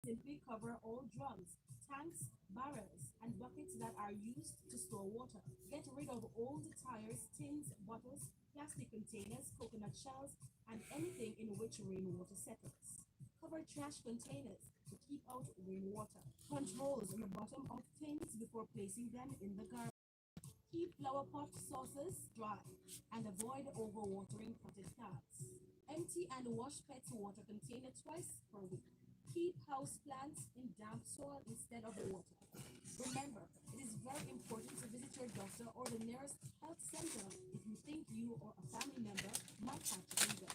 Simply cover all drums, tanks, barrels, and buckets that are used to store water. Get rid of old tires, tins, bottles, plastic containers, coconut shells, and anything in which rainwater settles. Cover trash containers to keep out rainwater. Punch holes in the bottom of tins before placing them in the garbage. Keep flower pot saucers dry and avoid overwatering potted plants. Empty and wash pet's water container twice per week. Keep house plants in damp soil instead of water. Remember, it is very important to visit your doctor or the nearest health center if you think you or a family member might have chlamydia.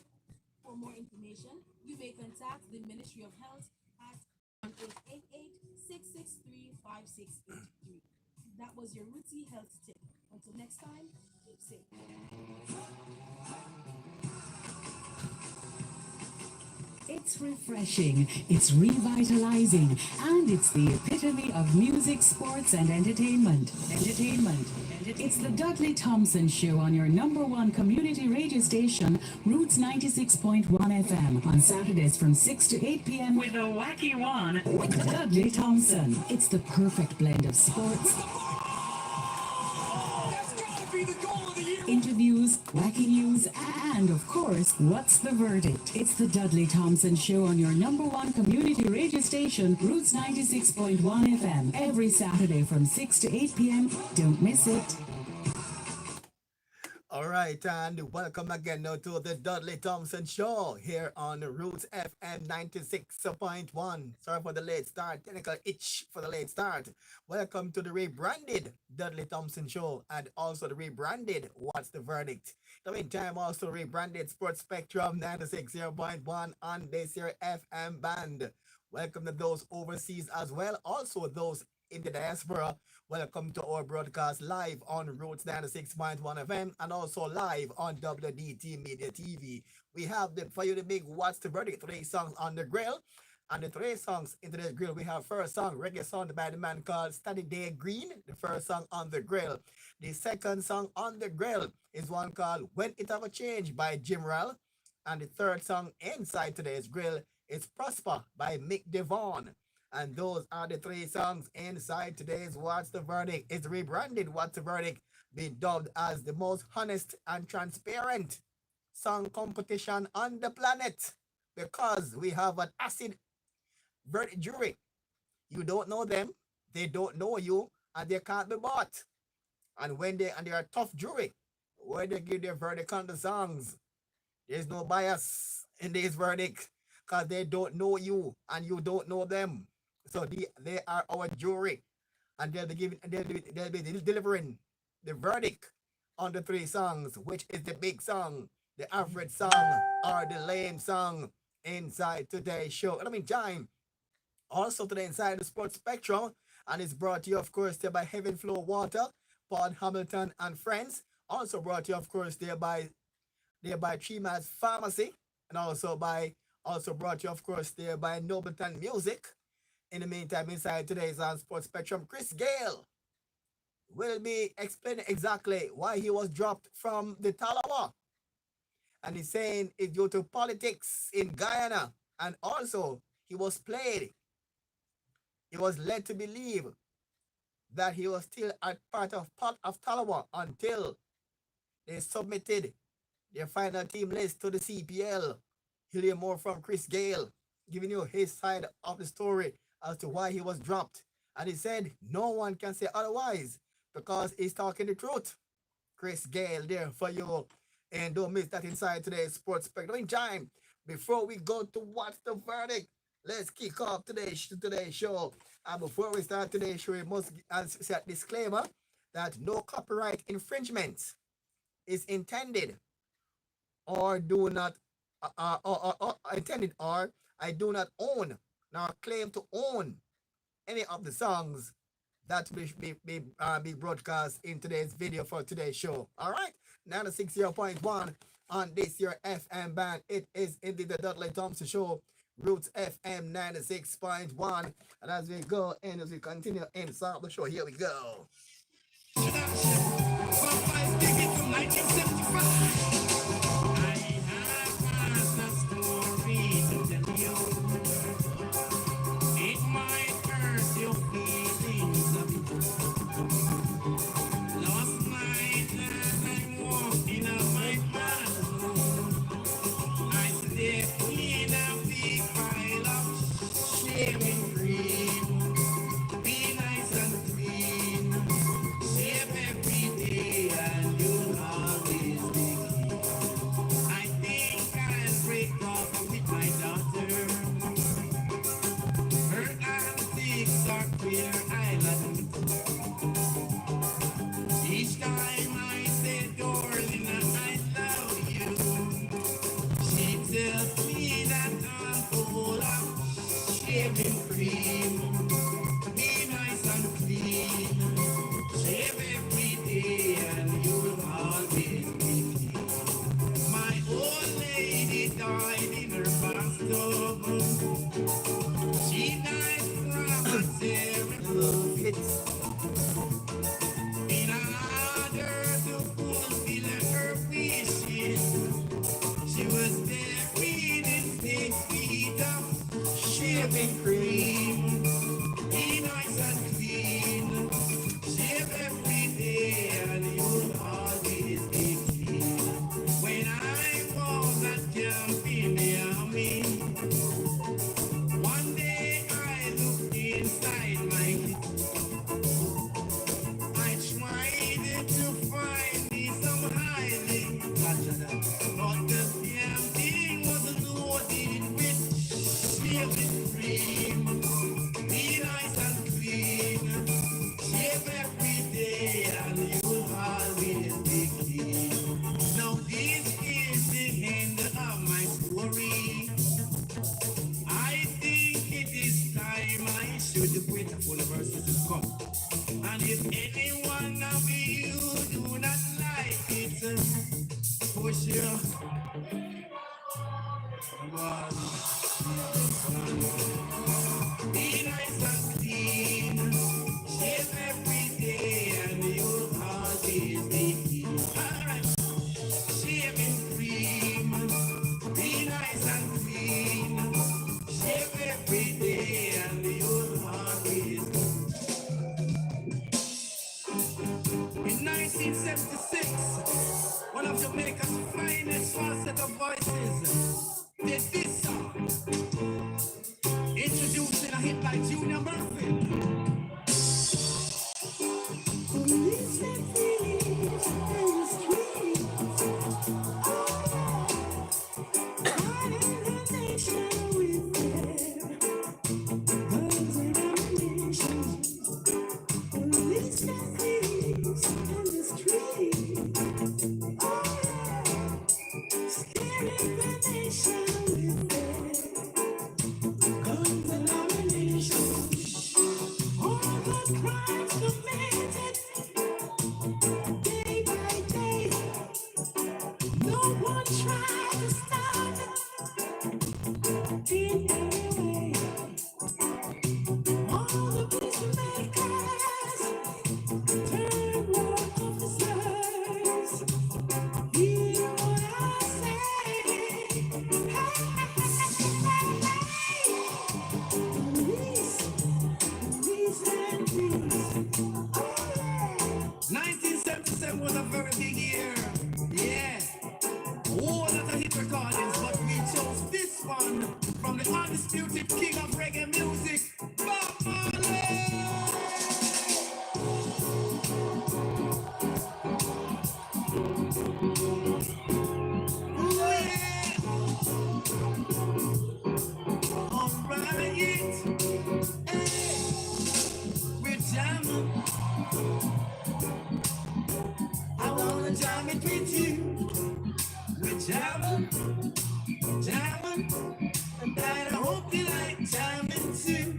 For more information, you may contact the Ministry of Health at 1-888-663-5683. That was your Rootsy Health tip. Until next time, keep safe. It's refreshing, it's revitalizing, and it's the epitome of music, sports, and entertainment. It's the Dudley Thompson Show on your number one community radio station, Roots 96.1 FM, on Saturdays from 6 to 8 p.m. with a wacky one, Dudley Thompson. It's the perfect blend of sports, interviews, wacky news, and of course, what's the verdict? It's the Dudley Thompson Show on your number one community radio station, Roots 96.1 FM, every Saturday from 6 to 8 p.m. Don't miss it. All right, and welcome again now to the Dudley Thompson Show here on the Roots FM 96.1. Sorry for the late start, technical itch for the late start. Welcome to the rebranded Dudley Thompson Show and also the rebranded What's the Verdict. In the meantime, also rebranded Sports Spectrum 96.1 on this here FM band. Welcome to those overseas as well, also those in the diaspora. Welcome to our broadcast live on Roots 96.1 FM and also live on WDT Media TV. We have for you the big What's the Verdict, today's songs on the grill. And the today's songs in today's grill, we have first song, reggae song by the man called Steady Day Green, the first song on the grill. The second song on the grill is one called When It Ever Change by GEMERAL. And the third song inside today's grill is Prosper by Mick Devon. And those are the three songs inside today's What's the Verdict. It's rebranded What's the Verdict, being dubbed as the most honest and transparent song competition on the planet because we have an acid verdict jury. You don't know them, they don't know you, and they can't be bought. And they're a tough jury, where they give their verdict on the songs, there's no bias in this verdict because they don't know you and you don't know them. So they are our jury, and they'll be delivering the verdict on the three songs, which is the big song, the average song, or the lame song inside today's show. And I mean, time also today inside the Sports Spectrum, and it's brought to you, of course, there by Heaven Flow Water, Paul Hamilton and Friends. Also brought to you, of course, there by Chima's Pharmacy, and also brought to you, of course, there by Nobleton Music. In the meantime, inside today's on Sports Spectrum, Chris Gale will be explaining exactly why he was dropped from the Talawa. And he's saying it's due to politics in Guyana. And also, he was led to believe that he was still a part of Talawa until they submitted their final team list to the CPL. You'll hear more from Chris Gale, giving you his side of the story as to why he was dropped. And he said no one can say otherwise because he's talking the truth. Chris Gale there for you. And don't miss that inside today's Sports Spectrum. In time, before we go to What's the Verdict, let's kick off today's show. And before we start today's show, we must set disclaimer that no copyright infringement is intended or do not intended or I do not own nor claim to own any of the songs that will be broadcast in today's video for today's show. All right, 96.1 on this your FM band. It is indeed the Dudley Thompson Show, Roots FM 96.1. And as we go and as we continue inside the show, here we go. shaving cream. Be nice and clean. Shave every day and you'll always be clean. I think I'll break off with my daughter. Her antics are queer island. Each time I say, darling, I love you, she tells me that I'm full of shaving cream. Be nice and clean. Shave every day and you'll always be clean. My old lady died in her bathtub. She died from a terrible fit. In order to fulfill her wishes, she was buried in 6 feet of shaving cream. Be nice and clean. Shave every day and you'll always be clean. When I was at camp in the army, one day I looked inside my kit. I tried to find me some hiding, but the damn thing was loaded with shaving cream. Be nice and clean. Shave every day and you'll always be clean. Now this is the end of my story. I think it is time I should quit for the verses to come. And if anyone of you do not like it, push your come on. Be nice and clean. Shave every day and you'll always be clean. Alright. Shaving cream. Be nice and clean. Shave every day and you'll always be. In 1976, one of Jamaica's finest falsetto voices did this song, introducing a hit by Junior Murphy. Police and thieves in the streets, fighting the nation with their guns and ammunition. Police and thieves in the streets, scaring the nation with their guns and ammunition. All the crimes committed day by day, no one tried to stop it in any way. All the peacemakers turned war officers. Hear what I say. Police, police and thieves. 1977 was a very big year. Yeah. All of the hit recordings, but we chose this one from the undisputed king of reggae music, Bob Marley. Ooh, yeah. All right. Hey, we're jamming. I wanna jam it with you. We're jamming, jamming, and I hope you like jamming too.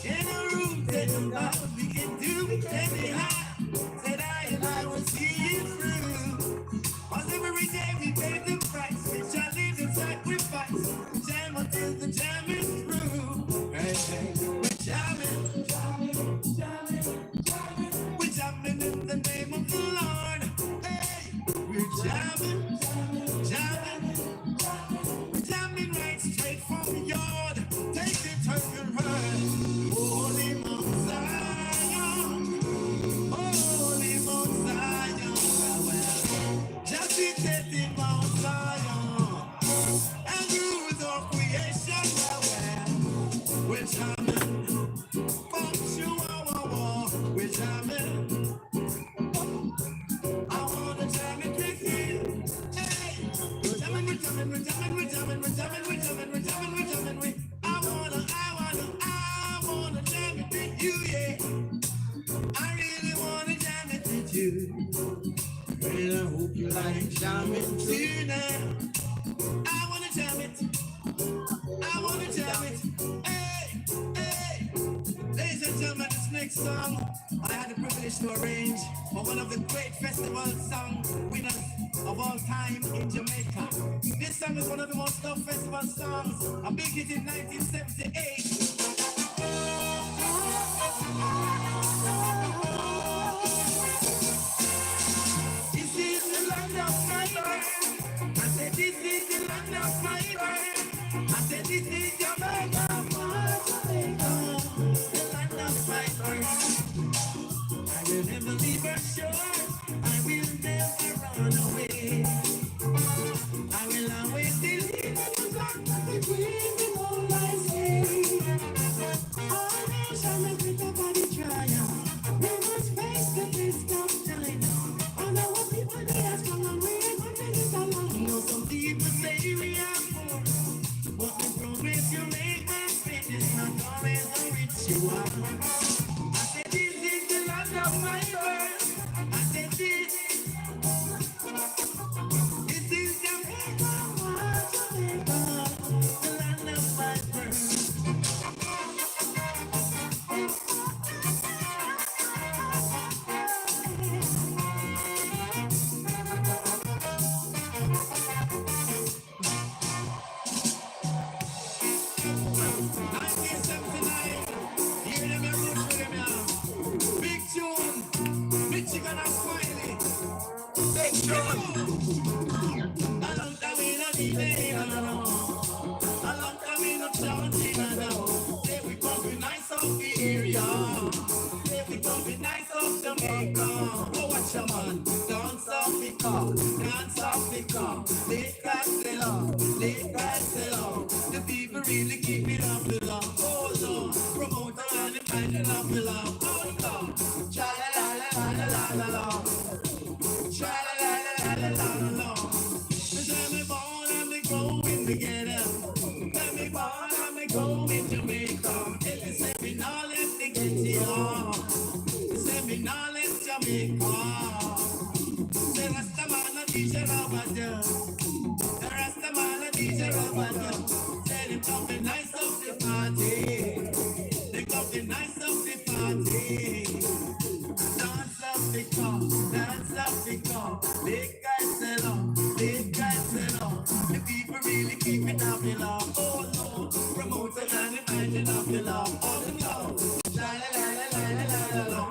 In a room, taking love, we can do it anyhow. Said I and I will see you through. Cause every day we pay the price, which I live in sacrifice. Jam until the jam is through. Hey, hey, we're jamming, jamming, jamming, jamming. We're jamming in the name of the Lord. Hey, we're jamming, jamming, jamming. we're jamming. Come to we're jamming. I wanna jam it with you. Hey, we're jamming, we're jamming, we're jamming, we're jamming, we're jamming, we're jamming, we're jamming, we're jamming, we're I wanna jam it with you, yeah. I really wanna jam it with you. Well, I hope you like jamming too now. I wanna jam it. I wanna jam it. Hey, hey. Ladies and gentlemen, this next song I had the privilege to arrange for one of the great festival song winners of all time in Jamaica. This song is one of the most loved festival songs. A big hit in 1978. This is the land of my birth. I said this is the land of my birth. I said this is Jamaica, Jamaica, the land of my birth. I will never leave her shore. I will never run away. I will always believe in the land of the queen, the moonlight sea. All nation everybody trying. We must face the test of time. I know what people need us from and we ain't gonna get along. You know some people say we are poor, but the progress you make and spend is not always how rich you are. I said this is the land of my birth. I said this is Jamaica, Jamaica, the land of my birth. Big tune, Michigan and Smiley. Big tune. A long time we no delay, no. A long time we no chanting, no. Say we come be nice of the area. Say we come be nice of Jamaica. Oh, watch your man. Dance off the car, dance off the car. Late Castello. The people really keep it up the law. Oh, Lord. Promoter and the finding of the law. Oh, Lord. Cha-la-la-la-la-la-la-la. Tra-la-la-la-la-la-la-la. Let me born and me growing together. Let me born and me growing Jamaica. If you say me now, let me get you on. Say me now, let Jamaica. Say Rastaman a teacher of a the Rastaman a teacher of a say they come the nice of the party. They come the nice of the party. Dance up the car, dance up the car. Big guys sell on, big guys sell on. The people really keep it up the law. Oh no, promoter and the finding of the law. Oh no, la la la la la la la la.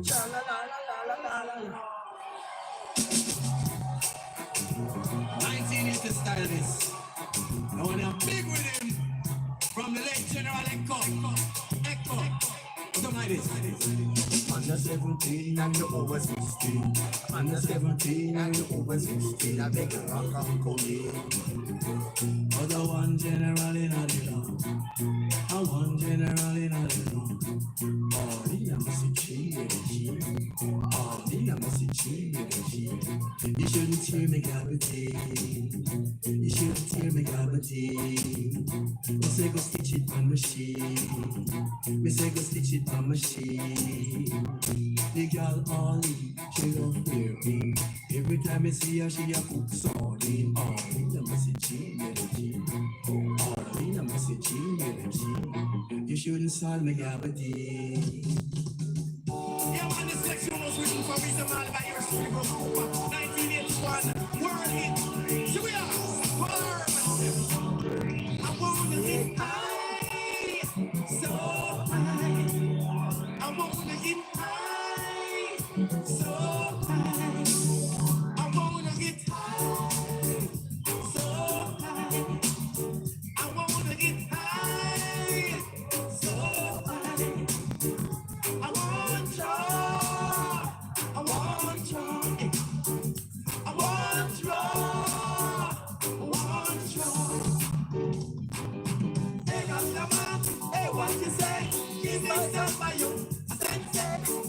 Cha la la la la la la la. 19 is the style this. I want a big rhythm from the late General Echo. Something like this. Under 17 and you're over 16. Under 17 and you're over 16. I beg you rock and go in. Other one general in a little. I one general in a little. Oh, the message. Oh, the message. You shouldn't hear me gravity. You shouldn't hear me gravity. Me say go stitch it on machine. Me say go stitch it on machine. The girl only, she don't fear me. Every time I see her, she a cook sardine. Oh, the message, energy. Oh, the message, energy. You shouldn't solve me gravity. Yeah, man, this section was written for Mr. Man by your cerebral group. 1981, world hit. Here we are, world. I wanna get high, so high. I wanna get high, so high. I wanna get high, so high. I wanna get high, so high. I want you, I want you, I want you. man, hey, what you say? Give me some for you. Say,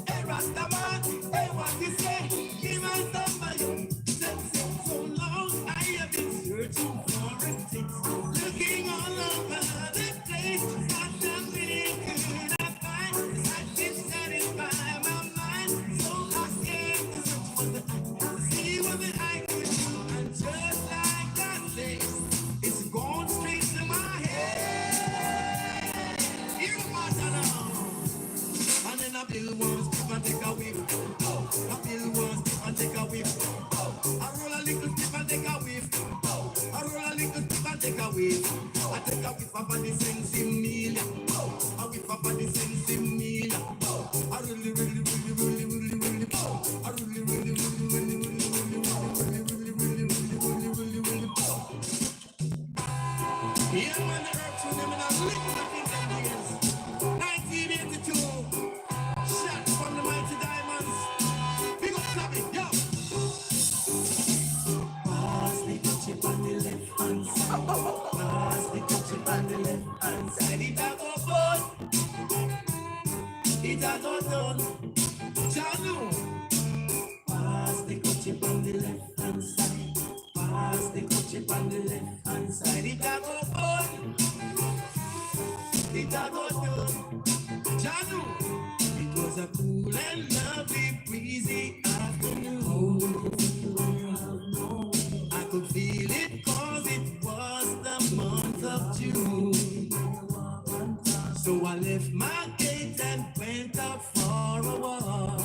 hey, Rastaman, hey, what you say? Give me some for you. Say, so long I have been searching for a fix, looking all over the place. Not something could I find that did satisfy my mind. So I came to search for the eye, to see what I could do. And just like that place, it's gone straight to my head. You matter now. And then I bill one skip and take a whip. I bill one skip and take a whip. I roll a little skip and take a whip. I roll a little skip and take a whip. I take a whip up on the sensi meal. I whip up on the sensi meal. I really, really, really, really, really, really, I really, really, really, really, really, yeah, man, the earth to them in a little of in them years. 1982, shot from the mighty diamonds. Big up Clubby, yo. Pass the chip on the left hand side. Pass the chip on the left hand side. It a go fun. It a go done. Janu. Pass the chip on the left hand side. Pass the chip on the left hand side. It a go fun. It a go done. Janu. It was a cool and lovely breezy afternoon. I could feel it cause it was the month of June. So I left my gate and went out for a walk.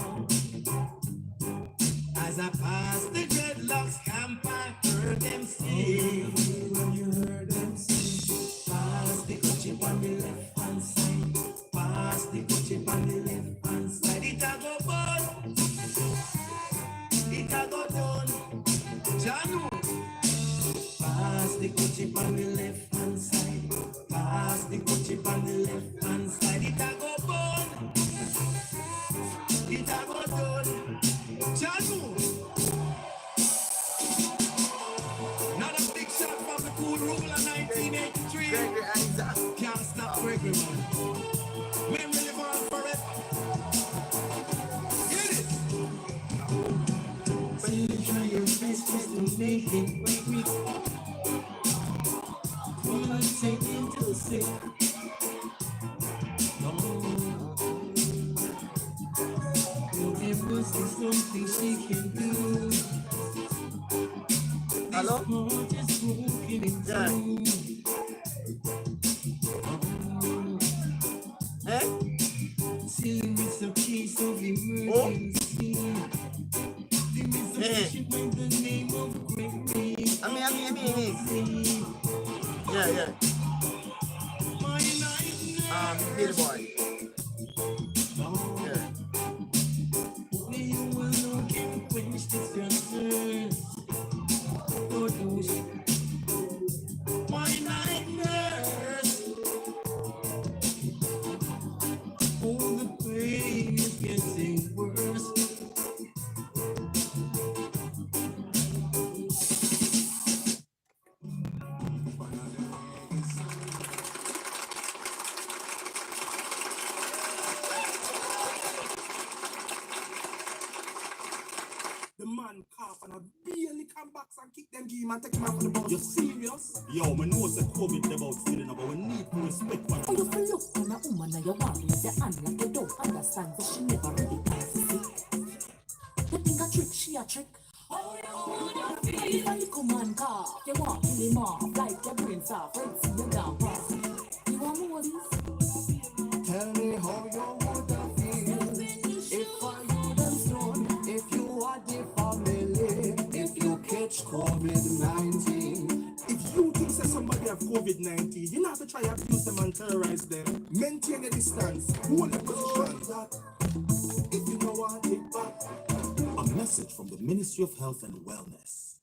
As I passed the dreadlocks camp, I heard them sing. When you heard them sing, pass the chip on the left hand side. Pass the chip on the left hand side. It a go bun. It a go done. Janu. Pass the chip on the left hand side. Pass the chip on the left hand side. It a go bun. It a go done. Janu. Not a big shot from the cool rule of 1983. Can't stop Gregory, man. Memory live on forever. Get it. When you try your best just to make it break me, come on, take it to sick. There must be something she can do. Hello? Just broken in two. Still with a case of emergency. There is a ship by the name of Gregory. Yeah. My nightmare. Billboard. Yeah. Only you alone can quench this concern. Oh, my nightmares. Oh, the pain is getting worse. The man cough and I barely come back and kick them game and take him out of the bus. You serious? Yo, man knows that COVID about feeling but we need to respect one. Oh, you feel look on a woman and you walk with your hand like you don't understand, but she never really tries to see. You think a trick, she a trick. If a little man cough, you walk in him off like your brain's off. Red see you down pass. You want know this? Tell me how you would have feel if I would have known, if you had the family, if you catch COVID-19. If you think that somebody have COVID-19, you have to try to abuse them and terrorize them. Maintain a distance. Hold a position. If you know what it back. A message from the Ministry of Health and Wellness.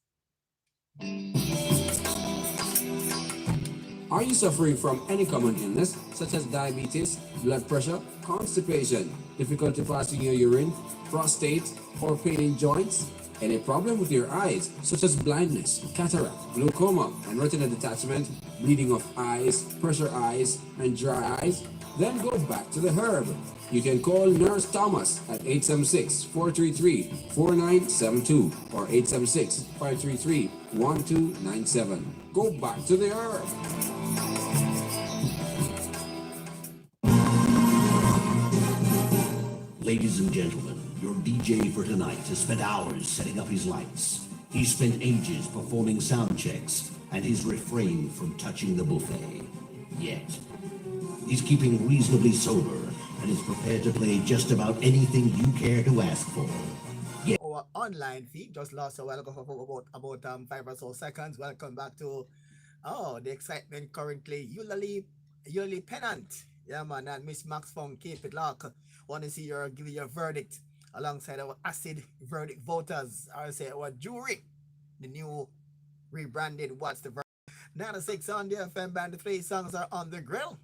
Are you suffering from any common illness, such as diabetes, blood pressure, constipation, difficulty passing your urine, prostate, or pain in joints? Any problem with your eyes, such as blindness, cataract, glaucoma, and retinal detachment? bleeding of eyes, pressure eyes, and dry eyes? Then go back to the herb. You can call Nurse Thomas at 876-433-4972 or 876-533-1297. Go back to the herb. Ladies and gentlemen, your DJ for tonight has spent hours setting up his lights. He's spent ages performing sound checks, and he's refrained from touching the buffet. Yet. He's keeping reasonably sober and is prepared to play just about anything you care to ask for. Our online feed just lost a while ago for about 5 or so seconds. Welcome back to the excitement currently. Yearly pennant. Yeah, man, and Miss Max Fong, keep it locked. Want to see give your verdict alongside our acid verdict voters. I say our jury, the new rebranded What's the Verdict. 96 on the FM band. The 3 songs are on the grill.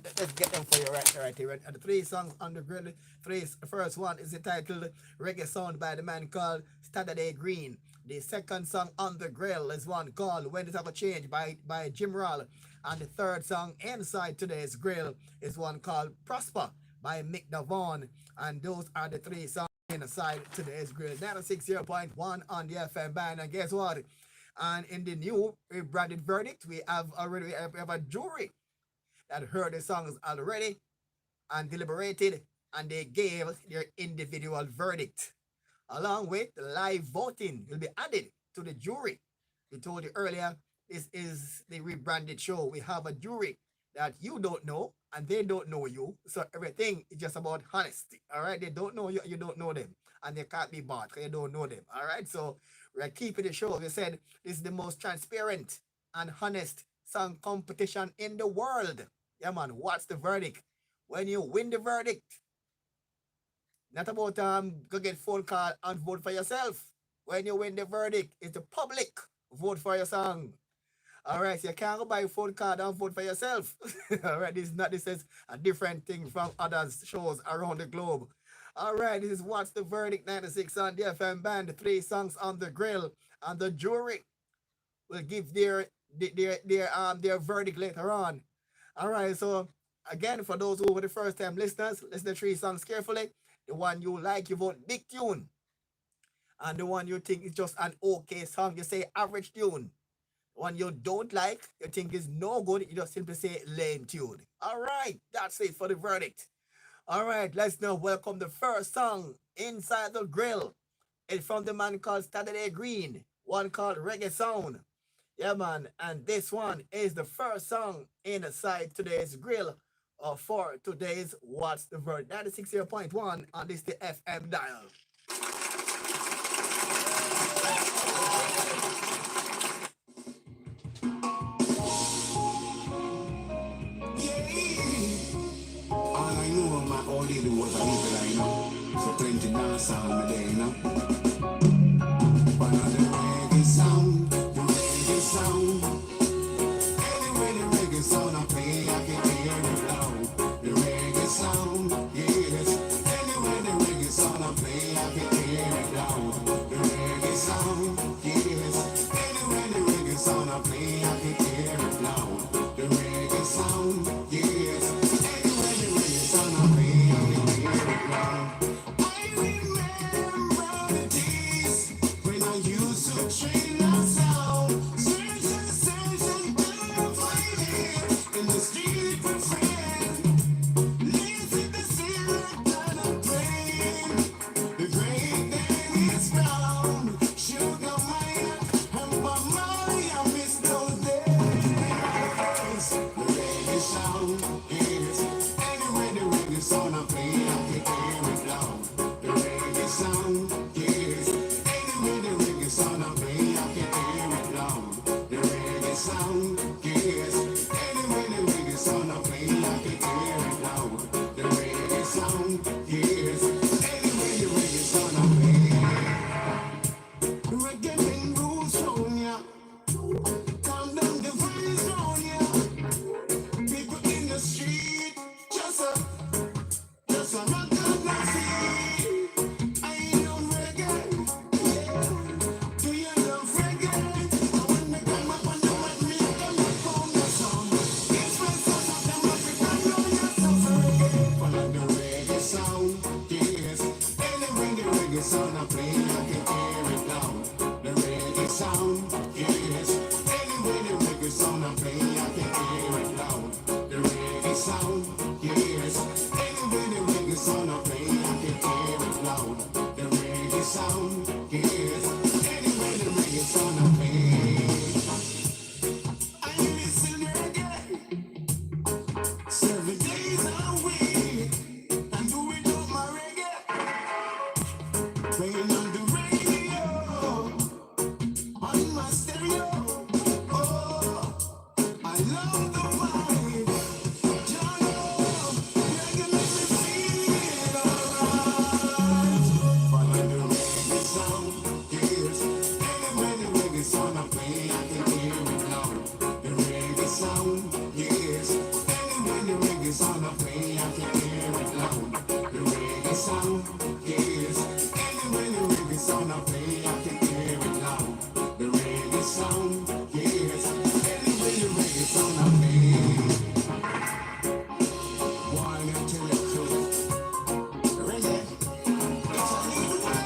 Let's get them for you right here. And the 3 songs on the grill. The first one is entitled Reggae Sound by the man called Saturday Green. The second song on the grill is one called When It Have a Change by GEMERAL. And the third song inside today's grill is one called Prosper by Mick Davon. And those are the 3 songs inside today's grill. 96.1 on the FM band. And guess what? And in the new rebranded verdict, we have a jury that heard the songs already and deliberated, and they gave their individual verdict. Along with live voting will be added to the jury. We told you earlier, this is the rebranded show. We have a jury that you don't know and they don't know you. So everything is just about honesty. All right. They don't know you, you don't know them. And they can't be bought because you don't know them. All right. So we're keeping the show. We said this is the most transparent and honest song competition in the world. Yeah, man. What's the verdict? When you win the verdict, not about go get phone call and vote for yourself. When you win the verdict, it's the public vote for your song. All right, so you can't go buy a phone card and vote for yourself. All right, this is a different thing from other shows around the globe. All right, this is What's the Verdict 96 on the FM band. The 3 songs on the grill, and the jury will give their verdict later on. All right, so again, for those who were the first time listeners, listen to 3 songs carefully. The one you like, you vote big tune. And the one you think is just an okay song, you say average tune. The one you don't like, you think is no good, you just simply say lame tune. All right, that's it for the verdict. All right, let's now welcome the first song inside the grill. It's from the man called Saturday Green, one called Reggae Sound. Yeah, man, and this one is the first song inside today's grill for today's What's the Verdict 96.1 on this the FM dial. All I know, my old lady was a little, I know. So plenty dance sound me there, you know. But now the reggae sound, the reggae sound. Anyway, the reggae sound I play, I can hear it loud. The reggae sound, yes. Anyway, the reggae sound I play, I can hear it loud. The reggae sound, yes. Anyway, the reggae sound I play, I can hear it loud. The reggae sound, yes. I remember the sound, yes. Anyway, the reggae sound I play, I can hear it loud. The reggae sound, yes. Anyway, the reggae sound I play. I listen reggae, 7 days a week. I'm doing up my reggae, playing on the radio, on my stereo. Oh, I love the vibe. Reggae make me feel alright. Follow the reggae sound, yes. Anyway, the reggae sound I play, I can hear it now. The reggae sound, yes. Anyway, the reggae sound I play, I can hear it loud. The reggae sound, yes. Anyway, the reggae sound I play, I can hear it loud. The reggae sound, yes. Anyway, the reggae sound I play. Wanna tell the truth. Reggae, it's a new way.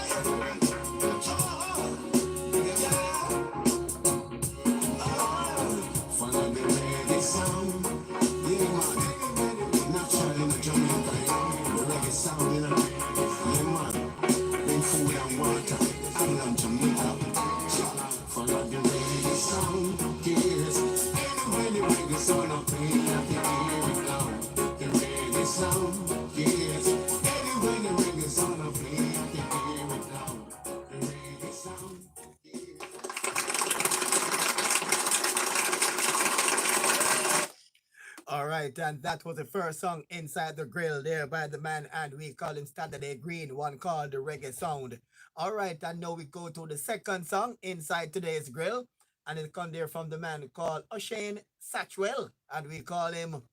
Follow the reggae sound, yeah man. Natural in a Jamaica, the reggae sound in a yeah man. Bring food and water, island Jamaica. Follow the reggae sound, yes. Anyway, the reggae sound I play, I can hear it loud. The reggae sound, yes. Anyway, the reggae sound I play, I can hear it loud. The reggae sound, yes. All right, and that was the first song Inside the Grill there by the man, and we call him Saturday Green, one called the Reggae Sound. All right, and now we go to the second song inside today's grill, and it come there from the man called O'Shane Satchwell, and we call him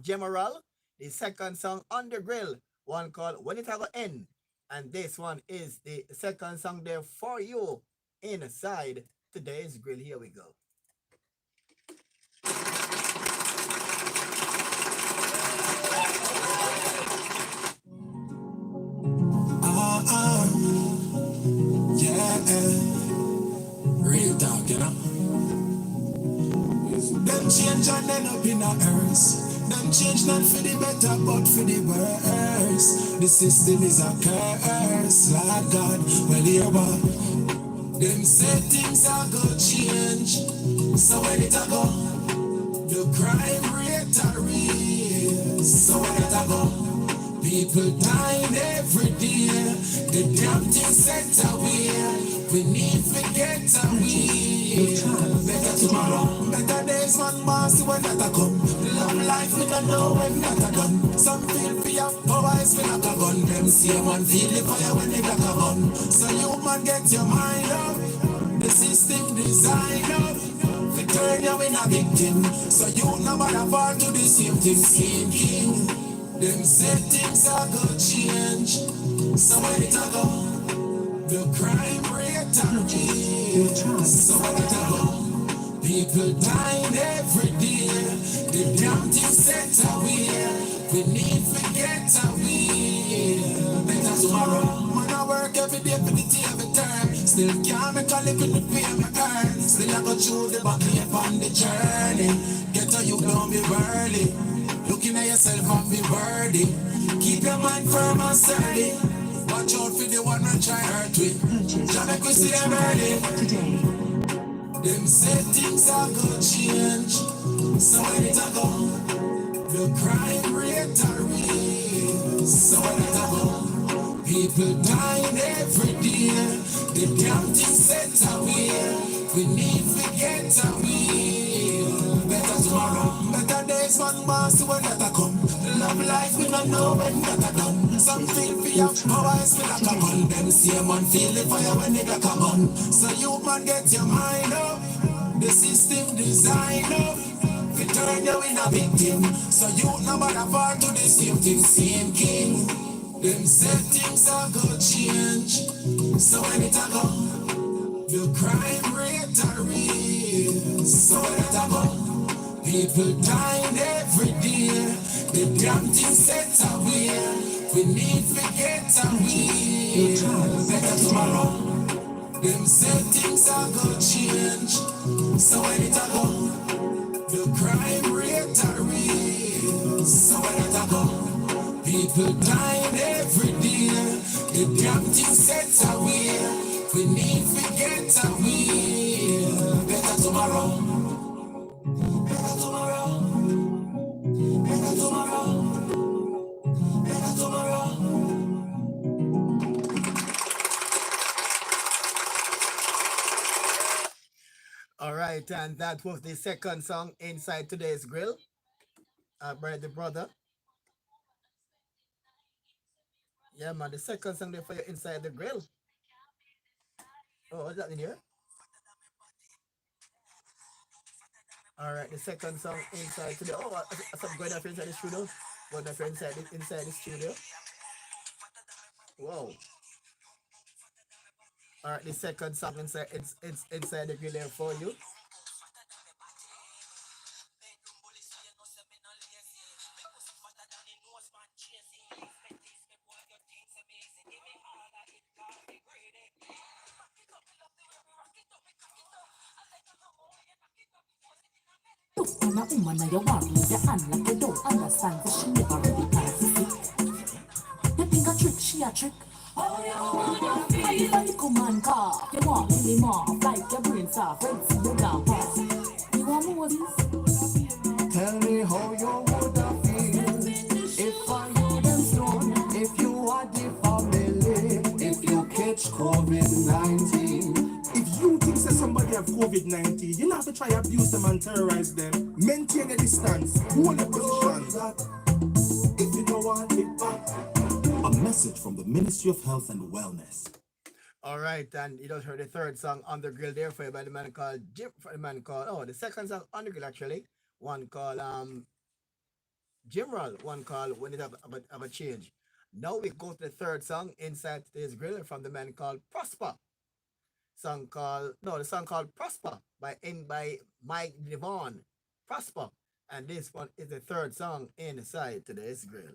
GEMERAL. The second song on the grill, one called When It Ever End, and this one is the second song there for you inside today's grill. Here we go. Yeah, real talk, you know. Them change and end up in a earth. Them change not for the better, but for the worse. The system is a curse, Lord God. Well, here what? Them say things are gonna change. So when it a go, the crime rate a raise. So when it a go, people dying every day. The damn thing set away. We need to get away. Better tomorrow, better days, one more, see when that a come. Love life, we don't know when that a done. Some feel fear, power is feel like a gun. Them see one feel the fire when they black a gun. So you man get your mind up. The system design up. We turn you in a victim. So you no matter fall to the same thing, same king. Them say things are gonna change. So when it a go, the crime rate a raise. So when it a go, people dying every day. The damn thing set away. We need to get away. Better tomorrow. Man, I work every day for the tea every time. Still can't make a living to pay my earn. Still I go through the battle on the journey. Get a you don't be early. Looking at yourself and be worthy. Keep your mind firm and steady. Watch out for the one that try hurt with. Try make we see them early. Them say things are gonna change. So when it a go, the crime rate a raise. So when it a go, people dying every day. The damn thing set away. We need to get away. Better tomorrow, better days, one more, see when that a come. Love life, we don't know when that a done. Some feel fear, power is feel like a gun. Them see man feel the fire when they black a gun. So you man get your mind up. The system design up. We turn you in a victim. So you no matter fall to the same thing, same king. Them say things are gonna change. So when it a go, the crime rate a raise. So when it a go, people dying every day. The damn thing set away. We need to get away. Better tomorrow. Them say things are gonna change. So when it a go, the crime rate a raise. So where I go? People dying every day. The damn thing set away. We need to get away. Better tomorrow. Better tomorrow. Better tomorrow. Better tomorrow. All right, and that was the second song inside today's grill. By the brother. Yeah, man, the second song there for you inside the grill. Oh, what's that in here? All right, the second song inside today. Oh, some going up inside the studio. Going up inside the studio. Whoa. All right, the second song it's inside the grill here for you. And a woman and you want me the hand like you don't understand that she never really can see. You think a trick, she a trick. Oh, you wanna feel? I feel like a man car. You want me more, like your brain soft, red see you down pass. You want Moses? Tell me how you woulda feel if I you them stone, if you are the family, if you catch COVID-19. If you think that somebody have COVID-19, you don't have to try abuse them and terrorize them. Maintain a distance, hold a position. If you don't want it back. A message from the Ministry of Health and Wellness. All right, and you just heard the third song on the grill there for you by the man called the second song on the grill actually. One called GEMERAL, one called When It Have a Change. Now we go to the third song inside today's grill from the man called Prosper. The song called Prosper by Mike Devon. Prosper. And this one is the third song inside today's grill.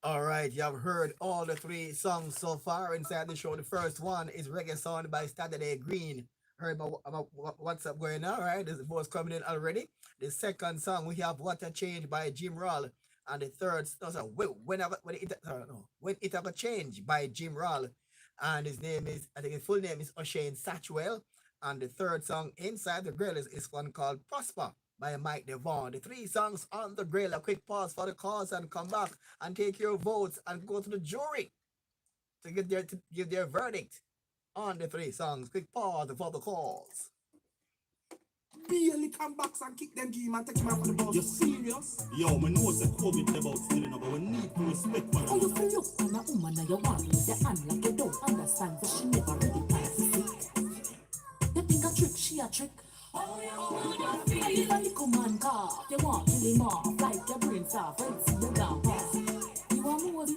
All right, you have heard all the three songs so far inside the show. The first one is Reggae Sound by Saturday Green. Heard about what's up going on, right? There's a voice coming in already. The second song, we have What a Change by GEMERAL. And the third, no, sorry, when it Ever Change by GEMERAL. And his name is, I think his full name is O'Shane Satchwell. And the third song inside the grill is one called Prosper by Mike Devon. The three songs on the grill. A quick pause for the cause and come back and take your votes and go to the jury to give their verdict on the three songs. Quick pause for the cause. Barely come back and kick them game and take him out for the bus. You serious? Yo, man knows the COVID about stealing, but we need to respect man. Oh, you feel look on a woman and you want the hand like you don't understand that she never really plans to stick. You think a trick, she a trick. Oh, you wanna feel it? A little man car, you want kill him off like your brain soft, right? See you down pass. You want Moses?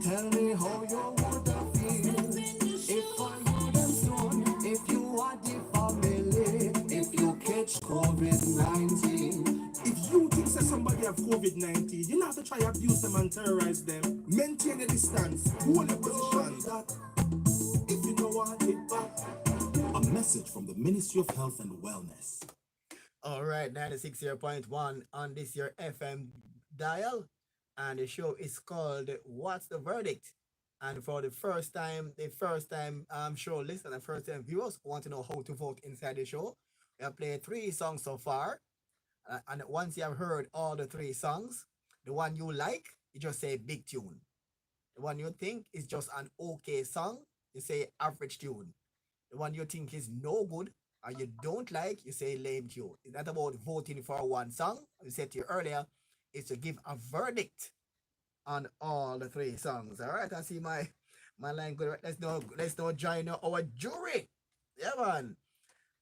Tell me how you would feel if I you them stone, if you are the family, if you catch COVID-19. If you think that somebody have COVID-19, you not have to try abuse them and terrorize them. Maintain a distance, hold your position. That if you don't want it back. A message from the Ministry of Health and Wellness. All right, 96.1 on this your FM dial. And the show is called What's the Verdict? And for the first time show listeners and first time viewers who want to know how to vote inside the show, we have played three songs so far. And once you have heard all the three songs, the one you like, you just say big tune. The one you think is just an okay song, you say average tune. The one you think is no good or you don't like, you say lame tune. It's not about voting for one song. I said to you earlier, it's to give a verdict on all the three songs. All right, I see my line good. Let's now join our jury. Yeah, man.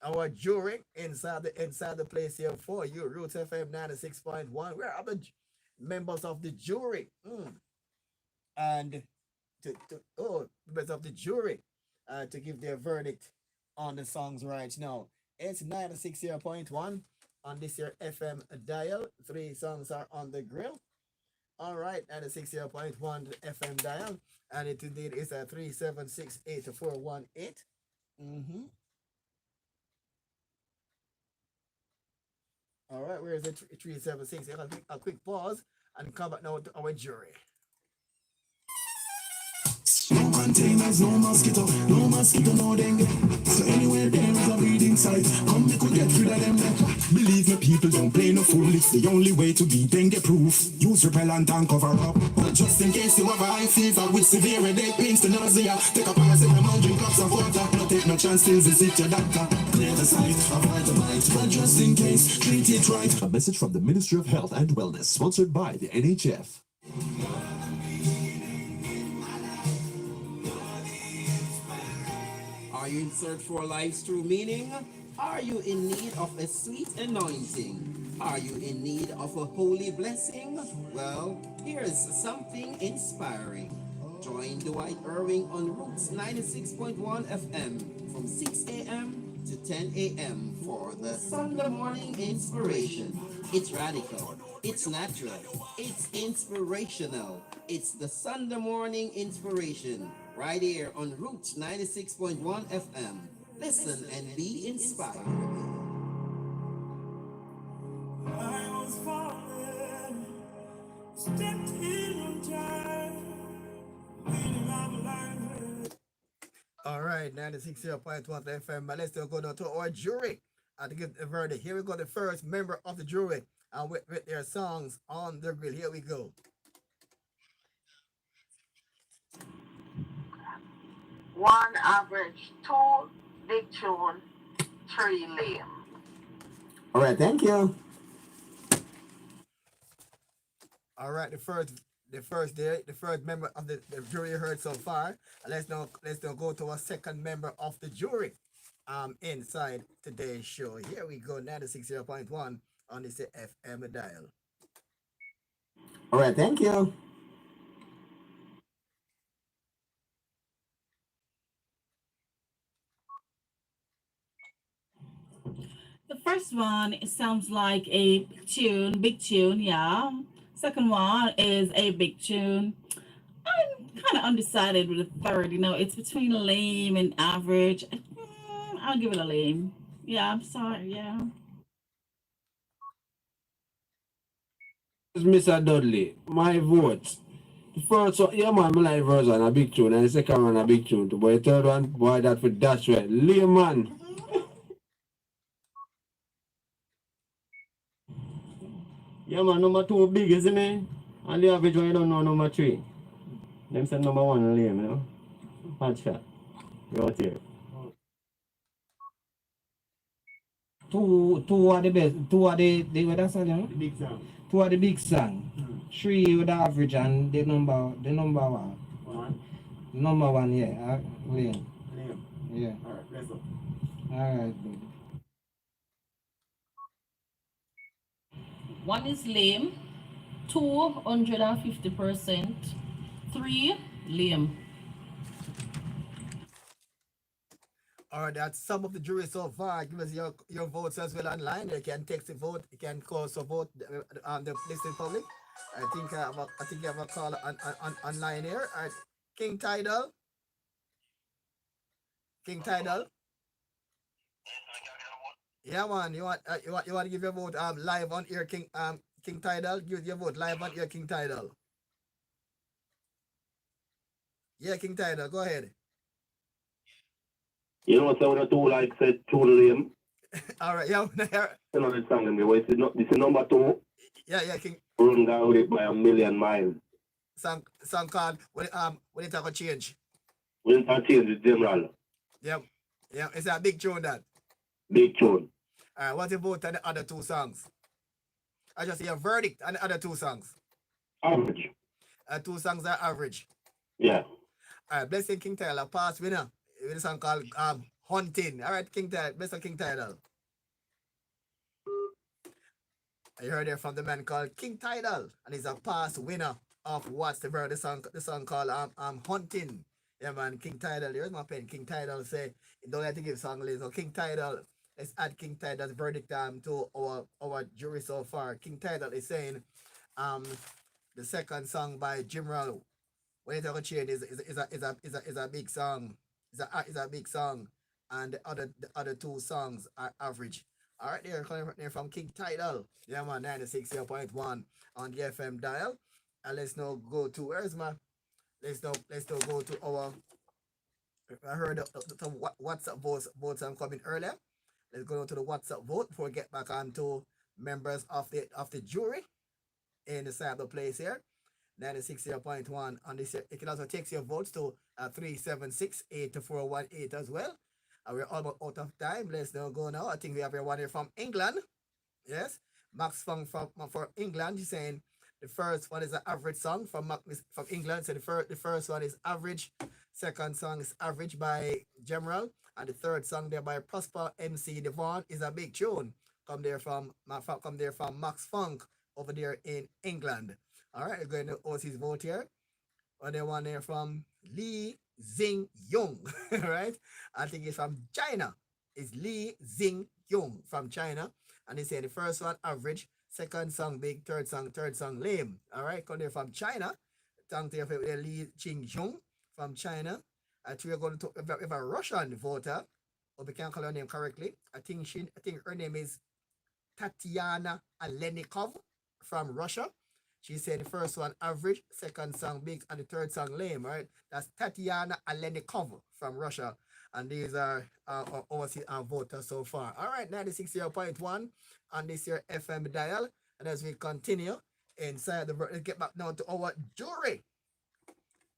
Our jury inside the place here for you, Roots FM 96.1. We're other members of the jury. And members of the jury to give their verdict on the songs right now. It's 96.1 on this here FM dial. Three songs are on the grill. All right, 96.1 FM dial. And it indeed is a 3768418. All right, where is it? 376. A quick pause and come back now to our jury. No containers, no mosquito, no dengue. So anywhere there is a breeding site, come we could get rid of them. Believe me, people don't play no fool. It's the only way to be dengue proof. Use repellent and cover up. But just in case you have a high fever with severe headache, pains to nausea, take a paracetamol, drink lots of water. No take no chance, still visit your doctor. Clear the site, avoid the bite, but just in case, treat it right. A message from the Ministry of Health and Wellness, sponsored by the NHF. Are you in search for life's true meaning? Are you in need of a sweet anointing? Are you in need of a holy blessing? Well, here's something inspiring. Join Dwight Irving on Roots 96.1 FM from 6 a.m. to 10 a.m. for the Sunday morning inspiration. It's radical, it's natural, it's inspirational. It's the Sunday morning inspiration. Right here on Roots 96.1 FM. Listen and be inspired. I was falling, stepped in on time, leading on life. All right, 96.1 FM. But let's still go down to our jury and to give the verdict. Here we go, the first member of the jury and with their songs on the grill. Here we go. One average, two big tune, three lame. All right, thank you. All right, the first member of the jury you heard so far. Let's now go to our second member of the jury inside today's show. Here we go, 96.1 on this FM dial. All right, thank you. The first one, it sounds like a big tune, yeah. Second one is a big tune. I'm kind of undecided with the third. It's between lame and average. I'll give it a lame. Yeah, I'm sorry. Yeah. Mr. Dudley, my vote. The first one, yeah man, my live version a big tune, and the second one a big tune too. But the third one, boy, that for dash right. Lame man. Yeah, man, number 2 big, isn't it? And the average one, you don't know number 3. Them said number 1 lame, you know? Hot shot. You out here. Two are the best. Two are the what that's called, you know? The big song. Two are the big song. 3 with the average and the number one. One. Number one, yeah. Lane. Lame. Yeah. Alright, let's go. Alright, good. One is lame, 250%, 3 lame. All right, that's some of the jury so far. Give us your votes as well online. You can text a vote. You can call so vote on the listening public. I think you have a call online here. All right, King Tidal. King Tidal. Yeah, man. You want to give your vote live on air, King Tidal. Give your vote live on air, King Tidal. Yeah, King Tidal. Go ahead. You know what I want to do, like said, too lame. All right, yeah. You know the song in me. This is number 2. Yeah, King. Run down with it by a million miles. Song called when it have a change. When it change is GEMERAL. Yeah, it's a big tune that. Big tune. All right, what's your vote on the other 2 songs? I just see a verdict on the other 2 songs. Average. 2 songs are average. Yeah. All right, Blessing King Tidal, past winner. With a song called Hunting. All right, King Tidal, Blessing King Tidal. I heard there from the man called King Tidal, and he's a past winner of what's the song called Hunting. Yeah, man, King Tidal. Here's my pen. King Tidal say, don't have to give song list. So King Tidal, let's add King Tidal's verdict to our jury so far. King Tidal is saying the second song by GEMERAL, When It Ever Change, is a big song. Is a big song, and the other 2 songs are average. All right, they're from King Tidal. Yeah, man, 96.1 on the FM dial. And let's now go to where's my let's now go to our. I heard some WhatsApp votes coming earlier. Let's go to the WhatsApp vote before we get back on to members of the jury in the cyber place here. 96.1 on this. It can also take your votes to 376-8418 as well. We're almost out of time. Let's now go now. I think we have everyone here from England. Yes, Max Fung for England. He's saying the first one is an average song from England. So the first one is average. Second song is average by GEMERAL, and the third song there by Prosper MC Devon is a big tune. Come there from Max Funk over there in England. All right, we're going to Ozzy's vote here. And the one there from Lee Zing Young, right? I think it's from China. It's Lee Zing Young from China. And they say the first one average, second song big, third song lame. All right, come there from China. Thank you for Lee Ching Young from China. I think we're going to talk about a Russian voter, or we can't call her name correctly. I think her name is Tatiana Alenikov from Russia. She said the first one average, second song big, and the third song lame, right? That's Tatiana Alenikov from Russia. And these are our overseas voters so far. All right, 96.1 on this year FM dial. And as we continue inside let's get back now to our jury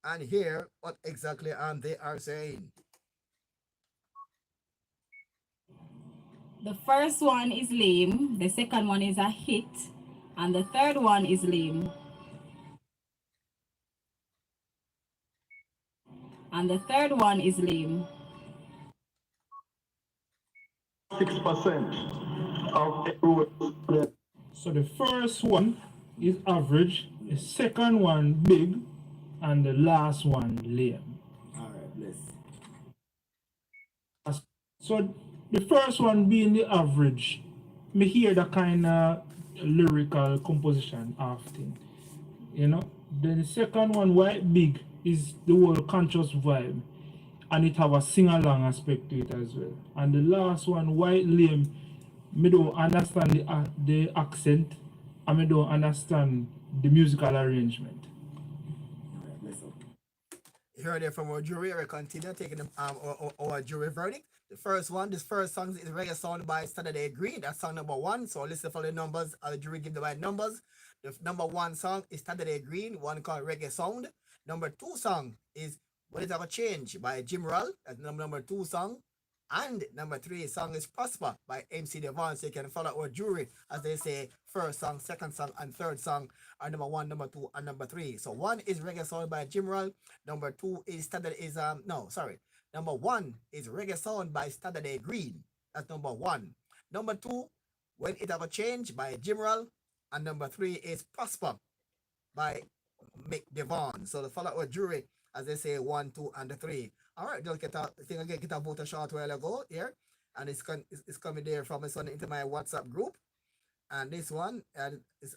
and hear what exactly they are saying. The first one is lame, the second one is a hit, and the third one is lame. And the third one is lame. 6% of everyone. So the first one is average, the second one big, and the last one lame. All right, bless. So The first one being the average. Me hear that kind of lyrical composition often. You know? Then the second one, White Big, is the whole conscious vibe. And it have a sing-along aspect to it as well. And the last one, White Lame, me don't understand the accent, and me don't understand the musical arrangement. You heard it from our jury. We continue taking our jury verdict. This first song is Reggae Sound by Saturday Green. That's song number 1. So listen for the numbers. The jury give the right numbers. The number 1 song is Saturday Green, one called Reggae Sound. Number 2 song is What Is Our Change by GEMERAL. That's number 2 song. And number 3 song is Prosper by MC Devon. So you can follow our jury as they say first song, second song, and third song are number 1, number 2, and number 3. So 1 is Reggae Sound by GEMERAL. Number 2 is Number 1 is Reggae Sound by Saturday Green. That's number 1. Number 2, When It Ever Change by GEMERAL. And number 3 is Prosper by Mick Devon. So the follow our jury as they say 1, 2, and 3. All right, just get a vote a short while ago here, and it's coming there from this one into my WhatsApp group, and this one this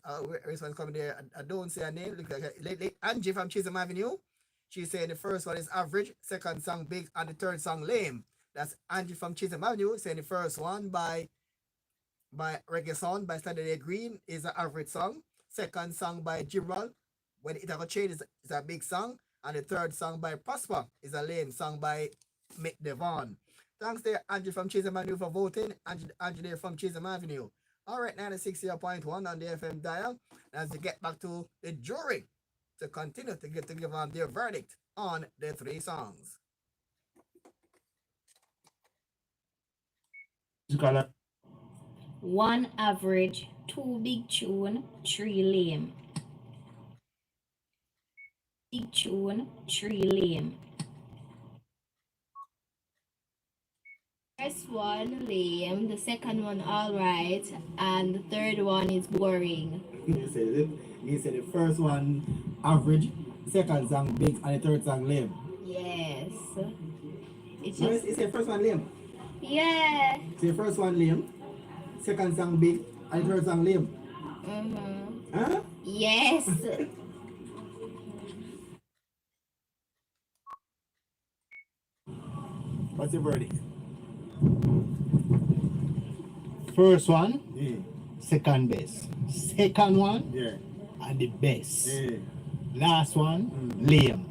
one's coming there. I don't say a name. Look like Angie from Chisholm Avenue. She's saying the first one is Average, second song Big, and the third song Lame. That's Angie from Chisholm Avenue saying the first one by Reggae Sound by Saturday Green is an average song. Second song by GEMERAL, When It Ever Change, is a big song. And the third song by Prosper is a lame song by Mick Devon. Thanks there, Angie from Chisholm Avenue for voting. Angie there from Chisholm Avenue. All right, 96.1 on the FM dial. As we get back to the jury to continue to give on their verdict on the 3 songs. 1 average, 2 big tune, 3 lame. Big tune, 3 lame. First one lame, the second one alright, and the third one is boring. You said the first one average, second song big, and the third song lame. Yes. It's the first one lame. Yeah. So the first one lame, second song big, and the third song lame. Huh? Yes. What's your verdict? First one, second best. Second one, and the best. Last one, lame.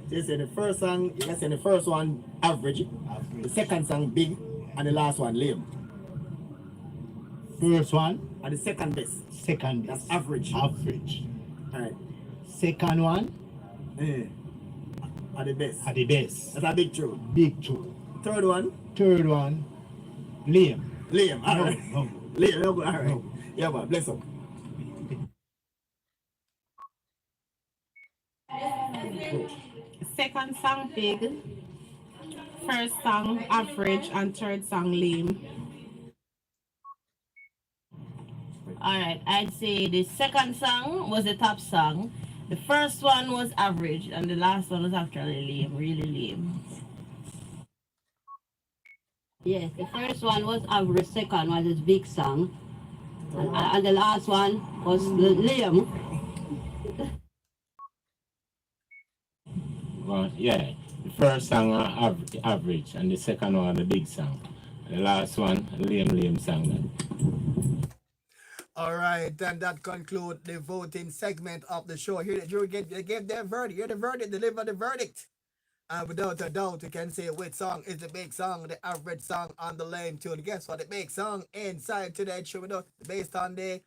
So you say the first song, you can say the first one average, the second song big, and the last one lame. First one, and the second best. Second best. That's average. Average. Alright. Second one, are the best. Are the best. That's a big tune. Big tune. Third one, lame. Lame, alright. No. Lame, no, alright. No. Yeah, man, bless up. Second song big, first song average, and third song lame. Alright, I'd say the second song was the top song. The first one was average, and the last one was actually lame, really lame. Yes, the first one was average, second was his big song, and the last one was lame. Well, yeah, the first song average, and the second one the big song. The last one lame song. All right, then that concludes the voting segment of the show. Here the jury gave their verdict. Here the verdict, deliver the verdict. And without a doubt, you can say which song is the big song, the average song, and the lame tune. Guess what? The big song inside today's show, based on the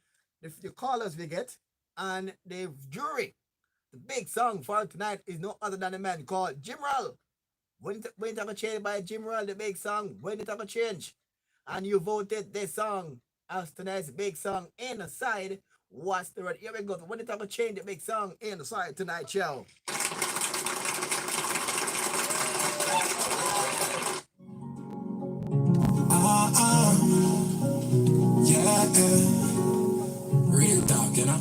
callers we get and the jury. The big song for tonight is no other than a man called GEMERAL. When it ever change by GEMERAL, the big song, when it ever change. And you voted this song as tonight's big song inside. What's the word? Here we go. When it ever change, the big song inside tonight's show. Real talk, you know.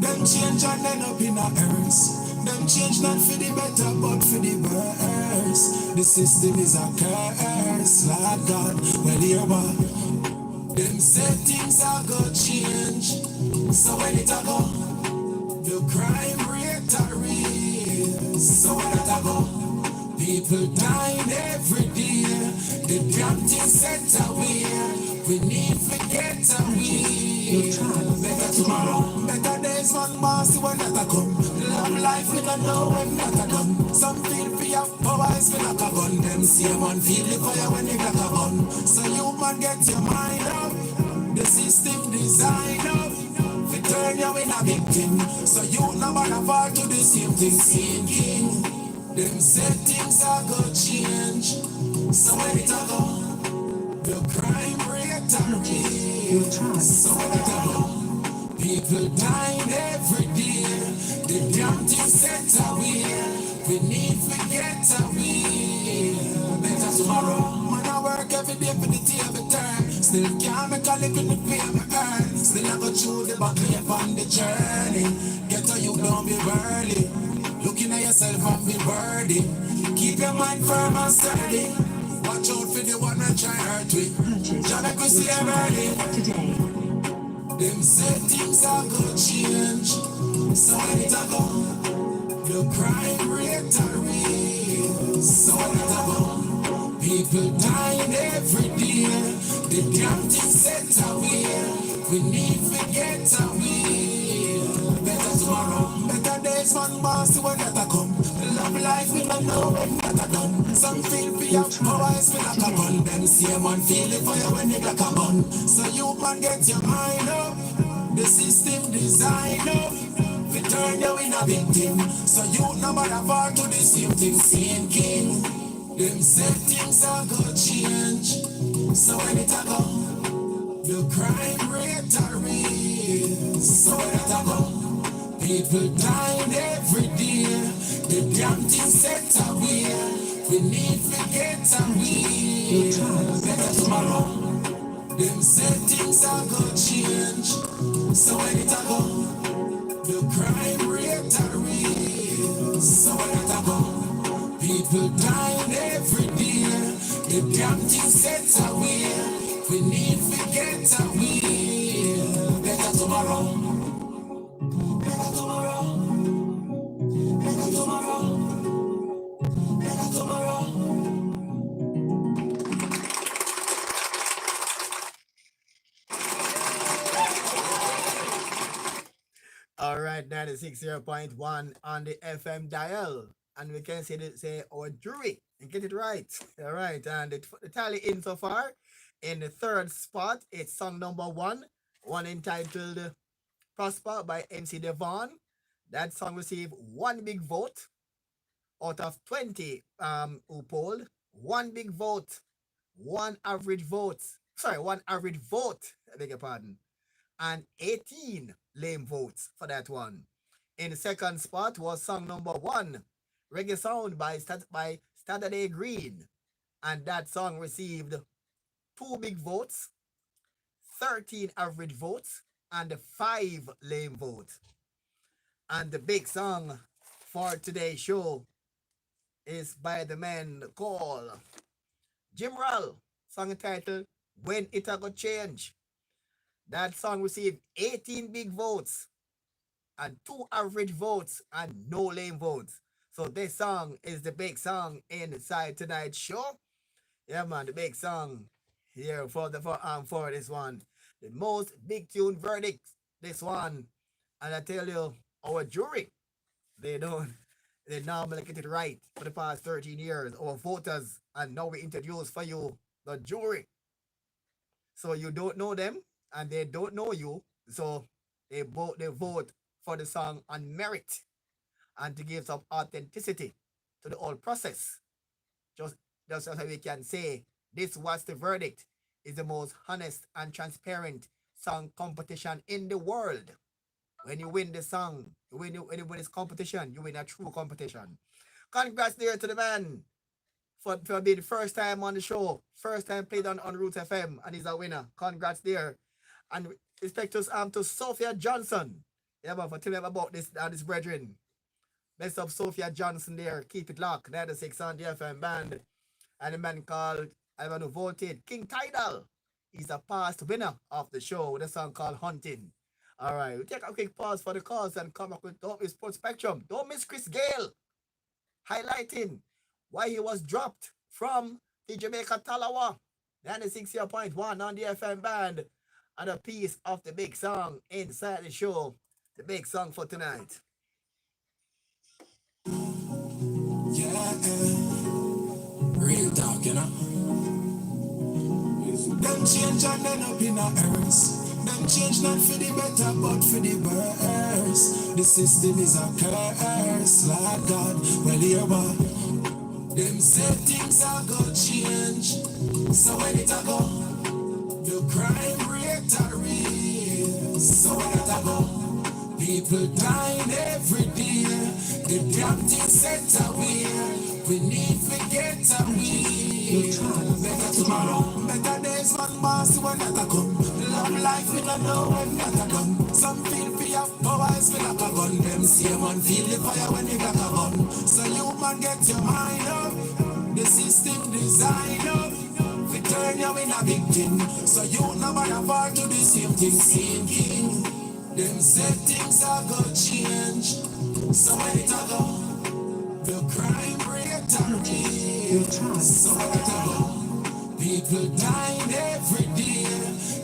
Them change and end up in a earth. Them change not for the better, but for the worse. The system is a curse, Lord God. Well, here what? Them said things are gonna change. So when it a go, the crime rate a raise. So when it a go, people dying every day. The damn thing set away. We need to get away. Better tomorrow, better days, one more, see when that a come. Love life, we don't know when that a come. Some feel fear, power is feel like a gun. Them see one feel the fire when they got a gun. So you man get your mind up. The system design up. We turn you in a victim. So you no matter fall to the same thing, same king. Them said things are gonna change. So when it a go, the crime rate a raise. So when it a go, people dying every day. The damn thing set away. We need to get away. Better tomorrow. Man, I work every day for the table turn. Still can't make a living to pay my earn. Still I go through the buckle upon the journey. Get to you, don't be early. Looking at yourself and be worthy. Keep your mind firm and steady. Watch out for the one that try hurt we. John, I could see them early. Them said things are gonna change. So when it a go, the crime rate a raise. So when it a go, people dying every day. The damn thing set away. We need to get away. Better tomorrow, better days, one more, see when that a come. Love life, we don't know when that a done. Some feel fear, power is feel like a gun. Them same man feel the fire when they like a gun. So you man get your mind up. The system design up. We turn you in a victim. So you no matter fall to the same thing, same king. Them said things are gonna change. So when it a go, the crime rate a raise. So when it a go, people dying every day. The damn thing set away. We need to get away. Better tomorrow. Them said things are gonna change. So when it a go, the crime rate a raise. So when it a go, people dying every day. The damn thing set away. We need to get away. Better tomorrow. Better tomorrow. Better tomorrow. Better tomorrow. All right, 96.1 on the FM dial. And we can say our jury and get it right. All right, and the tally in so far. In the third spot, it's song number one entitled Prosper by MC Devon. That song received one big vote out of 20 who polled. One big vote, one average vote. Sorry, one average vote, I beg your pardon. And 18 lame votes for that one. In the second spot was song number one, Reggae Sound by Saturday Green. And that song received 2 big votes, 13 average votes, and 5 lame votes. And the big song for today's show is by the man called GEMERAL, song titled When It A Go Change. That song received 18 big votes and 2 average votes and no lame votes. So this song is the big song inside tonight's show. Yeah, man, the big song here for this one. The most big tune verdict, this one. And I tell you, our jury, they normally get it right for the past 13 years. Our voters, and now we introduce for you the jury. So you don't know them and they don't know you. So they vote for the song on merit and to give some authenticity to the whole process. Just so we can say this was the verdict is the most honest and transparent song competition in the world. When you win the song, when you win this competition, you win a true competition. Congrats there to the man for being the first time on the show, first time played on Roots FM, and he's a winner. Congrats there. And respect to Sophia Johnson. Yeah, but for telling me about this brethren. Best of Sophia Johnson there. Keep it locked. 96 on the FM band. And a man called, I want to voted, King Tidal. He's a past winner of the show with a song called Hunting. All right, we'll take a quick pause for the cause and come up with Don't Miss Sports Spectrum. Don't miss Chris Gale highlighting why he was dropped from the Jamaica Talawa 96.1 on the FM band and a piece of the big song inside the show. The big song for tonight. Yeah, real talk, you know. Them change and end up in a earth. Them change not for the better, but for the worse. The system is a curse, Lord God. Well, here what? Them said things are gonna change. So when it a go, the crime rate a real. So when it a go, people dying every day. The damn thing set away. We need to get away. Better tomorrow, better days, one boss when that a come. Love life, we don't know when that a come. Some feel fear, powers feel like a gun. Them say one feel the fire when they got a gun. So you man get your mind up. The system design up. We turn you in a victim. So you never fall to the same thing, same king. Them said things are gonna change. So when it a go, the crime rate a real. So when it a go, people dying every day.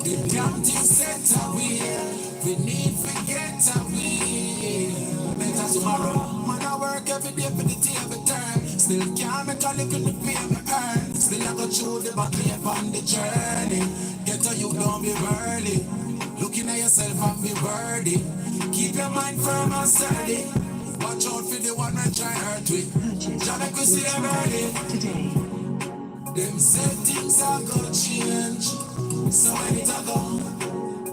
The damn thing set away. We need to get away. Better tomorrow. Man, I work every day for the table turn. Still can't make a little bit pay me earn. Still I go through the battle on the journey. Get a you don't be early. Looking at yourself and be worthy. Keep your mind firm and sturdy. Watch out for the one that try hurt with. Jah make we see them early. Them said things are gonna change. So when it a go,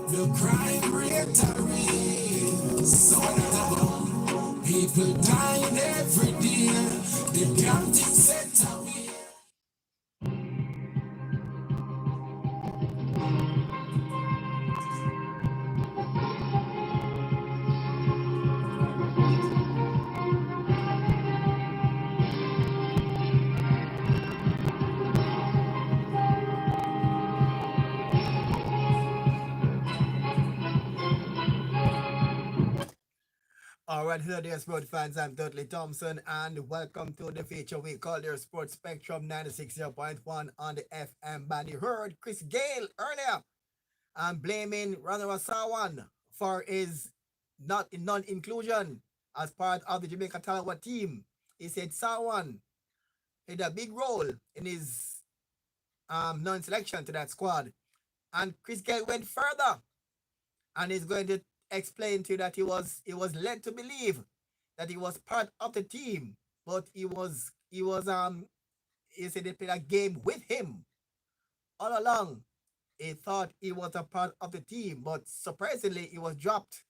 the crime rate a real. So when it a go, people dying every day. The damn thing set away. All right, hello there, sport fans. I'm Dudley Thompson, and welcome to the feature we call your Sports Spectrum 96.1 on the FM band. You heard Chris Gale earlier. I'm blaming Ranara Sawan for his non-inclusion as part of the Jamaica Talawa team. He said Sawan played a big role in his non-selection to that squad. And Chris Gale went further and is going to explain to you that he was led to believe that he was part of the team, but he said they played a game with him. All along, he thought he was a part of the team, but surprisingly, he was dropped.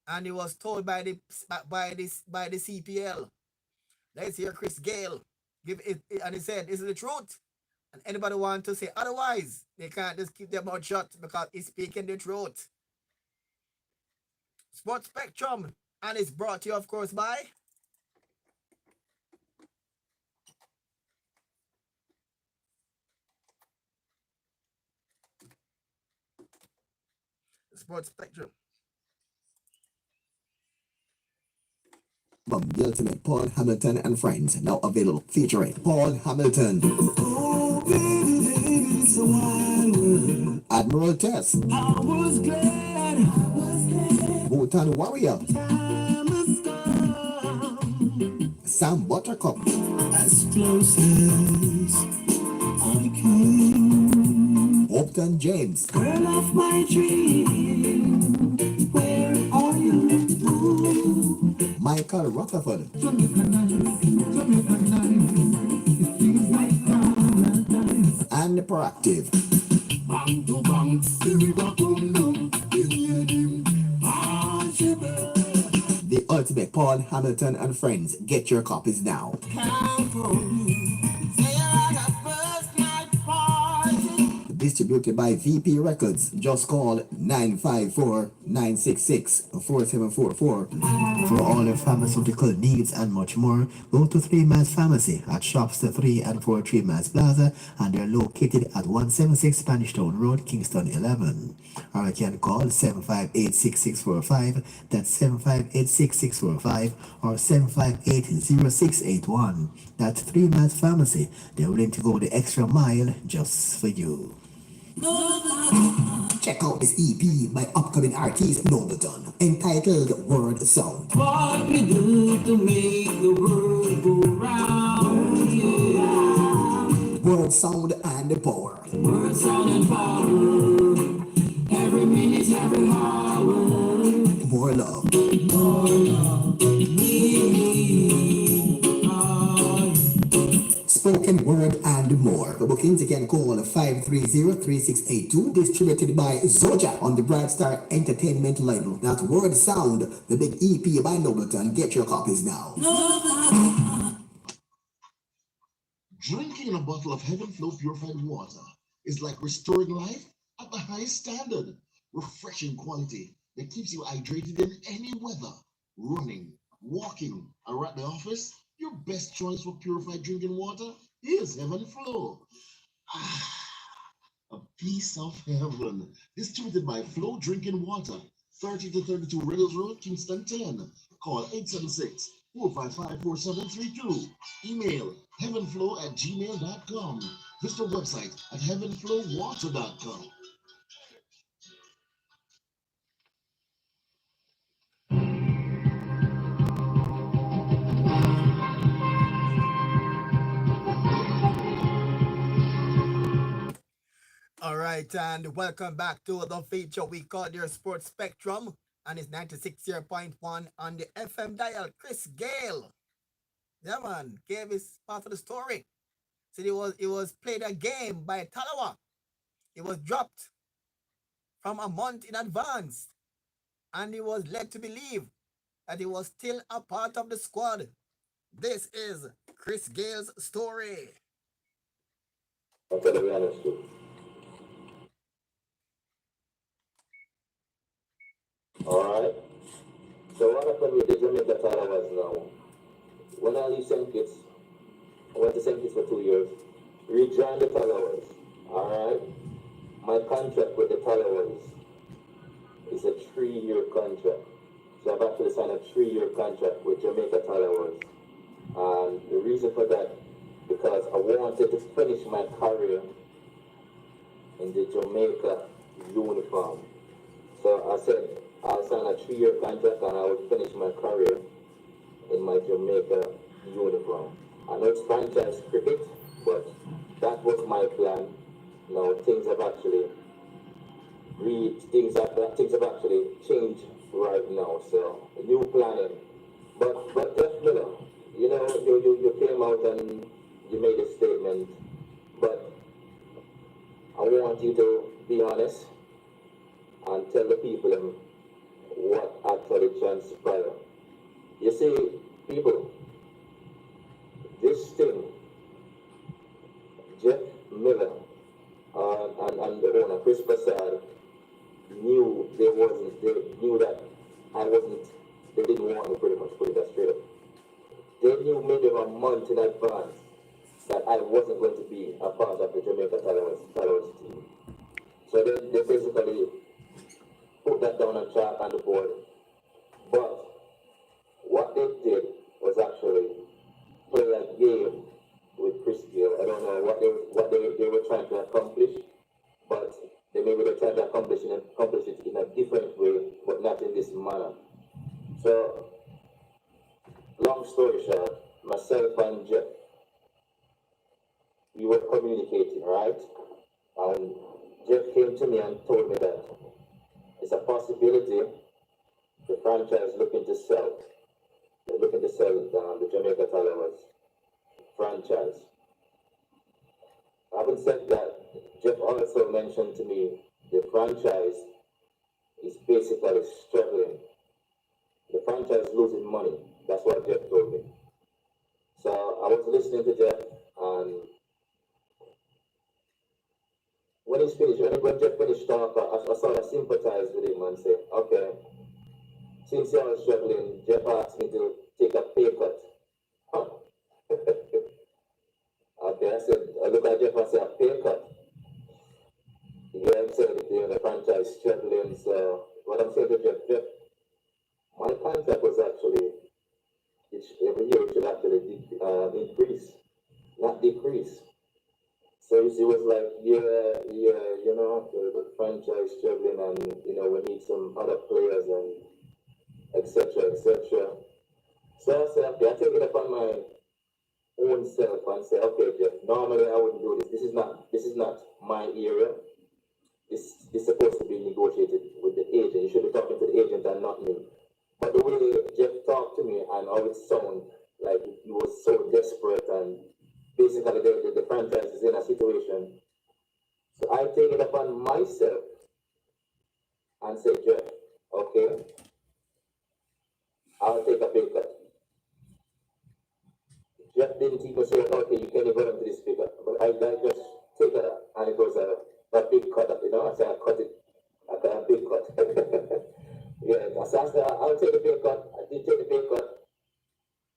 And he was told by the CPL. Let's hear Chris Gale give it, and he said, "This is the truth." And anybody want to say otherwise, they can't just keep their mouth shut because he's speaking the truth. Sports Spectrum, and it's brought to you, of course, by Sports Spectrum. From the ultimate Paul Hamilton and Friends, now available, featuring Paul Hamilton. Oh, baby, it's a wild world. Admiral Tess. I was glad. Bhutan Warrior. Time has come. Sam Buttercup. As close as I can. Upton James. Girl of my dream, where are you? Michael Rutherford. And Proactive. Bang to bang, the river come down, The ultimate Paul Hamilton and Friends. Get your copies now. Distributed by VP Records. Just call 954 966-4744. For all your pharmaceutical needs and much more, go to 3 Miles Pharmacy at Shops 3 and 4 3 Miles Plaza, and they're located at 176 Spanish Town Road, Kingston 11. Or you can call 758-6645, that's 758-6645, or 758-0681. That's 3 Miles Pharmacy. They're willing to go the extra mile just for you. Check out this EP by upcoming artist Nobleton, entitled Word Sound. What we do to make the world go round, yeah. Word Sound and the Power. Word, sound, and power. Every minute, every hour. More love. More love. Spoken word and more. For bookings, you can call 530-3682, distributed by Zoja on the Bright Star Entertainment label. That's Word Sound, the big EP by Nobleton. Get your copies now. Drinking a bottle of Heaven Flow purified water is like restoring life at the highest standard. Refreshing quality that keeps you hydrated in any weather. Running, walking, or at the office, your best choice for purified drinking water is Heaven Flow. A piece of heaven. Distributed by Flow Drinking Water, 30 to 32 Rails Road, Kingston 10. Call 876-455-4732. Email heavenflow@gmail.com. Visit our website at heavenflowwater.com. All right, and welcome back to the feature we call your Sports Spectrum, and it's 96.1 on the FM dial. Chris Gale, yeah man, gave his part of the story. So it was played a game by Talawa. It was dropped from a month in advance, and he was led to believe that he was still a part of the squad. This is Chris Gale's story. I'm going to be honest with you. Alright? So what happened with the Jamaica Talawas now? When I leave St. Kitts, I went to St. Kitts for 2 years, rejoined the Talawas. Alright? My contract with the Talawas is a 3-year contract. So I've actually signed a 3-year contract with Jamaica Talawas. And the reason for that, because I wanted to finish my career in the Jamaica uniform. So I said, I'll sign a 3-year contract and I would finish my career in my Jamaica uniform. I know it's franchise cricket, but that was my plan. Now things have actually changed right now. So new planning. But Jeff Miller, you know, you came out and you made a statement, but I want you to be honest and tell the people what actually transpired. You see, people, this thing, Jeff Miller and the owner, Chris Prasad, knew they knew that they didn't want me, pretty much, put it that straight up. They knew maybe a month in advance that I wasn't going to be a part of the Jamaica Talawas team. So they basically put that down on chart on the board. But what they did was actually play a game with Chris Gale. I don't know what they were trying to accomplish, but maybe they're trying to accomplish it in a different way, but not in this manner. So, long story short, myself and Jeff, we were communicating, right? And Jeff came to me and told me that it's a possibility the franchise looking to sell. They're looking to sell the Jamaica Talawas franchise. Having said that, Jeff also mentioned to me the franchise is basically struggling. The franchise is losing money. That's what Jeff told me. So I was listening to Jeff, and when he's finished, when Jeff finished talk, I sort of sympathize with him and say, okay, since you are struggling, Jeff asked me to take a pay cut. Huh. Okay, I said, I look at Jeff and say, a pay cut. Yeah, I'm saying the franchise struggling, so what I'm saying to Jeff, my contract was actually, every year it should actually increase, not decrease. So it was like, the franchise struggling and, we need some other players and etc., etc. So I said, okay, I take it upon my own self and say, okay, Jeff, normally I wouldn't do this. This is not my area. This is supposed to be negotiated with the agent. You should be talking to the agent and not me. But the way Jeff talked to me and how it sounded like he was so desperate and basically the franchise is in a situation. So I take it upon myself and say, Jeff, okay, I'll take a pay cut. Jeff didn't even say, okay, you can't go into this figure. But I just take it up and it was a big cut up, I said, I cut it. I got a big cut. Yeah, so I said, I'll take the pay cut. I did take the pay cut.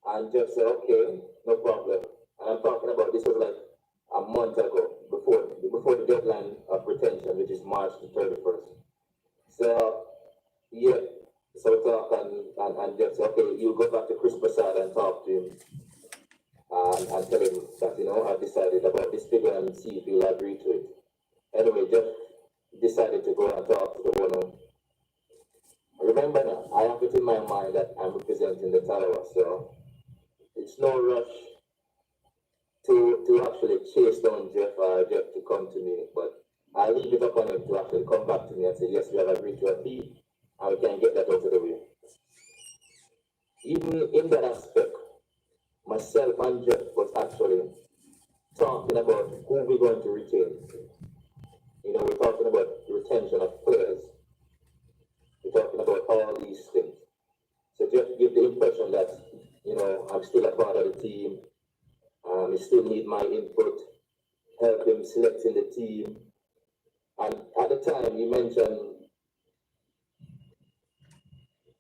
And Jeff said, okay, no problem. And I'm talking about this was like a month ago, before the deadline of retention, which is March the 31st. So, yeah, so we talk and Jeff said, okay, you go back to Chris Prasad and talk to him and tell him that, I've decided about this figure and see if he'll agree to it. Anyway, Jeff decided to go and talk to the owner. Remember now, I have it in my mind that I'm representing the Talawa, so it's no rush to actually chase down Jeff to come to me, but I leave it up on him to actually come back to me and say, yes, we have agreed to a fee, and we can get that out of the way. Even in that aspect, myself and Jeff was actually talking about who we're going to retain. We're talking about retention of players. We're talking about all these things. So Jeff give the impression that, I'm still a part of the team. He still need my input, help him selecting the team. And at the time, he mentioned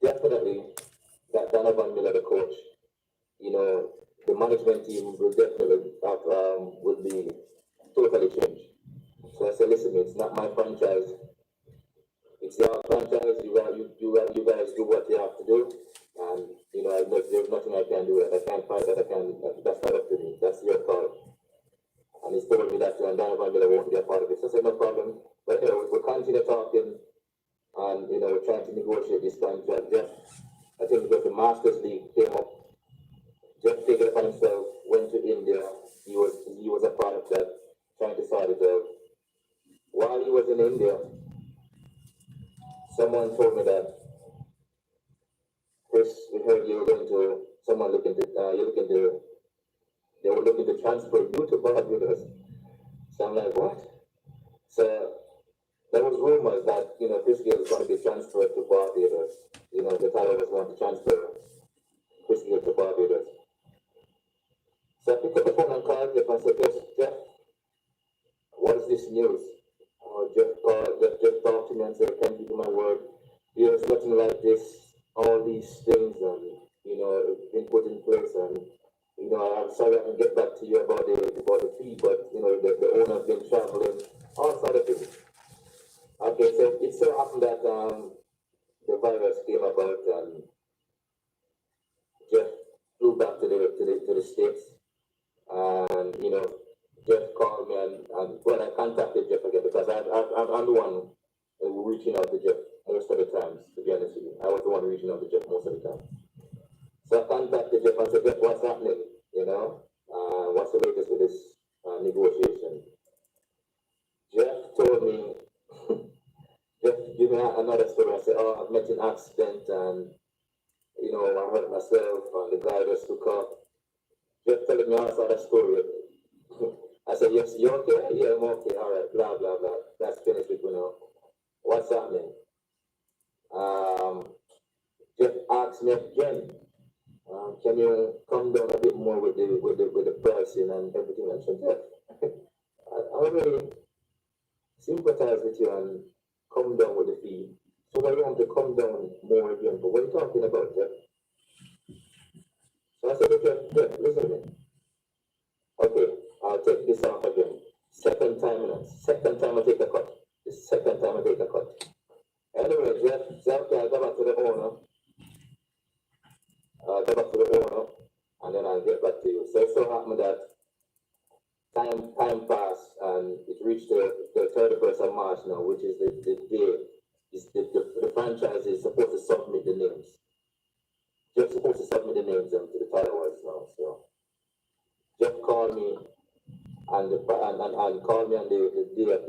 definitely that Donovan Miller, the coach, the management team will definitely will be totally changed. So I said, listen, it's not my franchise. It's your franchise. You guys do what you have to do. And, there's nothing I can do. I can't fight that. That's not up to me. That's your call. And he's told me that Donovan Miller won't be a part of it. So I said, no problem. But we'll continue talking and, we're trying to negotiate this contract. Jeff, I think because the Masters League came up, Jeff took it upon himself, went to India. He was a part of that, trying to sort it out. While he was in India, someone told me that, Chris, we heard you were going to, they were looking to transfer you to Barbados. So I'm like, what? So there was rumors that, Chris Gayle was going to be transferred to Barbados. The Tigers was going to transfer Chris Gayle to Barbados. So I picked up the phone and called Jeff and said, Jeff, what is this news? Jeff talked to me and said, thank you for my word. There's nothing like this. All these things and been put in place and I'm sorry I can get back to you about the fee, but the owner's been traveling, all sort of things. Okay, so it so happened that the virus came about and Jeff flew back to the States and Jeff called me and well I contacted Jeff again because I'm the one reaching out to Jeff most of the times, to be honest with you. I was the one reaching out to Jeff most of the time. So I contacted Jeff and said, Jeff, what's happening? What's the latest with this negotiation? Jeff told me, Jeff gave me another story. I said, I met an accident and, I hurt myself and the guy just took off. Jeff telling me all that story. I said, yes, you okay? Yeah, I'm okay. All right, blah, blah, blah. That's finished with what's happening? Jeff asked me again, can you come down a bit more with the pricing and everything? I said, Jeff, I already sympathize with you and come down with the fee. So I want to come down more again. But what are you talking about, Jeff? So I said, Jeff, listen to me. Okay, I'll take this off again. Second time I take a cut. The second time I take a cut. Anyway, Jeff, okay, I'll go back to the owner. And then I'll get back to you. So it so happened that time passed and it reached the 31st of March now, which is the day the franchise is supposed to submit the names. Jeff's supposed to submit the names to the followers now. So Jeff called me and called me on the day of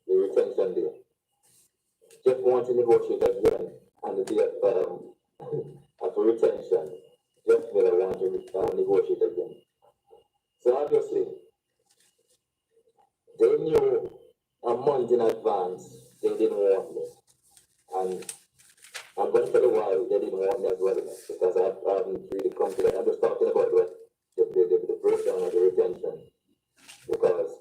the retention day. Jeff wanted to negotiate again on the day of retention. Jeff Miller wanted to negotiate again. So obviously, they knew a month in advance they didn't want me. And I'm going to tell you why they didn't want me as well, because I haven't really come to that. I'm just talking about the breakdown of the retention, because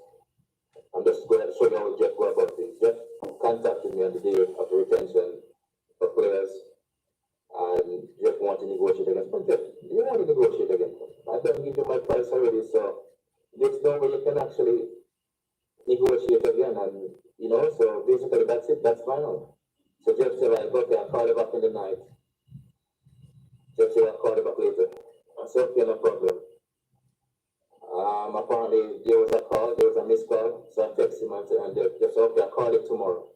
I'm just going to show you how Jeff went about it. Jeff contacted me on the day of the retention for players, and Jeff wanted to negotiate again. But Jeff, you want to negotiate again? I don't give you my price already, so there's no way you can actually negotiate again. And, you know, so basically that's it, that's final. So Jeff said, like, okay, I'll call you back in the night. Jeff said, I'll call you back later. I said, okay, no problem. Apparently there was a call, there was a missed call, so I texted him and Jeff said, okay, I'll call you tomorrow.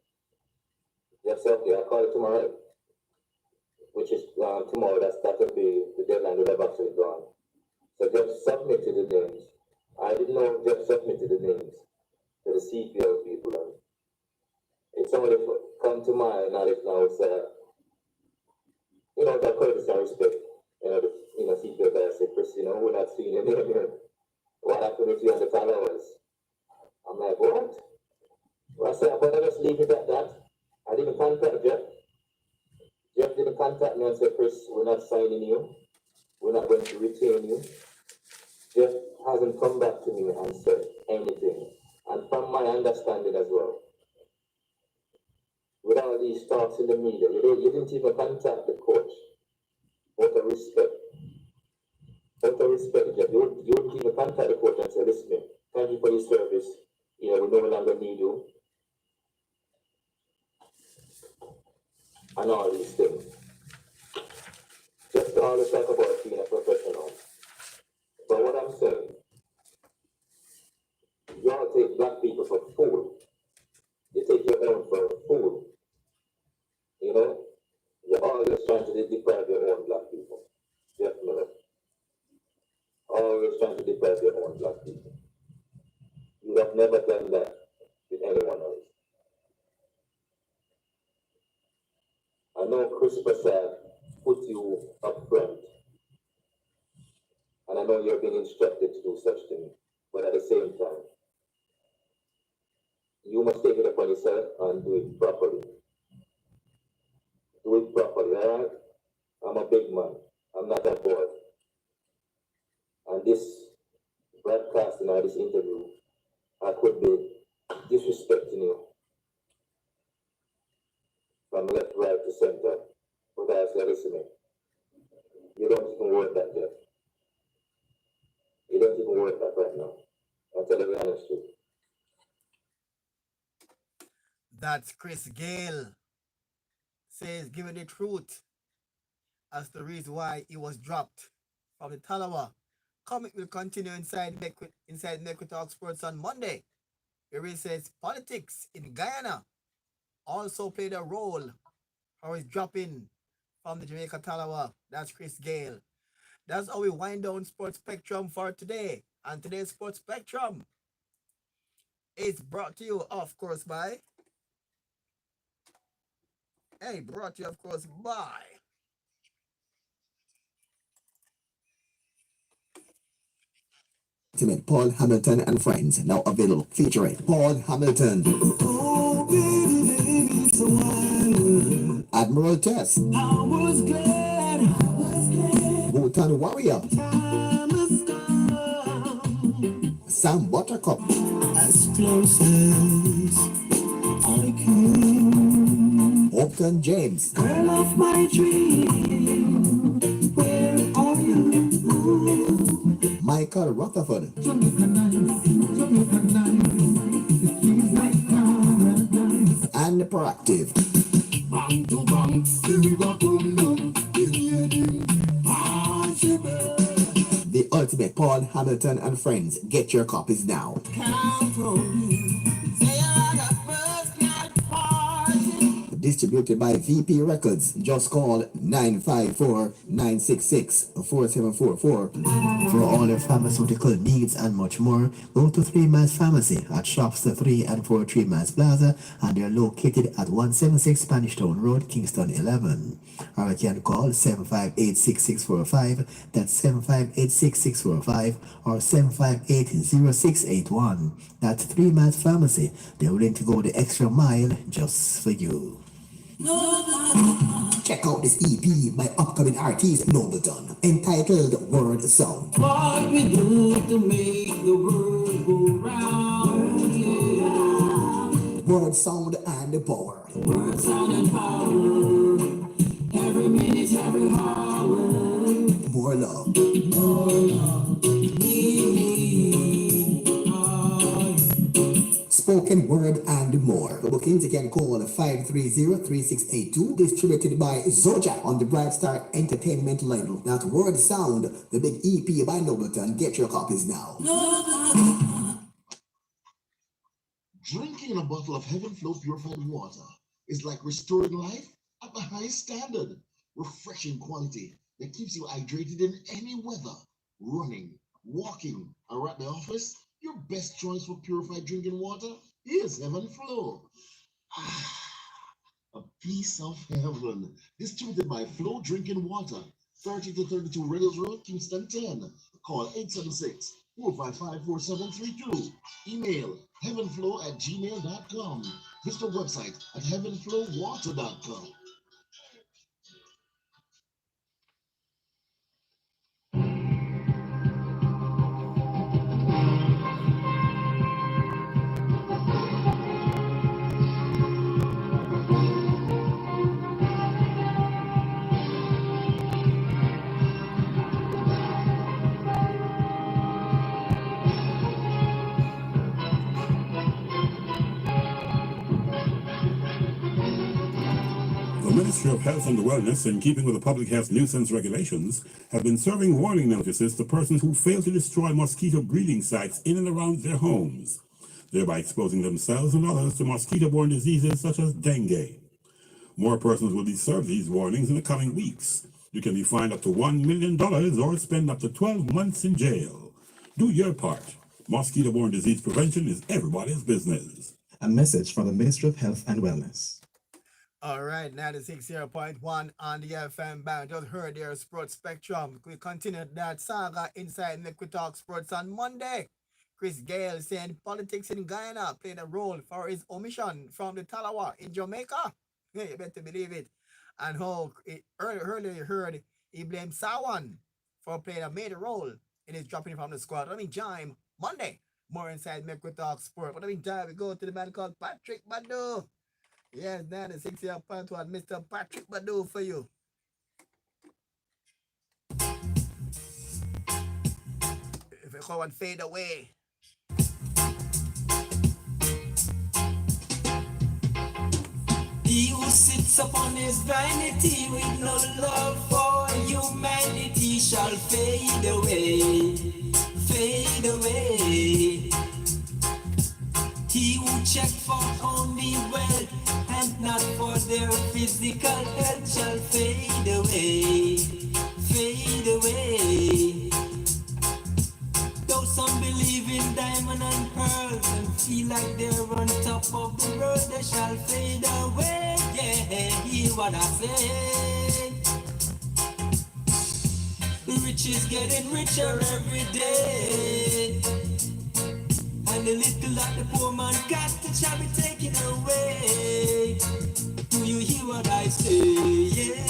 Jeff said, okay, I'll call you tomorrow, which is tomorrow. That will be the deadline will have actually gone. So Jeff submitted the names. I didn't know Jeff submitted the names to the CPL people. And it's only come to my knowledge now. It's that courtesy and respect. CPL guys say, Chris, we're not seeing your name here. What happened with you and the followers? I'm like, what? Well, I said, I better just leave it at that. I didn't contact Jeff. Jeff didn't contact me and say, Chris, we're not signing you. We're not going to retain you. Jeff hasn't come back to me and said anything. And from my understanding as well, with all these talks in the media, you didn't even contact the coach. Out of respect. Out of respect, Jeff. You wouldn't even contact the coach and say, listen, thank you for your service. We no longer need you. And all these things. Just all the talk about being a professional. But what I'm saying, you all take black people for a fool. You take your own for a fool. You're always trying to deprive your own black people. Definitely. Always trying to deprive your own black people. You have never done that with anyone else. I know Chris Prasad put you up front. And I know you're being instructed to do such things. But at the same time, you must take it upon yourself and do it properly. Do it properly, all right? I'm a big man. I'm not a boy. And this broadcasting or this interview, I could be disrespecting you from left, right to center. But I said, listen to me. You don't even work that, Jeff. You don't even work that right now. I'll tell you the honest truth. That's Chris Gale. Says, given the truth as the reason why he was dropped from the Talawa. Comment will continue inside Make Talk Sports on Monday. Here it says politics in Guyana also played a role how he's dropping from the Jamaica Talawa. That's Chris Gale. That's how we wind down Sports Spectrum for today. And today's Sports Spectrum is brought to you, of course, by Ultimate Paul Hamilton and Friends, now available, featuring Paul Hamilton, Admiral Test, Bhutan Warrior, some buttercup. As close as I can. Upton James. Girl of my dream, where are you? Michael Rutherford. And Proactive. Bang to bang, here we go, boom, boom, The ultimate Paul Hamilton and friends. Get your copies now. count on me. Say I got first night party. Distributed by VP Records. Just call 954-966-4744. For all your pharmaceutical needs and much more, go to 3 Miles Pharmacy at Shops 3 and 4 3 Miles Plaza, and they're located at 176 Spanish Town Road, Kingston 11. Or you can call 758-6645, that's 758-6645, or 758-0681. That's 3 Miles Pharmacy. They're willing to go the extra mile just for you. Check out this EP by upcoming artist Nobleton, entitled Word Sound. What we do to make the world go round, yeah. Word Sound and Power. Word, sound, and power. Every minute, every hour. More love. More love. Spoken word and more. For bookings, you can call 530-3682. Distributed by Zoja on the Bright Star Entertainment label. That's Word Sound, the big EP by Nobleton. Get your copies now. Drinking a bottle of Heaven Flow purified water is like restoring life at the highest standard. Refreshing quality that keeps you hydrated in any weather. Running, walking, or at the office, your best choice for purified drinking water is Heaven Flow. A piece of heaven. Distributed by Flow Drinking Water, 30 to 32 Rails Road, Kingston 10. Call 876-455-4732. Email heavenflow@gmail.com. Visit our website at heavenflowwater.com. The Ministry of Health and Wellness, in keeping with the public health nuisance regulations, have been serving warning notices to persons who fail to destroy mosquito breeding sites in and around their homes, thereby exposing themselves and others to mosquito-borne diseases such as dengue. More persons will be served these warnings in the coming weeks. You can be fined up to $1 million or spend up to 12 months in jail. Do your part. Mosquito-borne disease prevention is everybody's business. A message from the Ministry of Health and Wellness. All right, 96.1 on the FM band. Just heard their Sports Spectrum. We continue that saga inside Make We Talk Sports on Monday. Chris Gale saying politics in Guyana played a role for his omission from the Talawa in Jamaica. Yeah, you better believe it. And how earlier you heard he blamed Sawan for playing a major role in his dropping from the squad. I mean, Jime, Monday. More inside Make We Talk Sport. But I mean, time we go to the man called Patrick Badu. Yes, 96.1, Mr. Patrick Badu for you. If you go and fade away. He who sits upon his vanity with no love for humanity shall fade away, fade away. He who check for only wealth and not for their physical health shall fade away, fade away. Though some believe in diamond and pearls and feel like they're on top of the world, they shall fade away. Yeah, hear what I say. The rich is getting richer every day, and the little that the poor man got to shall be taken away. Do you hear what I say? Yeah,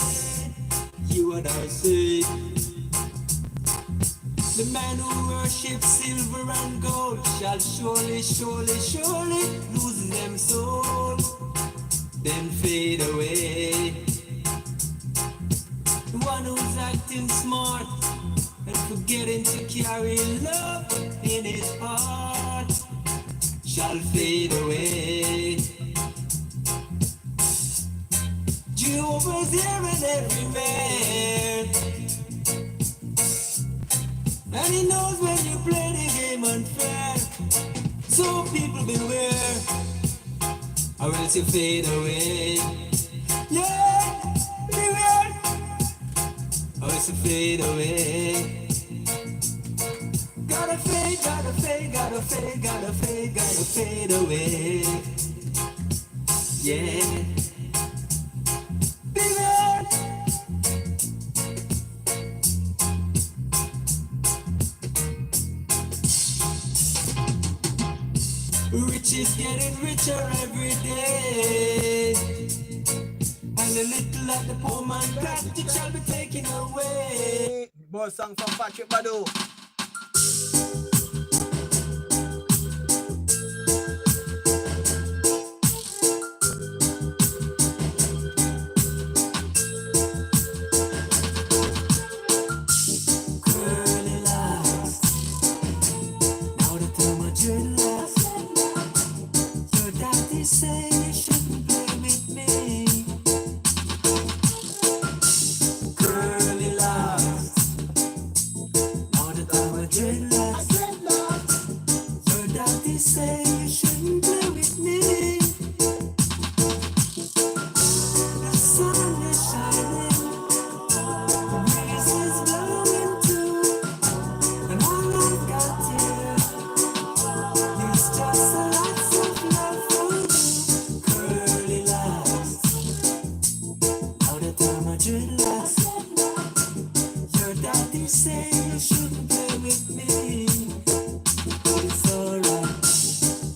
hear what I say. The man who worships silver and gold shall surely, surely, surely lose them soul, then fade away. The one who's acting smart and forgetting to carry love in his heart shall fade away. Jehovah's here and everywhere, and he knows when you play the game unfair. So people beware, or else you fade away. Yeah, beware, or else you fade away. Gotta fade, gotta fade, gotta fade, gotta fade, gotta fade away. Yeah. Beware. Rich is getting richer every day, and the little that the poor man got, it shall be taken away. More song from Patrick Badu. Curly locks, now the time of dreadlocks. Your daddy say you shouldn't play with me. Curly locks, now the time of dreadlocks. Your daddy say you shouldn't play with me. The sun is shining, the breeze is blowing too, and all I've got here is just a lots of love for you. Curly locks, now the time of dreadlocks. Your daddy say you shouldn't play with me, but it's alright.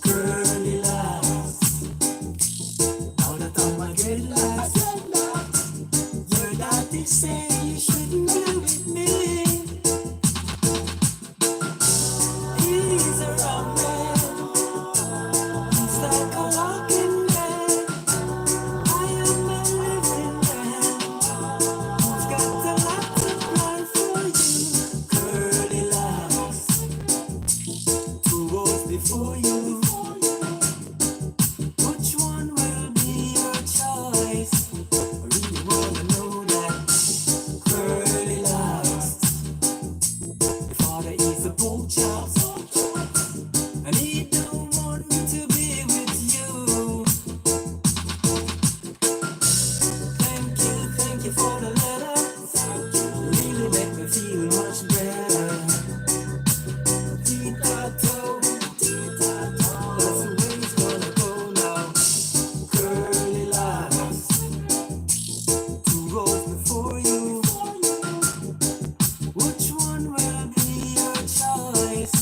Curly locks, now the time of dreadlocks. Your daddy say you shouldn't play with me. He's a rough man, he's like a walking man. I am a living man who's got a lot of plan for you. Curly locks, two roads before you. Which one will be your choice? I really wanna know that. Curly locks, your father is a pork chop, and he don't want me to be with you. Thank you for the letter. Really make me feel much better. Tita-toe, that's the way it's gonna go now. Curly locks, two roads before you. Which one will be your choice?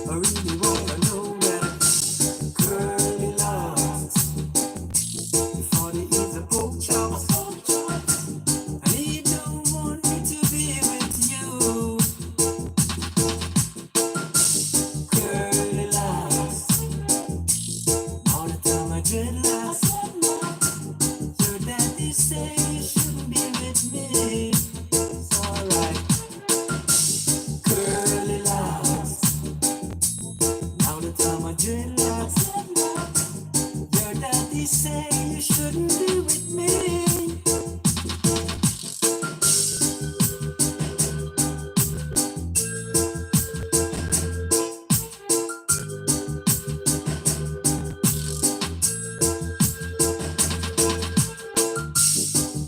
I really wanna know that. Curly locks, your father is a pork chop, and he don't want me to be with you. Curly locks, all the time I dreadlocks. Your daddy say you shouldn't be with me. It's alright. Curly locks, now the time I dreadlocks. Your daddy say you shouldn't be with me.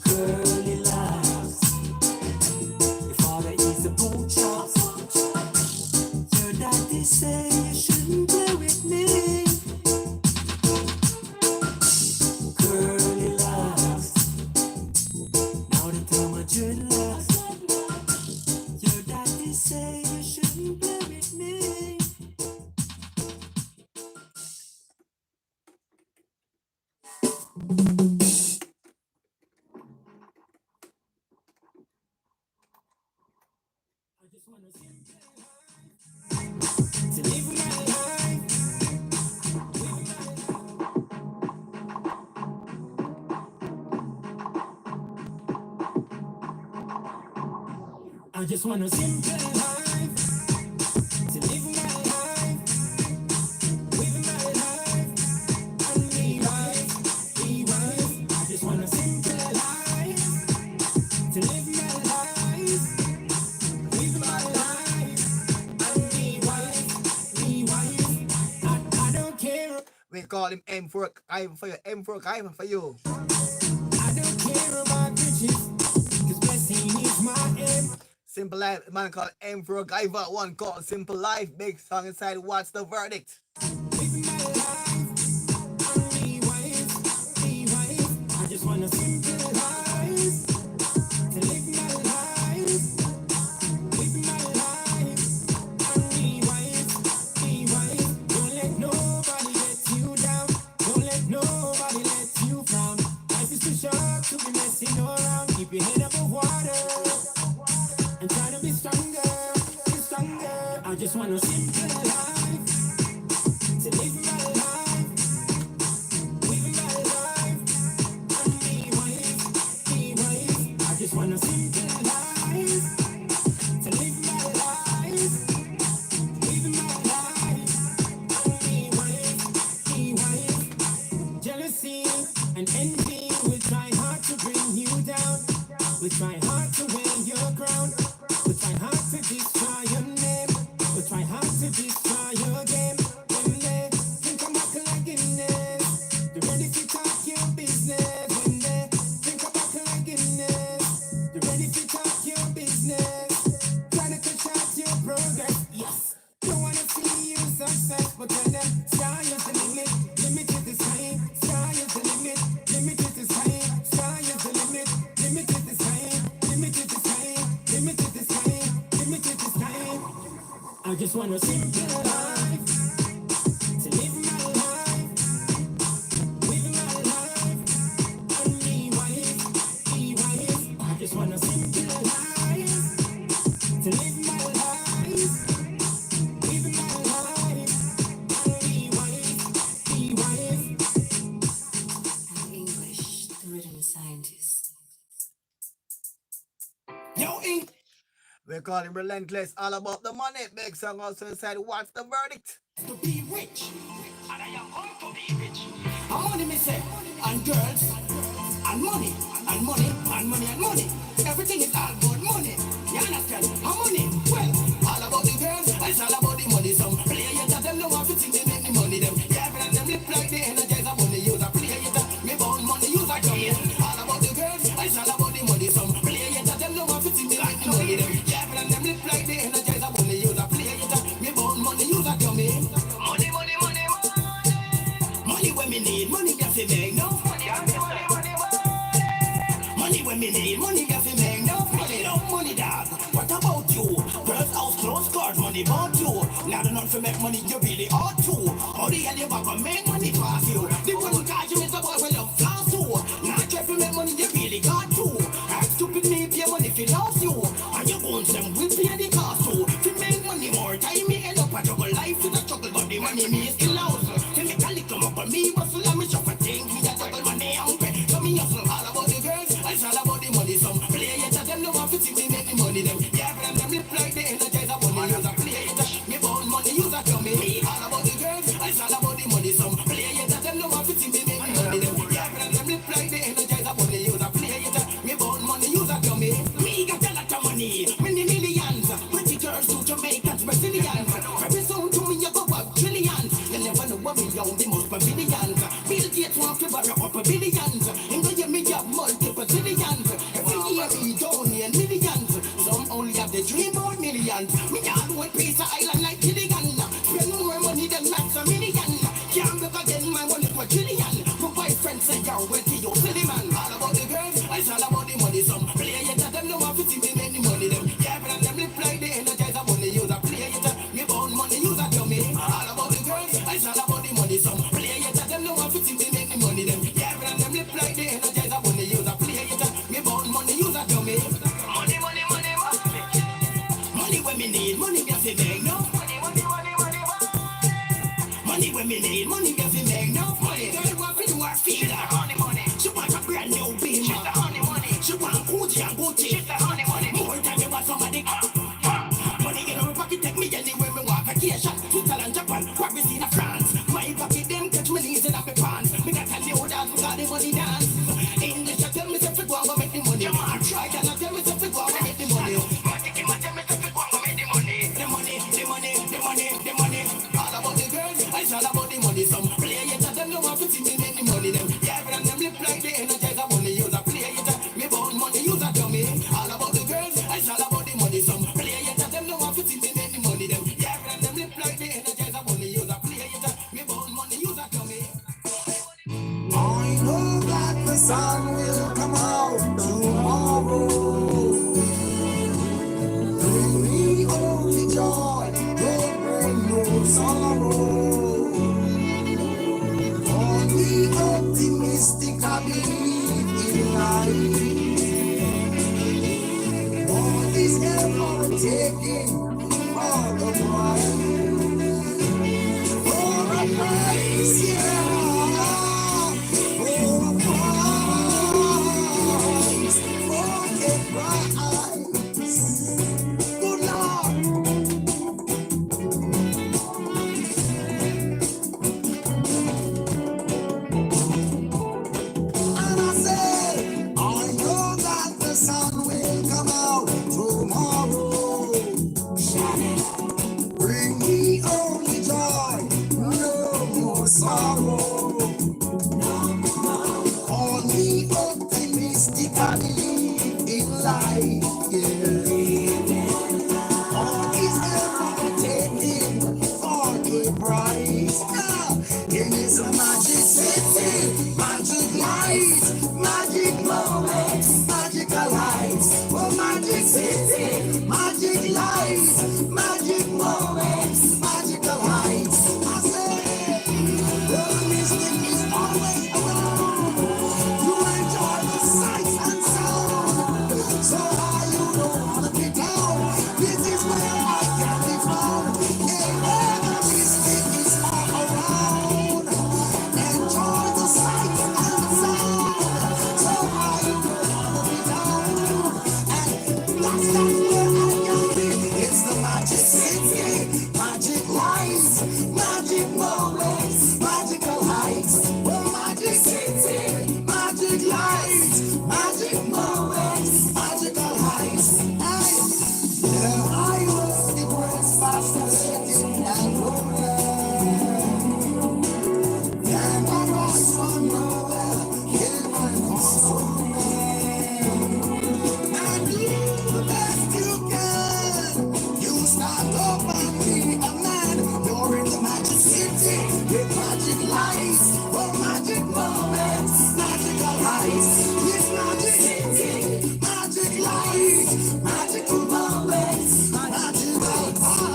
Curly locks, your father is a pork chop. Your daddy say you shouldn't play with me. Curly locks, now the time of dreadlocks. Your daddy say you shouldn't play with me. I just wanna simply I just want a simple life, to live my life, live my life, and be wife. I just want a simple life, to live my life, live my life, and be wife. I don't care. We call him M4 Ivan for you. M4 Ivan for you. I don't care about riches, cause blessing is my aim. Simple Life, man called M4 Ivan, one called Simple Life. Big song inside What's the Verdict? Live my life, and be wife. I just want a simple life, to live my life, and be wife. Don't let nobody let you down, don't let nobody let you frown. Life is too short to be messing around. Keep your head above water and try to be stronger. I just want a simple life, to live my life, and be wife. I just want a simple life, to live my life, and be wife. Jealousy and envy will try hard to bring you down, will try hard to wear your crown, will try hard to destroy your name, will try hard to destroy your game. When they think I'm like Guinness, they're ready to talk your business. When they think I'm like Guinness, they're ready to talk your business. Trying to cut out your progress, yes. Don't wanna see you success, but tell them sky is the limit, limit is the sky. Sky is the limit, limit is the sky. Sky is the limit, limit is the sky. Limit is the sky, limit is the sky, limit is the sky. I just want a simple life, to live my life, and be wife. I just want a simple life, to live my life, and be wife. English, the rhythm scientist. Yo, Ink. We call him Relentless, all about the money. Big song also inside What's the Verdict? To be rich, and I am going to be rich. And money, me say, and girls, and money, and money, and money, and money. Everything is all about money. You understand? And money, well, all about the girls, it's all about the money. Some players that them know how to think they make the money. Them, yeah, but them lip like they energize the money. Use a player that me born money, use a dummy. All about the girls, it's all about the money. Some players that them know how to think they make the money. Them, yeah, but them lip like they energize the money. Use a player that me born money, use a dummy. Money, money, money, money. Money when me need, money got to make no money. Money when me need, money got to make no money. No money, dog. What about you? Girls, house, clothes, cars, money bought you. Now the not to make money, you really ought to. How the hell you gonna make money pass you? The one who got you is the boy with love flaws too. Now try to make money, you really got to. Act stupid, me pay money if it loves you. And you own them, we pay the cost too. To make money more time, me end up a juggle. Life is a struggle, but the money me is still out. To make a little more for me, but still I'm a shuffle thing. Me a juggle money, I'm great. So me hustle all about the girls, it's all about the money. Some players that them know how to think they make the money. Them, yeah, but them lip like they energize the money. Use a player, me born money, use a dummy. All about the girls, it's all about the money. Some players that them know how to think they make the money. Them, yeah, but them lip like they energize the money. Use a player, me born money, use a dummy. Me got a lot of money, many millions. Pretty girls to Jamaicans, Brazilians. Very soon to me you go up trillions. You never know what me own the most pavilions. Bill Gates want to borrow up billions. In the year me have multiple zillions. Every year he donate millions. Some only have the dream of millions. Me all one piece of island like Gilligan. Spend more money than Maximilian. Can't look again my money for trillion. My boyfriend say yo, wait till you silly man. All about the girls, it's all about the money. Some players that them know how to think they make the money. Them, yeah, but them lip like they energize the money. Use a player, me born money, use a dummy. All about the girls, it's all about the money. Some players that them know how to think they make the money. Them, yeah, but them lip like they energize the money. Use a player, me born money, use a dummy. Money, money, money, money. Money when me need, money me have to make no. Money, money, money, money, money. Money when me need, money me have to make no. Money, girl want to do her feel like honey, money. She want a brand new beamer. She's the honey, money. She want Gucci and Gucci. She's the honey, money. More time you want somebody sun will come out tomorrow. Bring me only joy, don't bring no sorrow. Only optimistic, I believe in life. What is ever taking for the while? For a price, yeah. For a price. For a price. Good Lord. And I said, I know that the sun will come out tomorrow. Bring me only joy, no more sorrow. Only optimistic, I believe in life, yeah. All is ever taking for a price. It is a magic city, magic light, magic moments, magical lights. Oh, magic city, magic light, magic moments, magical lights. I say, the mystic is always around. You enjoy the sights and sounds. So high you don't wanna be down. This is where I can be found. Yeah, where the mystic is all around. Enjoy the sights and sounds. So high you don't wanna be down. And that's where I can be. It's the magic city, magic lights, magic moments, magical heights. Oh, magic city, magic lights, magic moments, magical heights. Hey, there I was, it was fascinating and rolling. Then I was from nowhere, came and consoled me. And do the best you can. You stand up and be a man. You're in the magic city with magic lights, oh, magic moments, magical heights. It's magic city, magic lights, magical moments, magical heights.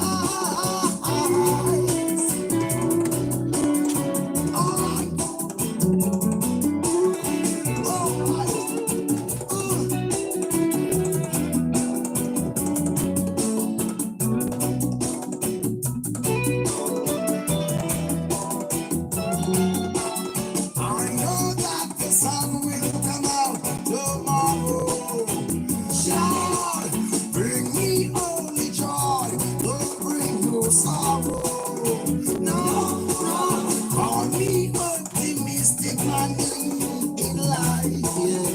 I know that the sun will come out tomorrow. Lord, bring me only joy, don't bring no sorrow. No, no, call me optimistic man in life, yeah.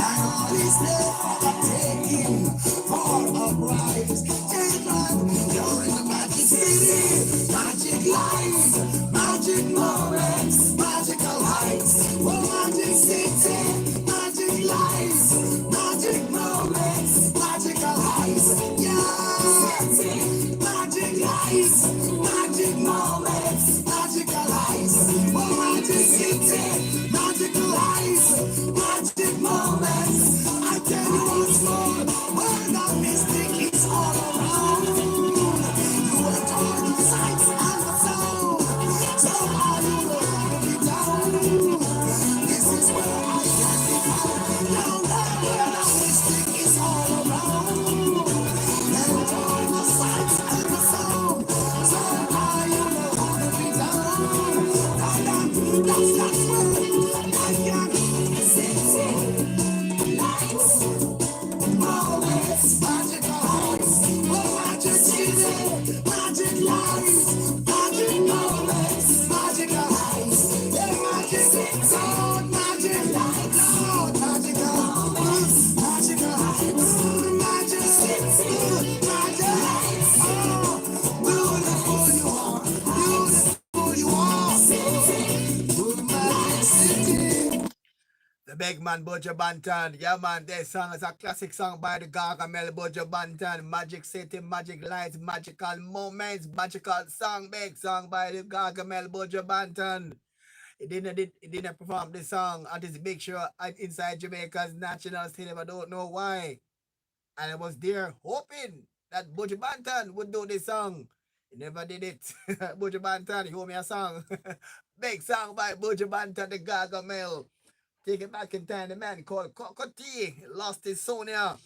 And all is there for taking for a prize. Yeah, man, you're in the magic city, magic life, magic moments, magical heights. Oh, magic city, magic lights, magic moments, magical heights. Yeah, city, magic lights, magic moments, magical heights. Oh, magic city, magical lights, magic moments. I tell you once more, where the mystic is all around. You enjoy the sights and the sound. So how you want to be down? This is where I can be found. Down there where the mystic is all around. Enjoy the sights and the sound. So how you want to be down? That's where I can be. City, lights, moments, magical heights. Oh, magic city, magic lights, magic moments, magical heights. Yeah, magic sound, magic light, Lord, magical moments, magical heights. Magic city, magic lights. Oh, beautiful you are, beautiful you are. City, magic city. The big man Buju Banton. Yeah, man, this song is a classic song by the Gargamel Buju Banton. Magic City, Magic Lights, Magical Moments, Magical Song, big song by the Gargamel Buju Banton. He didn't perform the song at his big show inside Jamaica's National Stadium. I don't know why. And I was there hoping that Buju Banton would do this song. He never did it. Buju Banton, you owe me a song. Big song by Buju Banton, the Gaga Mill. Take it back in time. The man called Cocotti lost his Sonia.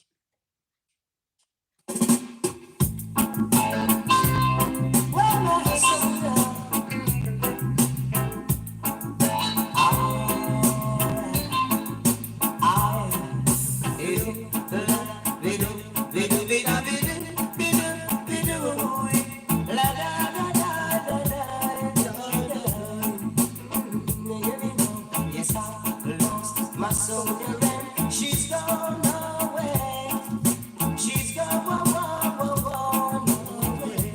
Yes, I lost my soul and she's gone away. She's gone away.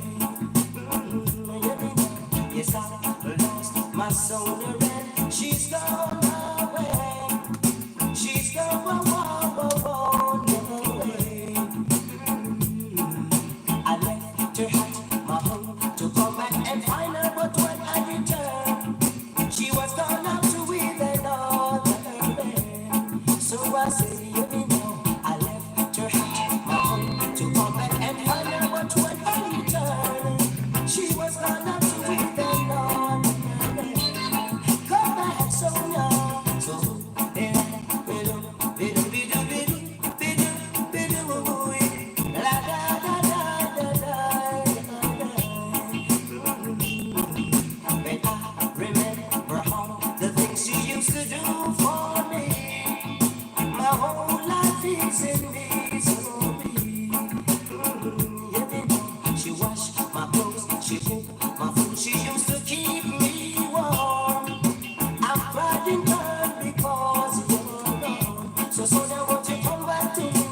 Yes, I lost my soul and she's gone away. She's gone away. I left her at my home to come back and find her, but when I returned, she was gone out to with another man. So I said, you know, I left her at my home to come back and find her, but when I returned, she was gone out to with another man. Come back, Sonia. So, remember all the things she used to do for me. My whole life is in misery. She washed my clothes, she cooked my food, she used to keep me warm. I'm crying blood because you're gone. So Sonia, won't you come back to me?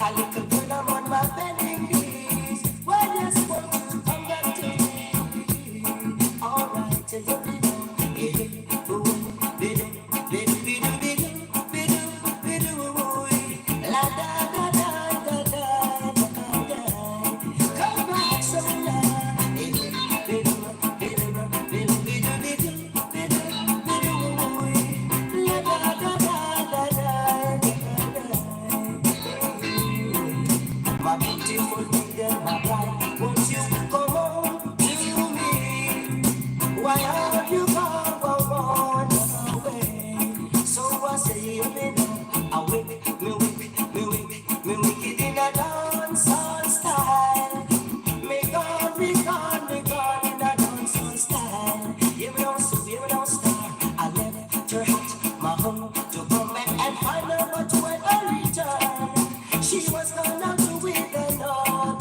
A little girl, I'm on my bending knees. Well, yes, won't you come back to me? Alright, come back, Sonia. My beautiful lady, my bride, won't you come home to me? Why have you gone away? So I say, you know, I wake, me wicked in a dancehall style. Me gone in a dancehall style. Hear me don't stop, hear me don't stop. I left her at my home to come back and find her, but when I returned, she was gone out to with another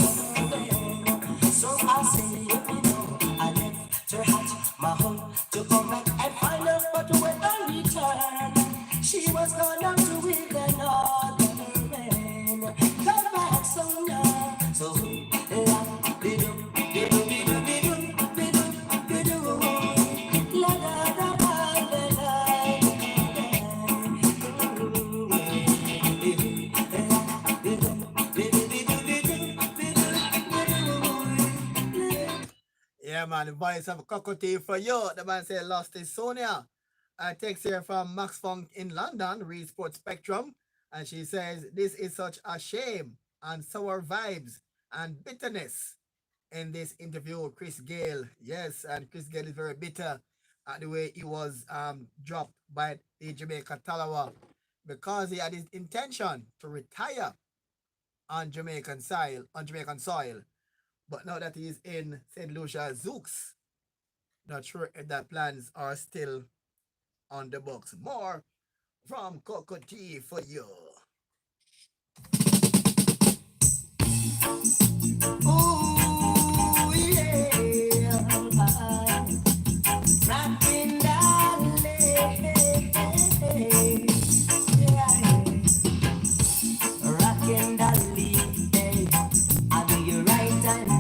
man. So I say, you know, I left her at my home to come back and find her, but when I returned, she was gone out to with another man. Come back, Sonia. So Yeah, man, the voice of Cocotti for you. The man said lost his Sonia. I text here from Max Funk in London, read Sports Spectrum, and she says, this is such a shame and sour vibes and bitterness in this interview with Chris Gale. Yes, and Chris Gale is very bitter at the way he was dropped by the Jamaica Talawa because he had his intention to retire on Jamaican soil. But now that he's in St. Lucia Zooks, not sure if that plans are still on the books. More from Cocotti for you. ooh, yeah. Rockin' Dolly. Yeah. Rockin' Dolly. I'll be your right hand.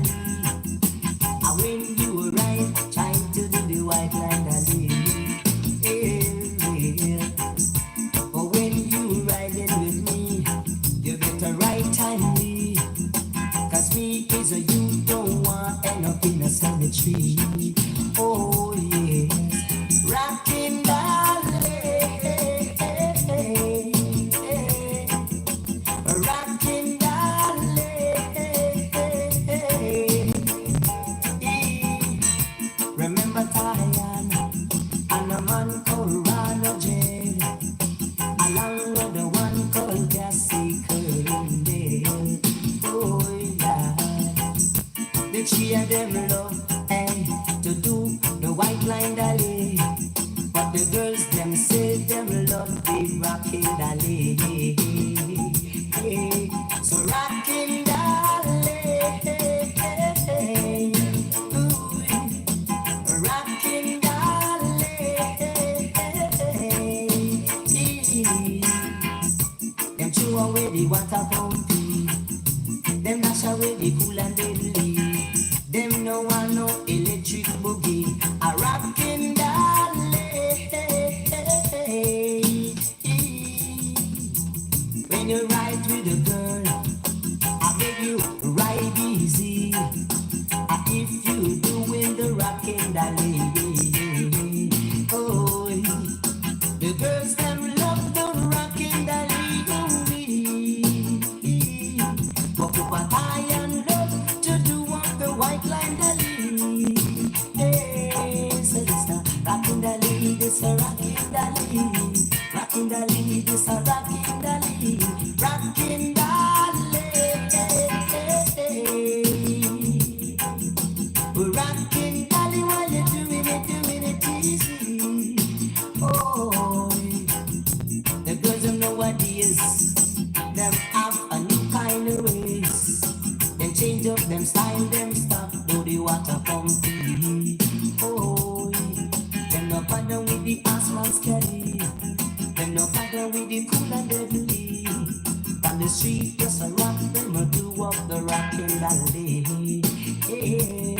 And when you were right, trying to do the white line, Dolly. Yeah. But when you were riding Jet, along with the one called Cassie Curly. Oh, yeah. The three of them love to do the white line dolly, but the girls them say them love the rocking dolly. So rocking dolly, rocking dolly. Them chew away the water pumpy, them dash away the cool and deadly. Them no want no electric boogie, a rockin' dolly. When you ride with a girl, I beg you ride easy. If you doing the rockin' dolly, oh, the girls them love the rockin' dolly. Walk up a tie and love to do up the white line dolly. Hey, so this a rockin' dolly, this a rockin' dolly, rockin' dolly, this a rockin' dolly, rockin' dolly. We're rockin' dolly while you're doing it easy. Oh, the girls of nowadays, them have a new kind of ways. Them change up, them style, them stuff, do the water pumpy. Oh, them no bother with the asphalt scary. Them no bother with the cool and deadly. On the street, just a rock, them a do up the rockin' dolly. Hey,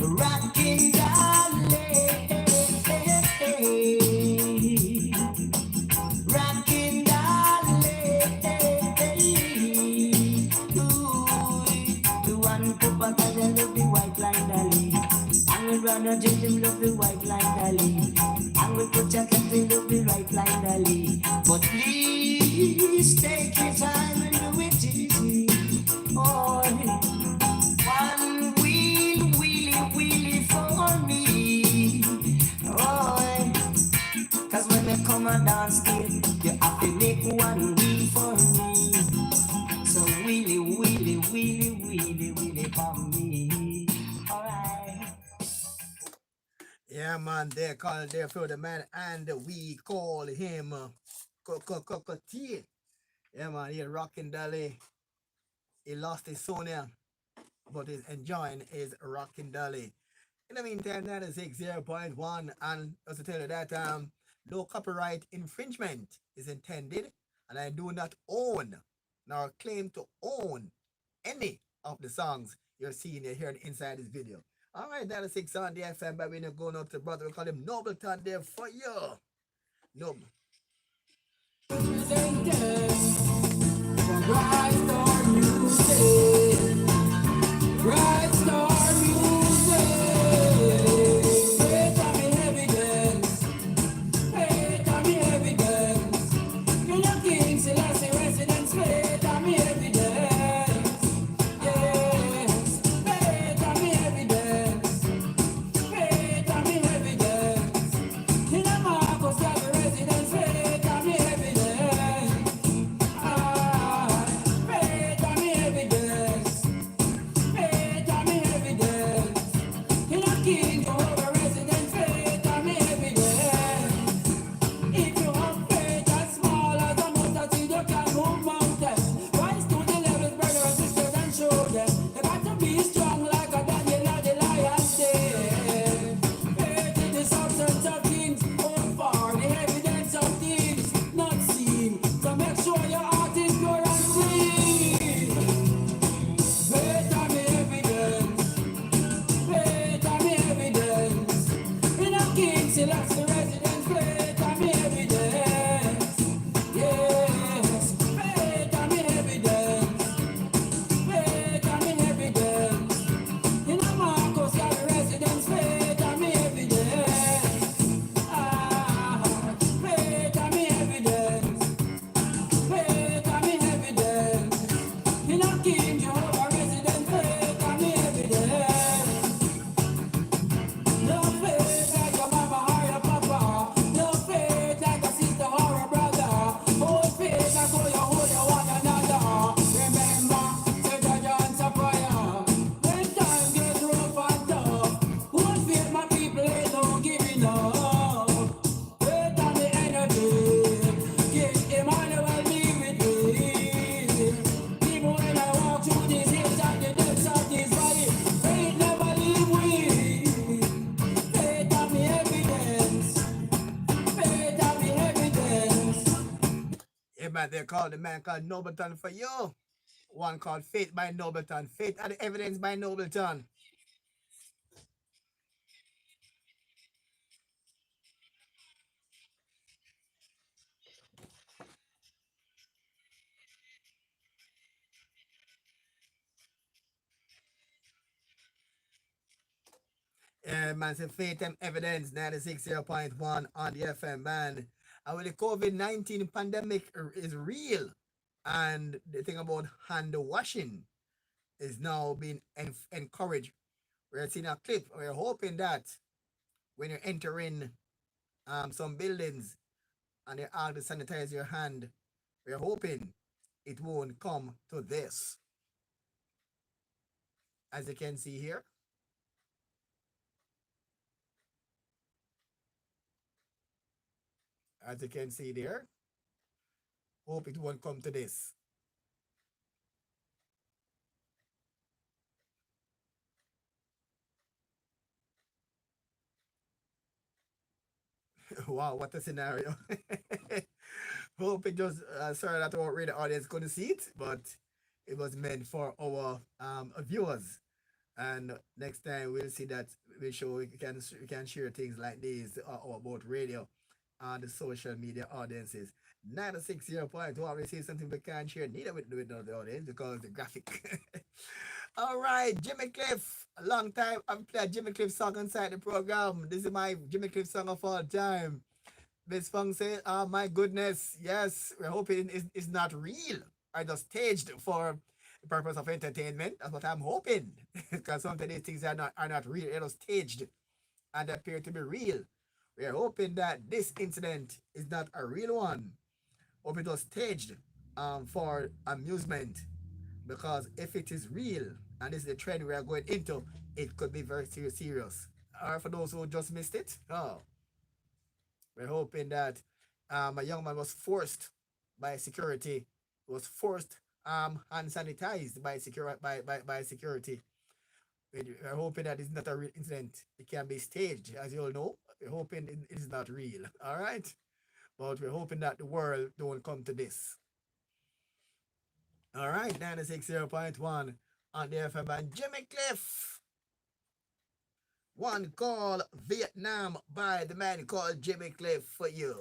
rockin' dolly. Rockin' dolly. The one put back and they love the white line dolly. And we run a jet, them love the white line dolly. And we put jacket, they love the white line dolly. But please take your time and do it easy. Oh, one wheel, wheelie for me. Oh, cause when they come and dance it, you have to make one wheel for me. So wheelie for me. Alright. Yeah, man, they call there for the man, and we call him Cocotier. Yeah, man, he rocking dolly. He lost his Sonia, but he's enjoying his rocking dolly. In the meantime, 96.0.1, and also tell you that no copyright infringement is intended, and I do not own nor claim to own any of the songs you're seeing here inside this video. All right, 96 on the FM, but we're not going up to brother. We call him Nobleton there for you. Noble. Bright Star Music, Bright Star Music. Faith on me evidence, faith on me evidence. King of Kings, Selassie residence, faith on me evidence. Yes, faith on me evidence, faith on me evidence. King of Marcos, Gabby residence, faith on me evidence. Faith on me evidence. Faith man, they call the man called Nobleton for you. One called Faith by Nobleton. Faith and the Evidence by Nobleton. Man, say Faith and Evidence 96.1 on the FM, man. And with the COVID-19 pandemic is real. And the thing about hand washing is now being encouraged. We're seeing a clip. We're hoping that when you're entering some buildings and they ask to sanitize your hand, we're hoping it won't come to this. As you can see here. As you can see there. Hope it won't come to this. Wow, what a scenario. Hope it just, sorry that our radio audience couldn't see it, but it was meant for our viewers. And next time we'll see that we can share things like these about radio on the social media audiences. 96.1, we see something we can't share neither with the audience because the graphic. All right, Jimmy Cliff. A long time I've played Jimmy Cliff song inside the program. This is my Jimmy Cliff song of all time. Miss Fung said, oh my goodness, yes, we're hoping it's not real. I just staged for the purpose of entertainment. That's what I'm hoping. Because sometimes these things are not real, they're just staged and appear to be real. We're hoping that this incident is not a real one. Hope it was staged for amusement. Because if it is real, and this is the trend we are going into, it could be very serious. Or for those who just missed it, we're hoping that a young man was forced by security, was forced hand sanitized by security. We're hoping that it's not a real incident. It can be staged, as you all know. We're hoping it is not real. All right? But we're hoping that the world don't come to this. All right, 96.1 on the FM and Jimmy Cliff. One call Vietnam by the man called Jimmy Cliff for you.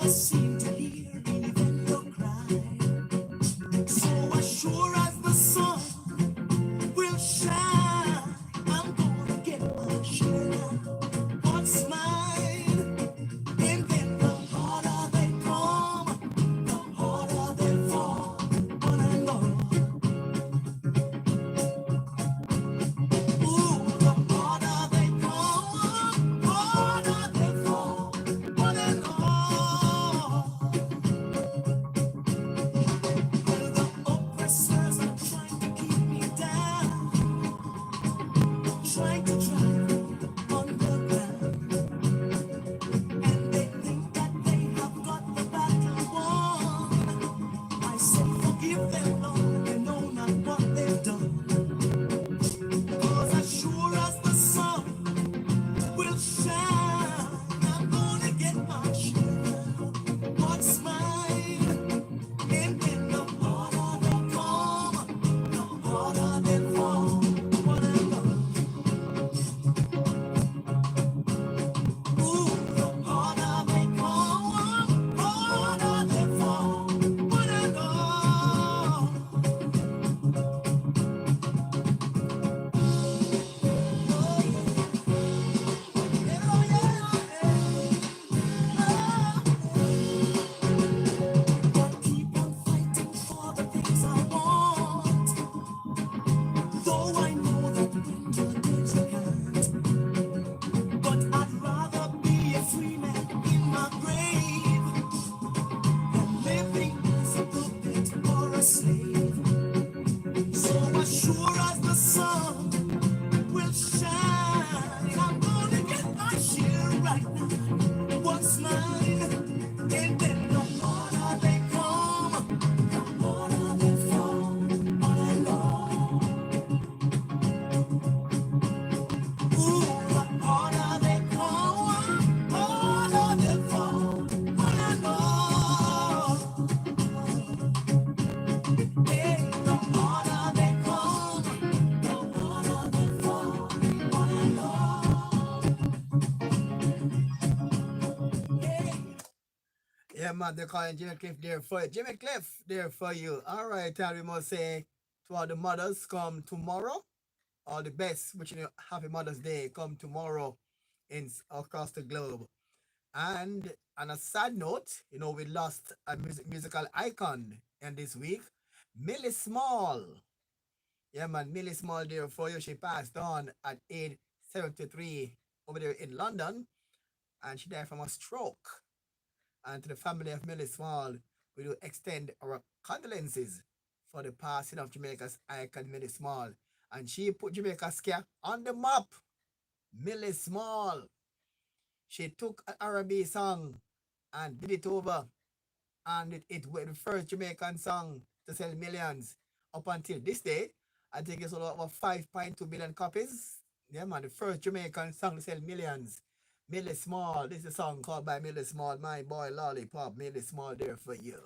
never seem to hear even your cry. So as sure as the sun will shine, I'm gonna get my share. What's mine? And then the harder they come, the harder they fall. But I know, ooh, the harder they come, harder they fall. But I know, well, the oppressors are trying to keep me down, trying to drive me underground. And they think that they have got the battle won. I say forgive them, Lord, they know not what they've done. 'Cause as sure as the sun will shine, I'm gonna get my share. What's mine? And then the harder they come, the harder they fall. What I love, ooh, the harder they come, harder they fall. What I love, keep on fighting for the things I want. Though I know that when you're dead you can't. But I'd rather be a free man in my grave than living as a puppet or a slave. So as sure as the sun will shine, I'm gonna get my share right now. What's mine? And then the harder they come, the harder they fall. But I know, ooh, the harder they come, harder they fall. But I know, hey, the harder they come, the harder they fall. But I know, hey. Yeah, man, they're calling Jimmy Cliff there for you. Jimmy Cliff there for you. All right, and we must say to all the mothers, come tomorrow. All the best, wishing you happy Mother's Day. Come tomorrow across the globe. And on a sad note, we lost a musical icon in this week, Millie Small. Yeah, man, Millie Small there for you. She passed on at age 73 over there in London, and she died from a stroke. And to the family of Millie Small, we do extend our condolences for the passing of Jamaica's icon, Millie Small. And she put Jamaica Scare on the map. Millie Small. She took an R&B song and did it over. And it was the first Jamaican song to sell millions. Up until this day, I think it's over 5.2 billion copies. Yeah, man, the first Jamaican song to sell millions. Millie Small. This is a song called by Millie Small. My boy Lollipop. Millie Small there for you.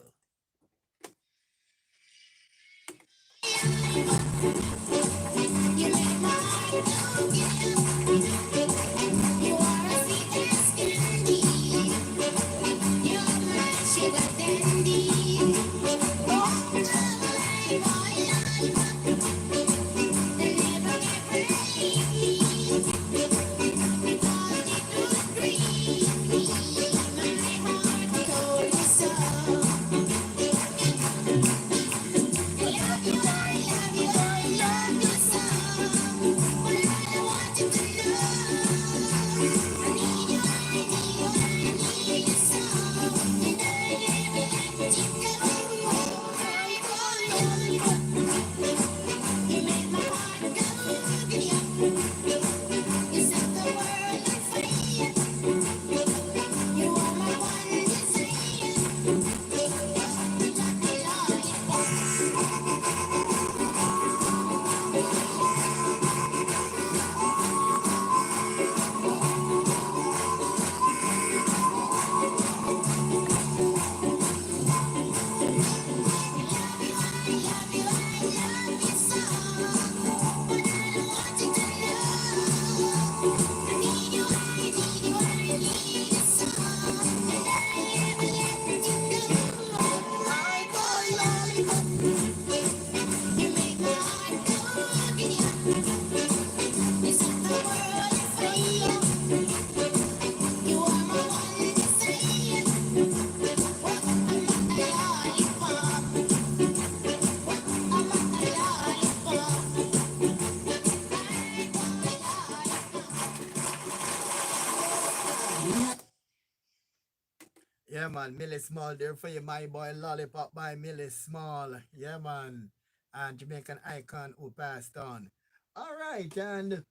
Yeah, man. Millie Small there for you, my boy. Lollipop by Millie Small. Yeah, man. And Jamaican icon who passed on. All right, and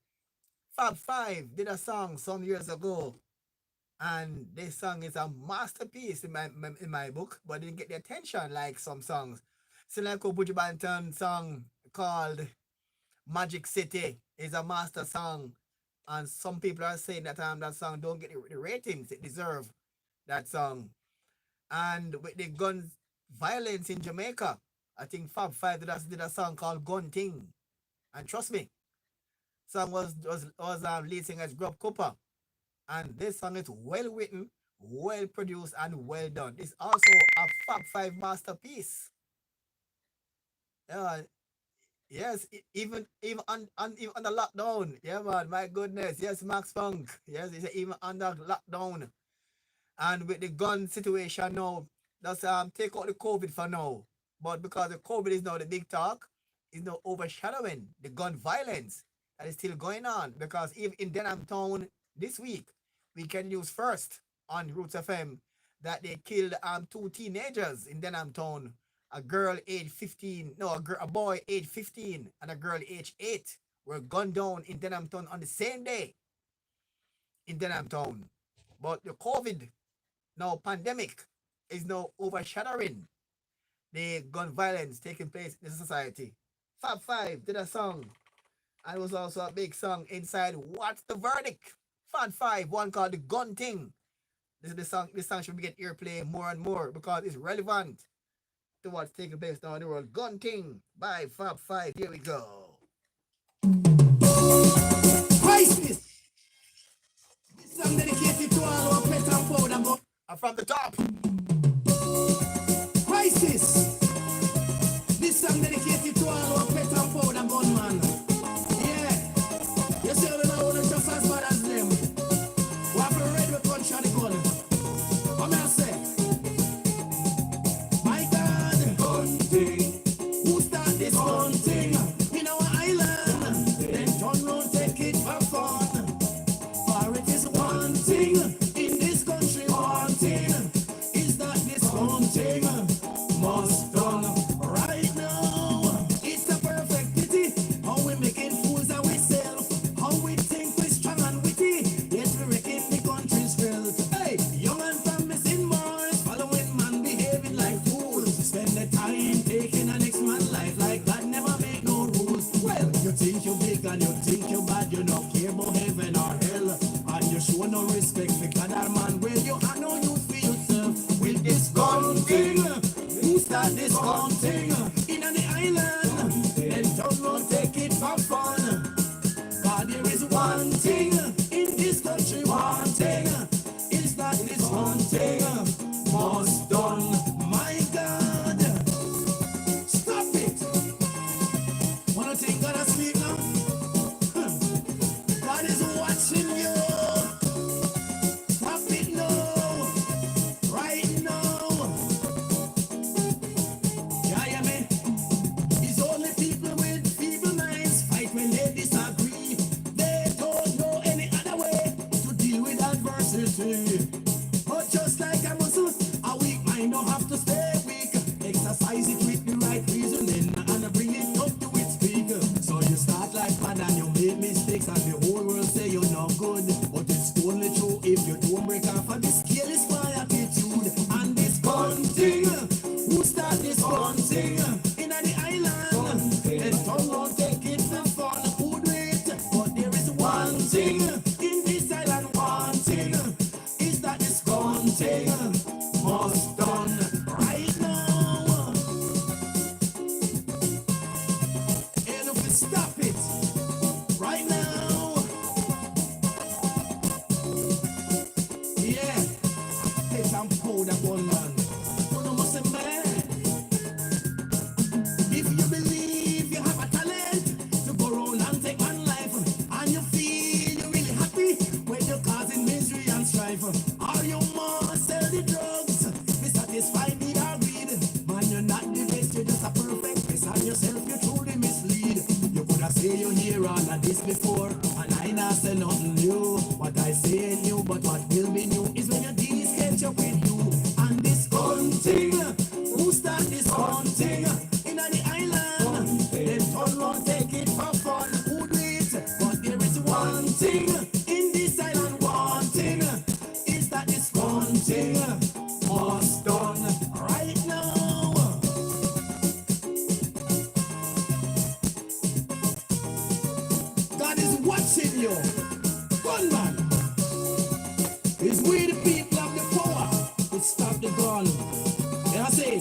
Fab Five did a song some years ago, and this song is a masterpiece in my book, but didn't get the attention like some songs. Selenko Buju Banton song called Magic City is a master song, and some people are saying that that song don't get the ratings it deserve. That song, and with the gun violence in Jamaica, I think Fab Five did a song called Gun Ting, and trust me, song was lead singer as Grub Cooper, and this song is well written, well produced, and well done. It's also a Fab Five masterpiece. Yeah, yes, even under lockdown. Yeah, man, my goodness. Yes, Max Funk. Yes, it's even under lockdown. And with the gun situation now, that's take out the COVID for now. But because the COVID is now the big talk, is now overshadowing the gun violence that is still going on. Because even in Denham Town this week, we can use first on Roots FM that they killed two teenagers in Denham Town. A girl age 15, no, a boy age 15 and a girl age 8 were gunned down in Denham Town on the same day in Denham Town. But the COVID now pandemic is now overshadowing the gun violence taking place in the society. Fab Five did a song, and it was also a big song inside What's the Verdict? Fab Five, one called The Gun Thing. This is the song. This song should be getting airplay more and more because it's relevant to what's taking place now in the world. Gun Thing by Fab Five. Here we go. Crisis. This song dedicated to all our pet and powder. And from the top. Crisis. This song dedicated to all our pet and powder gunman. Yeah. You see how they know they're just as bad as them. We have to ready to punch on the gun. What may I say? My God. Gun thing. Who start this gun thing? In our island. Then turn round, take it for fun. For it is one thing in this country, one thing is that this one thing must done right now. It's a perfect pity how we making fools of ourselves, how we think we strong and witty, yet we wrecking the country's wealth. Hey, young and promising boys, following man behaving like fools, spend the time taking a next man's life like God never make no rules. Well, you think you big and you think you bad, you don't care about heaven or hell, and you show no respect for God or man. Well, you have no use for yourself with this gun thing. Who start this gun thing in the island? Then don't go take it for fun. God, there is one thing in this country, one thing is that this one thing must done. My God, stop it. Wanna think God asleep now? God is watching you. Stop it now, right now. Yeah, yeah, man. It's only people with feeble minds fight when they disagree. They don't know any other way to deal with adversity. But just like a muscle, a weak mind don't have to stay weak. Exercise it with the right reasoning and bring it up to its peak. So you start like bad and you make mistakes and the whole world say you're not good. But it's only true if you don't break off of this careless my attitude. And this gun thing, who start this gun thing in the island? And don't want take it for fun, who do it? But there is one thing in this island, one thing is that this gun thing must done right now. And if we stop it right now, yeah, take some powder gun man. You know what's a man? If you believe you have a talent to go around and take one life, and you feel you're really happy when you're causing misery and strife, or you must sell the drugs, be satisfied with our greed. Man, you're not the best, you're just a perfect mess, and yourself you truly mislead. You could have said you hear all of this before, and I not say nothing new. What I say ain't new, but what will be new is when your deeds catch up with you. We the people have the power to stop the gun. Yeah, I say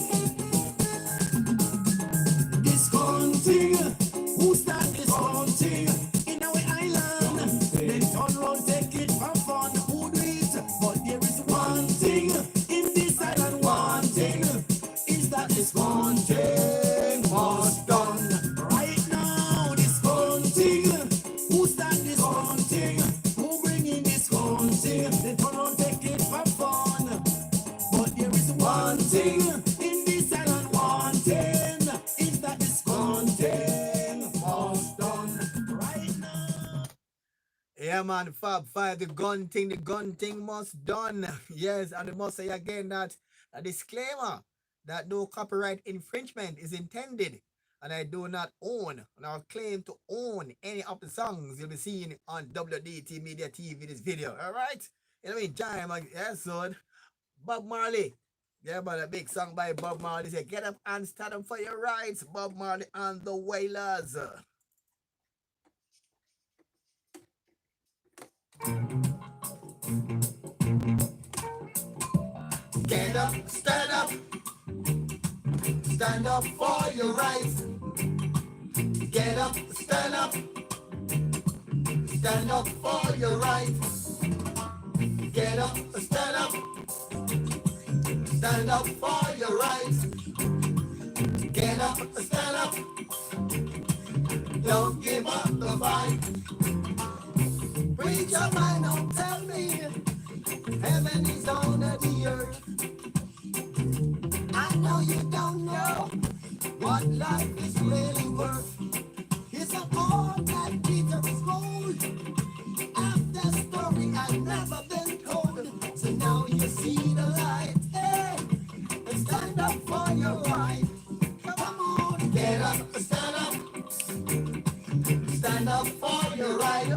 this gun thing. Who start this gun thing? In our island, they turn round, take it for fun. Who do it? But there is one thing in this island. One thing is that this gun thing must done right now. This gun thing. Who start this gun thing? Who bring in this gun thing? They turn round, take it for fun. But there is one thing in this island. One thing is that this gun thing must done right now. Yeah, man, Fab Five, the gun thing must done. Yes, and I must say again that a disclaimer that no copyright infringement is intended, and I do not own nor claim to own any of the songs you'll be seeing on WDT Media TV this video. All right? In the meantime, yeah, son, Bob Marley. Yeah, but a big song by Bob Marley say, "Get up and stand up for your rights." Bob Marley and the Wailers. Get up, stand up for your rights. Get up, stand up for your rights. Get up, stand up for your rights. Get up, stand up, don't give up the fight. Read your mind, don't tell me heaven is under the earth. I know you don't know what life is really worth. It's an all that Peter is gold. After story I've never been told. So now you see the light. Hey, and stand up for your right. Come on, get up, stand up for your right.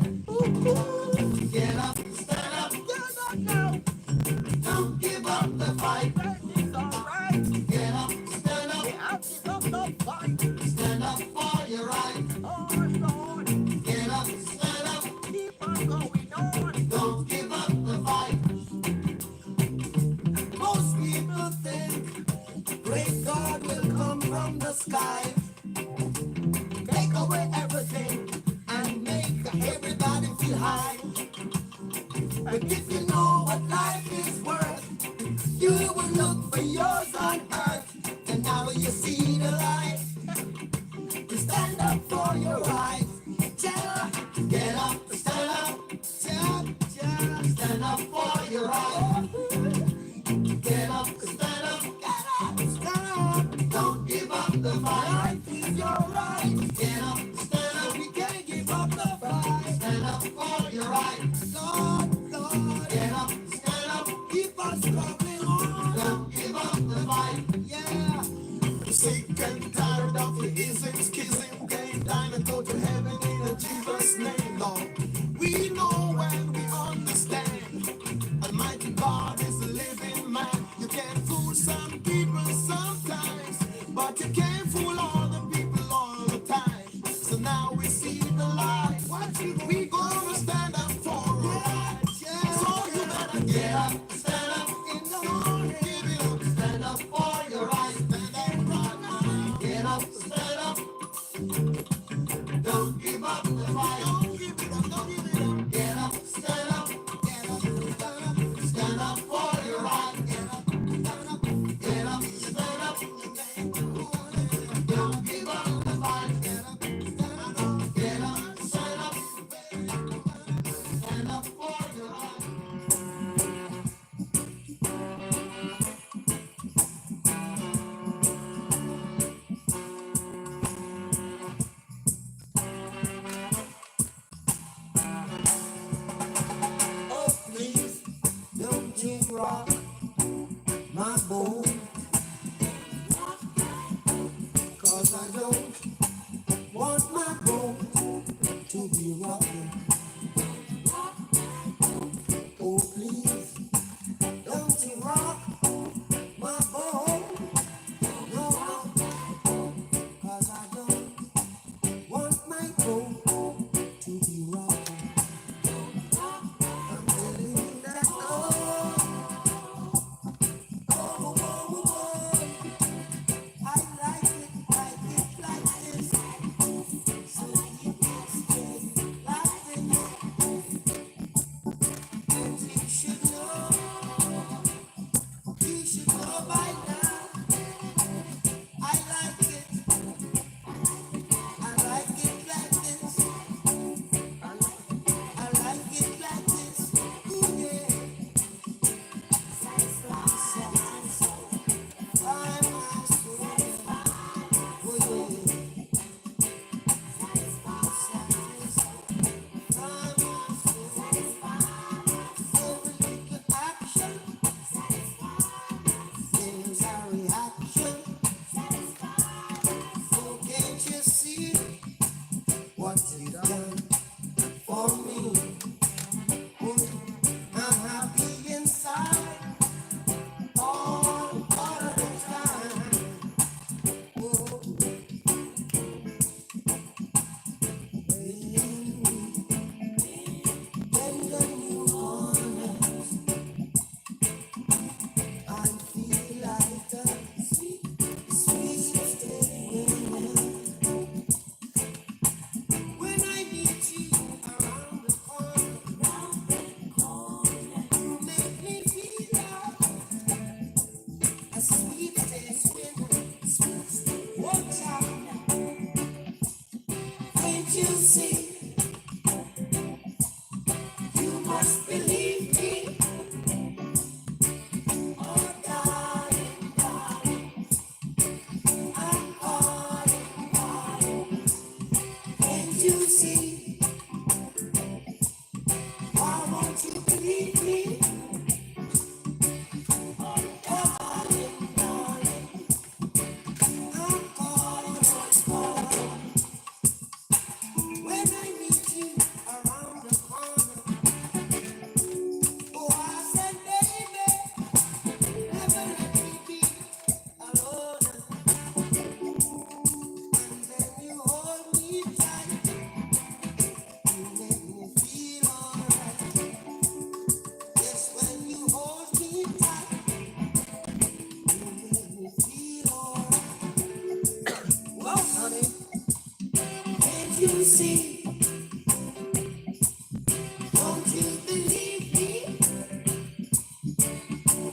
Get up, stand up now. Don't give up the fight. It's alright. Get up, stand up. Give up the fight. Stand up for your right. Oh Lord. Get up, stand up. Keep on going on. Don't give up the fight. Most people think great God will come from the sky, take away everything and make everybody feel high. And if you know what life is worth, you will look for yours on earth. And now you see the light. You stand up for your rights. Yeah. Get up, stand up. Yeah. Stand up for your rights. Get up, stand up. Get up, stand up. Don't give up the fight. Life is your right. Get up, stand up. We can't give up the fight. Stand up for your rights. Lord, get up, see? Don't you believe me?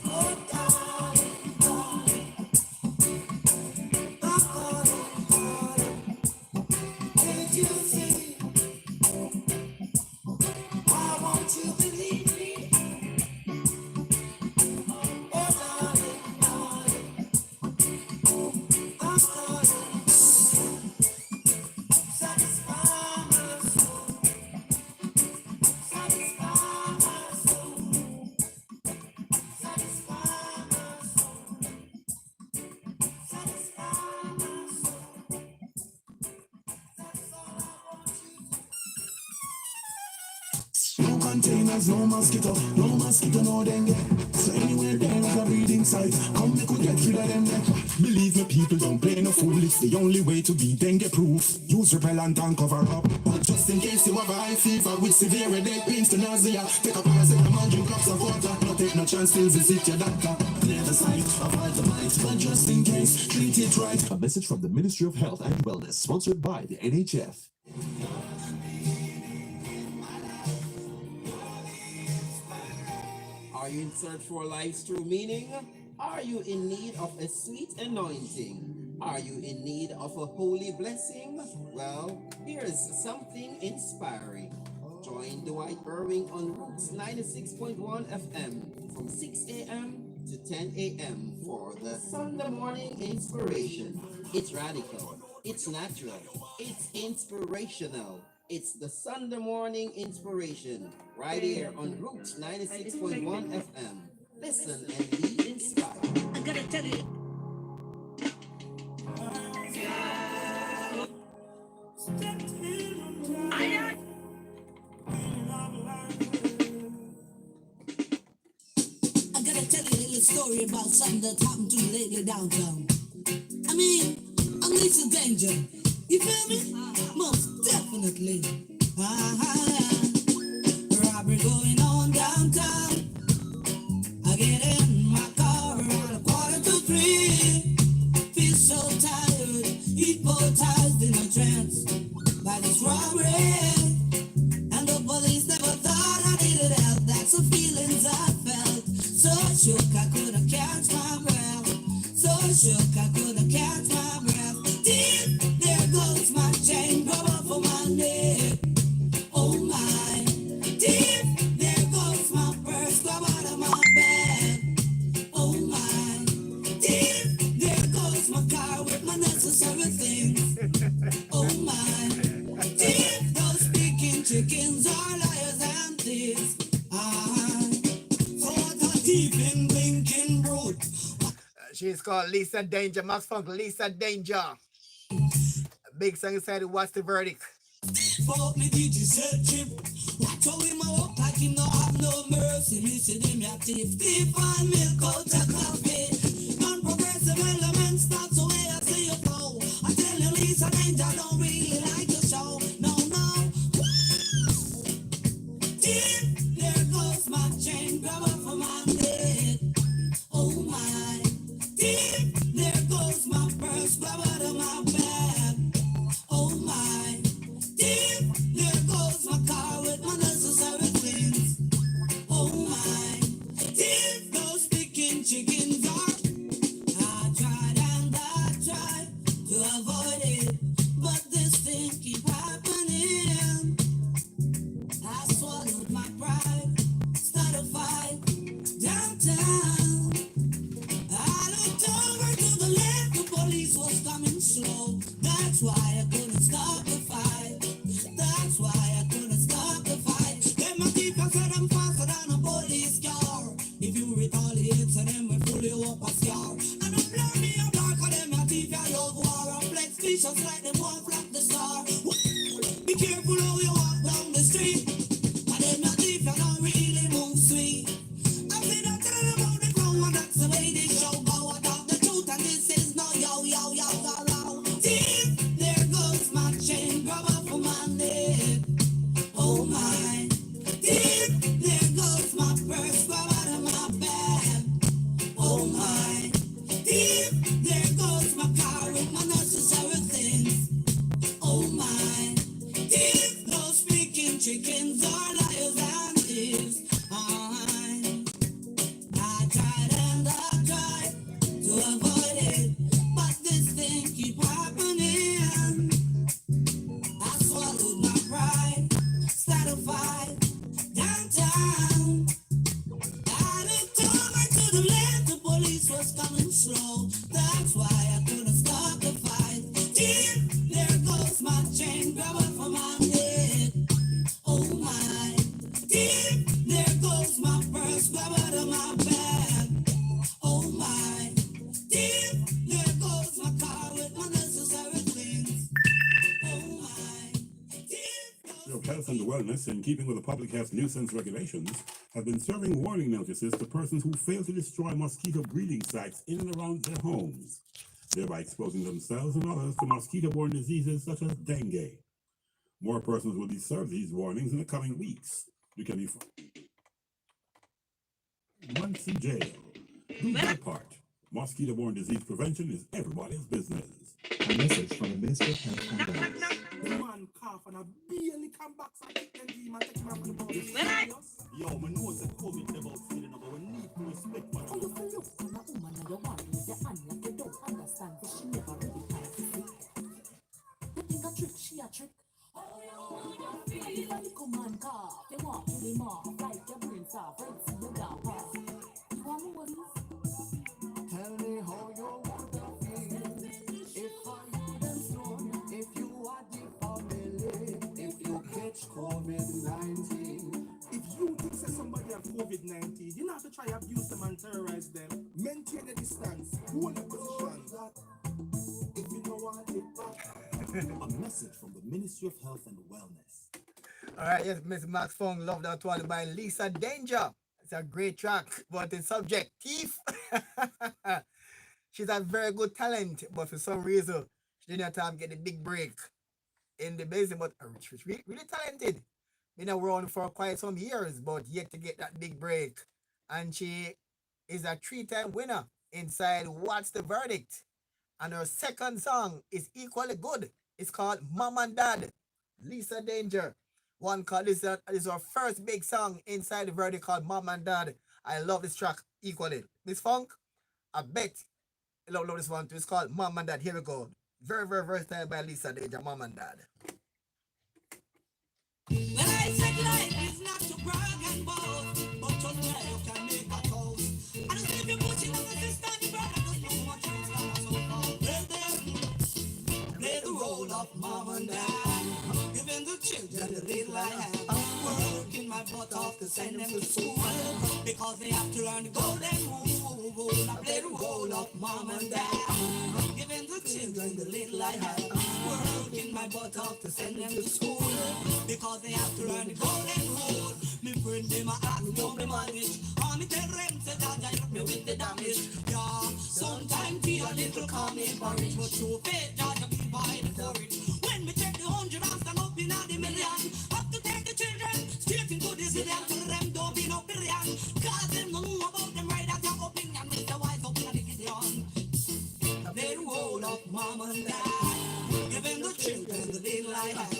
Oh, darling, darling, I'm calling, calling. Can't you see? Why won't you believe me? Oh, darling, darling, I'm calling. Satisfy my soul, satisfy my soul, satisfy my soul, satisfy my soul. That's all I want you to. No containers, no mosquito, no dengue. So anywhere there is a breeding site, come we could get rid of them. Believe me, people don't play no fool. It's the only way to be dengue proof. Use repellent and cover up. But just in case you have a high fever with severe headache, pains to nausea, take a paracetamol, drink cups of water. Don't take no chance, still visit your doctor. Clear the site, avoid the bite, but just in case, treat it right. A message from the Ministry of Health and Wellness, sponsored by the NHF. Are you in search for life's true meaning? Are you in need of a sweet anointing? Are you in need of a holy blessing? Well, here's something inspiring. Join Dwight Irving on Roots 96.1 FM from 6 a.m. to 10 a.m. for the Sunday morning inspiration. It's radical, it's natural, it's inspirational. It's the Sunday morning inspiration right here on Roots 96.1 FM. Listen and be inspired. I gotta tell you. I gotta tell you a little story about something that happened to me lately downtown. I mean, I'm Lisa Danger. You feel me? Most definitely. Robbery going on downtown. I get in my car around 2:45. Feel so tired, hypnotized in a trance by this robbery. And the police never thought I needed help. That's the feelings I felt. So shook I couldn't catch my breath. So shook I couldn't catch my breath. Deep, there goes my chain, rubber for my neck. Oh my, deep, there goes my purse, grab out of my bag. Oh my, deep, there goes my car with my necessary things. Oh my, deep, those speaking chickens are liars and thieves. Thought a thief in Lincoln Road. She's called Lisa Danger, Max Funk, Lisa Danger. Big song inside, what's the verdict? Fuck me, did you set trip? Watch how him a walk like him no have no mercy. Me see them ya thief, thief and milk out your coffee. Non-progressive elements, that's the way I see you flow. I tell you, Lisa Danger don't really like your show. No, no. Thief, there goes my chain, grab up for my neck. Oh my. Thief, there goes my purse, grab out of my bag. Oh my. Deep, there goes my car with my necessary things. Oh my, deep, those picking chickens are. I tried and I tried to avoid it, but this thing keep happening. I swallowed my pride, started a fight downtown. I looked over to the left, the police was coming slow. That's why I couldn't stop the fight. That's why I couldn't stop the fight. Them a keep I said I'm faster than a police car. If you retaliate, so them we Wellness, in keeping with the public health nuisance regulations, have been serving warning notices to persons who fail to destroy mosquito breeding sites in and around their homes, thereby exposing themselves and others to mosquito-borne diseases such as dengue. More persons will be served these warnings in the coming weeks. You can be months in jail. Do your part. Mosquito-borne disease prevention is everybody's business. A message from the Ministry of Health and Wellness. The man cough and I barely come back so I take them to him and take him out of the house. Yo, man knows that COVID never feeling but we need to respect one How you feel look on a woman and your man with your hand like you don't understand that she never really can see. You think a trick, she a trick. And if a little man cough, you want to him off like your brains off, right to your dog off. You want more of this? Tell me how you would feel if I had a stone, if you had the family, if you catch COVID-19. If you think that somebody have COVID-19, you don't have to try abuse them and terrorize them. Maintain a distance. Hold a position. If you don't want it back. A message from the Ministry of Health and Wellness. All right, yes, Miss Max Fong, love that one by Lisa Danger. It's a great track, but the subject, thief. She's a very good talent, but for some reason, she didn't have time to get the big break in the business, but she's really talented. Been around for quite some years, but yet to get that big break. And she is a 3-time winner inside What's the Verdict? And her second song is equally good. It's called Mom and Dad. Lisa Danger. One called this is our first big song inside the verdict called Mom and Dad. I love this track equally. Miss Funk, I bet you love this one too. It's called Mom and Dad. Here we go. Very, very versatile by Lisa Danger, Mom and Dad. When I said life is not to brag and boast, but to try you can make a toast. And if you put it on the system, you brother just know what you're so far. Well then, play the role of Mom and Dad, giving the children the little I have. Working my butt off to send them to school, because they have to learn the golden rule. I play the role of Mom and Dad, giving the children the little I have. Working my butt off to send them to school, because they have to learn the golden rule. Me friend them a ask me how me manage, and me tell them say that I help me with the damage. Yeah, sometimes tea a little comic porridge, but through faith that you give by the courage. When me take the 100 and stand up in the million, have to take the children straight into the zillion. Tell them don't be no billion, cause them don't know about them right at your opinion. Mr. Wise up in the Gideon. I play the role of Mom and Dad, giving the children the little I have.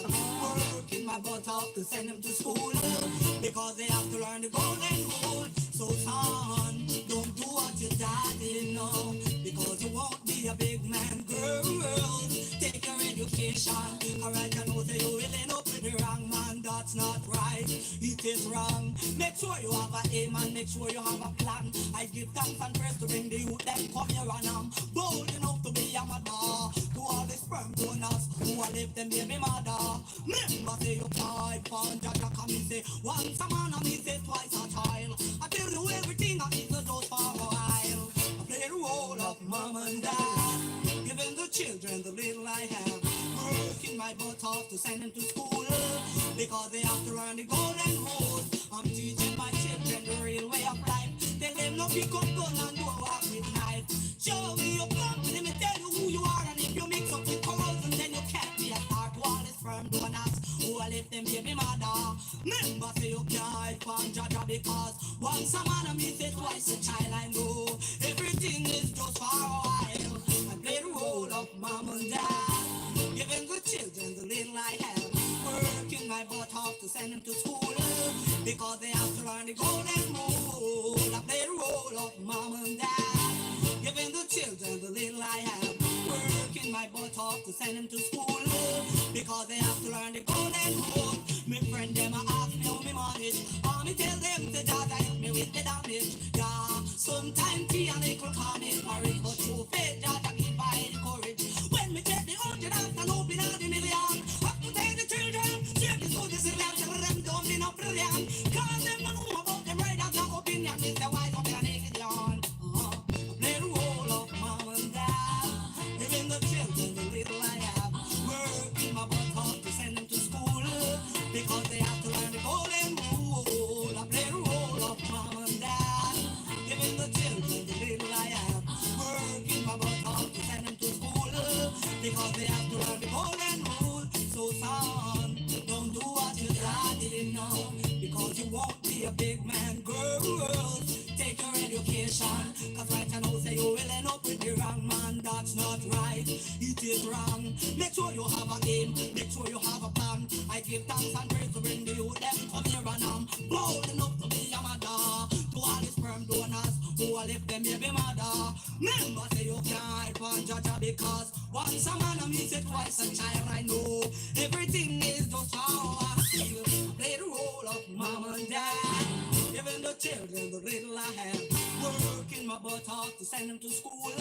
Working my butt off to send them to school, because they have to learn the golden rule. So son, don't do what your dad didn't know, because you won't be a big man. Girls, take your education. Alright, I know that you will end up with the wrong man. That's not right, it is wrong. Make sure you have an aim and make sure you have a plan. I give thanks and praise to bring the youth that come here, and I'm bold enough to be a mother to all the sperm donors who are left them baby mother. Remember say you fight for Jaja, come and say once a man and me say twice a child. I tell you everything I need to do for a while. I play the role of Mom and Dad, giving the children the little I have. Working my butt off to send them to school, because they have to learn the golden rule. I'm teaching my children the real way of life. Tell them no pick up gun and do walk with knife. Show me your company, me tell you who you are. And if you mix up with corrosion, then you can't be a star to all this firm donors who are left them baby mother. Remember say you can't hide from Jaja, because once a man and me say twice a child. I know everything is just for a while. I play the role of Mom and Dad, giving the children the little I have. Working my butt off to send them to school, because they have to learn the golden rule. I play the role of Mom and Dad, giving the children the little I have. Working my butt off to send them to school, because they have to learn the golden rule. Me friend them a ask me how me manage, and me tell them to God I help me with the damage. Yeah, sometimes tea and little comic porridge, but through faith that I give by the courage. When me take the 100 and open all the million, have to take the children straight into the zillion. Tell them don't be no brilliant, cause them don't know about them right at your opinion. Mr. Wise up in the Gideon. Play the role of Mom and Dad, giving the children the little I have. Working my butt off to send them to school, because they have to is wrong. Make sure you have a aim, make sure you have a plan. I give thanks and praise to bring the youth them come here and I'm bold enough to be a mother. To all the sperm donors who will lift them baby mother. Remember say you can't help on Jaja because once a man I miss it twice a child I know. Everything is just how I feel. Play the role of mom and dad. Even the children, the little I have, working my butt off to send them to school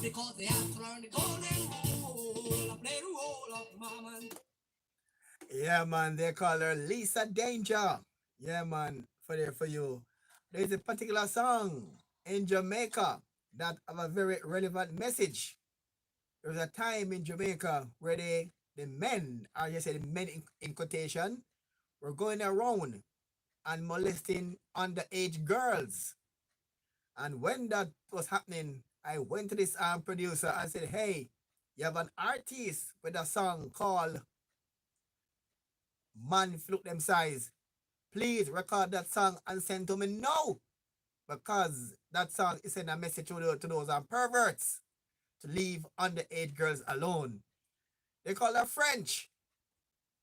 because they have to learn the golden rule. I play the role of mom and Yeah, man, they call her Lisa Danger. Yeah, man, for you. There's a particular song in Jamaica that have a very relevant message. There's a time in Jamaica where the men, I just say the men in quotation, were going around and molesting underage girls. And when that was happening, I went to this producer and said, hey, you have an artist with a song called Man Look Them Size. Please record that song and send to me now. Because that song is sending a message to those perverts to leave underage girls alone. They call her French.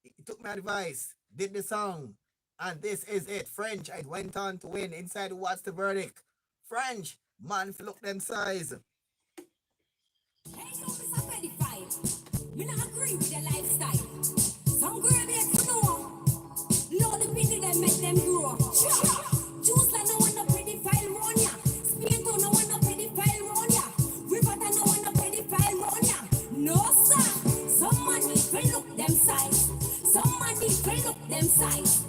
He took my advice, did the song, and this is it. French, I went on to win inside What's the Verdict. French, Man Look Them Size. Me not agree with your lifestyle. Some girl they to know. Know the pity that make them grow. Juice like no one no pedophile run ya. Spain to no one no pedophile run ya. River to no one no pedophile run ya. No sir. Someone need to look them size. Someone need to look them size.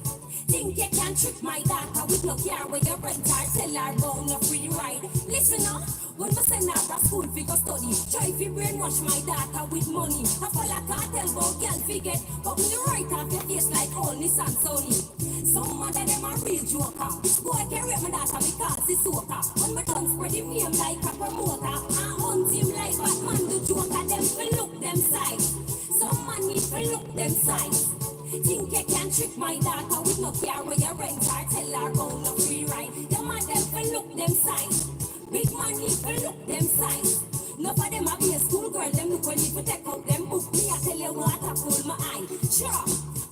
Think you can trick my daughter with no care where you rent her, tell her go no free ride. Listen up, when we send her to school for go study, try to brainwash my daughter with money. I feel like I tell about girl forget, but when you write off your face like all Nissan Sony. Some mother them a real joker. This boy can rape my daughter because he's soaker. When me done spread him name like a promoter, I hunt him like Batman the Joker. Them fi look them size. Some man need to look them size. Think you can trick my daughter with no care where you rent her, tell her go no free ride. Them a them for look them size. Big money for look them size. Enough of them a be a school girl, them look when you take out them book. Me I tell you what I pull my eye. Sure,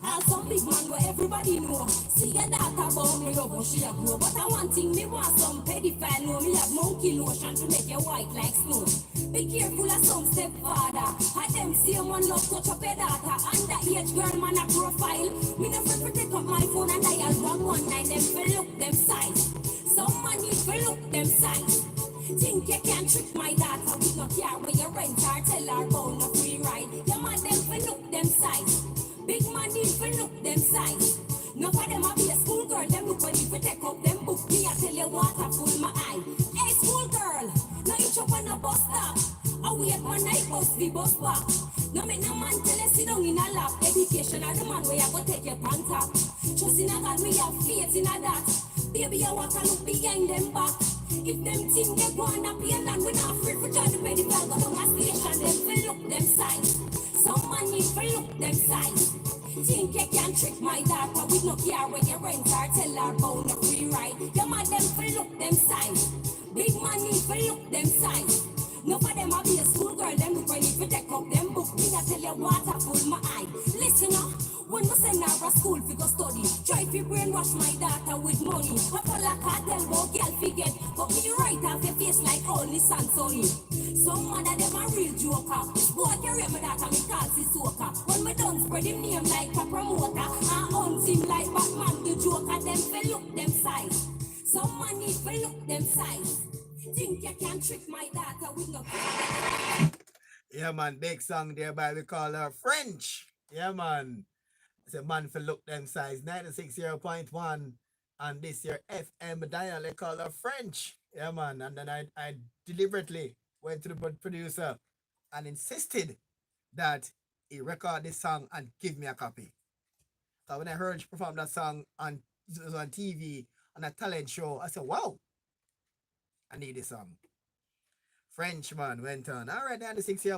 all some big man where everybody know. See your daughter about me love how she a grow. But I want thing me want some pedophile know. Me have monkey lotion to make you white like snow. Be careful of some stepfather. I them same one love touch up your daughter. Underage girl man a profile. Me never take up my phone and dial 119. Them for look them size. Some man need for look them size. Think you can trick my daughter with no care where you rent her, tell her about no free ride. Your man them for look them size. Big man need for look them size. Enough of them a be a school girl, them look when you take up them book. Me I tell you what I pull my eye. Hey school girl, now you chop on a bus stop. I wait one night bus the bus back. No make no man tell you sit down in a lap. Education are the man where you go take your pants up. Trust in a God, we have faith in a that. Baby, I walk and look behind them back. If them think they go on a plane and we not free for join the medical, go down a station, them fi look them size. Some man need fi look them size. Think you can trick my daughter with no care when you rent her, tell her about no free ride. Your man them fi look them size. Big man need fi look them size. No for them a be a school girl, them look when you take up them book. Me I tell you what I pull my eye. Listen up. When we send her to school for go study, try to brainwash my daughter with money. I feel like I tell about girl forget, but me right off your face like all Nissan Sony. Some mother them a real joker. Boy can rape my daughter because he's soaker. When me done spread him name like a promoter, I hunt him like Batman the Joker. Them fi look them size. Some man need fi look them size. Think you can trick my daughter with no. Yeah, man, big song there by we call her French. Yeah, man. It's a man for look them size 96.1 and this year FM dial they call her French. Yeah, man. And then I deliberately went to the producer and insisted that he record this song and give me a copy. So when I heard you perform that song on TV on a talent show, I said, wow, I need this song. Frenchman went on. All right, now the 6.1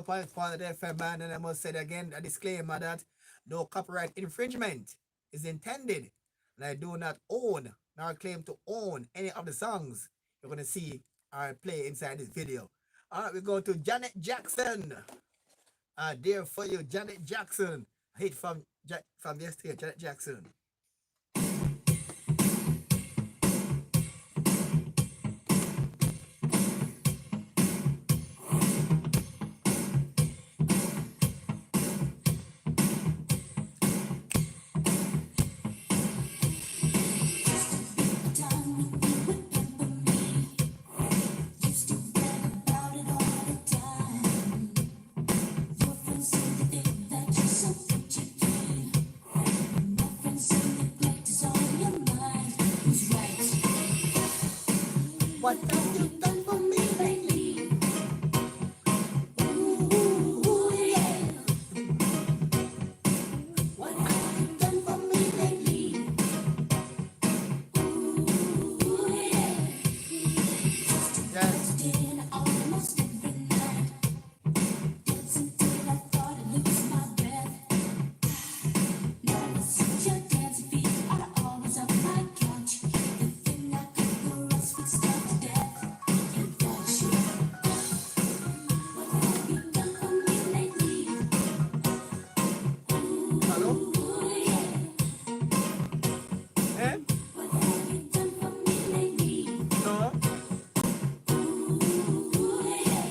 of the FM band, and I must say again a disclaimer that no copyright infringement is intended, and I do not own nor claim to own any of the songs you're going to see or play inside this video. All right, we go to Janet Jackson. There for you, Janet Jackson. Hit from from yesterday, Janet Jackson. What have you done for me lately? Ooh, yeah. What have you done for me lately? Ooh, yeah. Yes. Almost every night. Dancing till I thought I'd lose my breath. Never since your dancing feet are always on my couch. The thing I could go rest would starve to death. And that's you. What have you done for me lately? Hello? Ooh, yeah. Eh? What have you done for me lately? No. Ooh, yeah.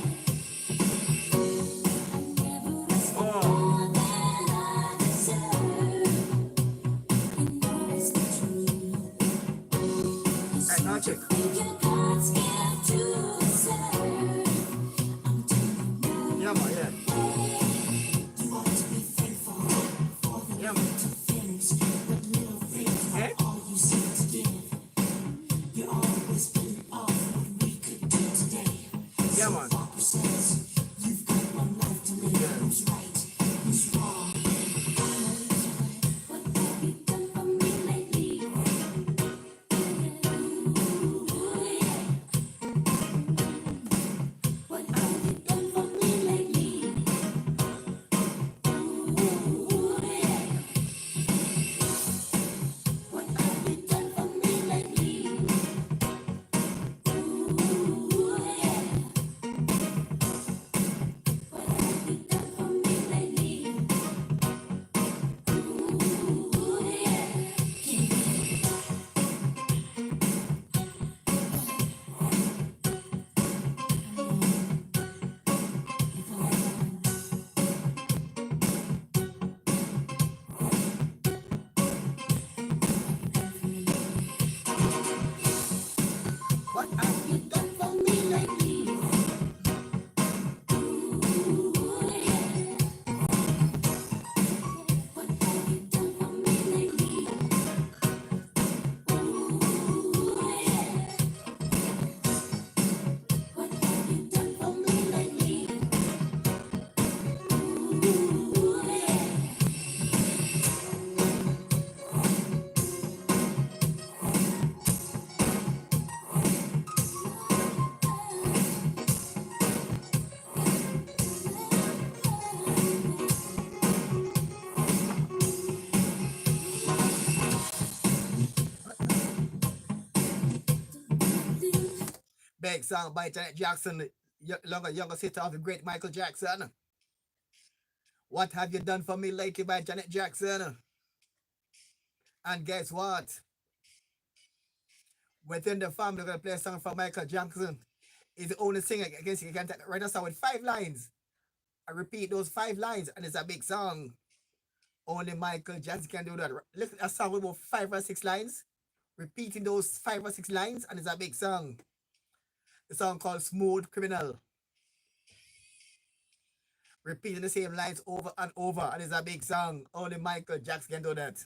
I never rested more than I deserve. You know it's the truth. It's what you think your God's gift to deserve. I'm telling you. Yeah, man, yeah. You ought to be thankful for the interference. What little things are all you seem to give. You always been all what we could do today. Yeah, man. Says you've got one life to live. Who's right? Who's wrong? What have you done for me lately? Ooh, yeah. What have you done for me lately? Ooh, yeah. What have you done for me lately? Ooh, yeah. What have you done for me lately? Ooh, yeah. What have you done for me lately? Ooh, yeah. What have you done for me lately? Ooh, yeah. What have you done for me lately? Ooh, yeah. Big song by Janet Jackson, the younger sister of the great Michael Jackson. What have you done for me lately by Janet Jackson? And guess what? Within the family, we're gonna play a song from Michael Jackson. He's the only singer against he can write a song with 5 lines. I repeat those 5 lines, and it's a big song. Only Michael Jackson can do that. Listen, a song with about 5 or 6 lines. Repeating those 5 or 6 lines, and it's a big song. The song called Smooth Criminal. Repeating the same lines over and over, and it's a big song. Only Michael Jackson can do that.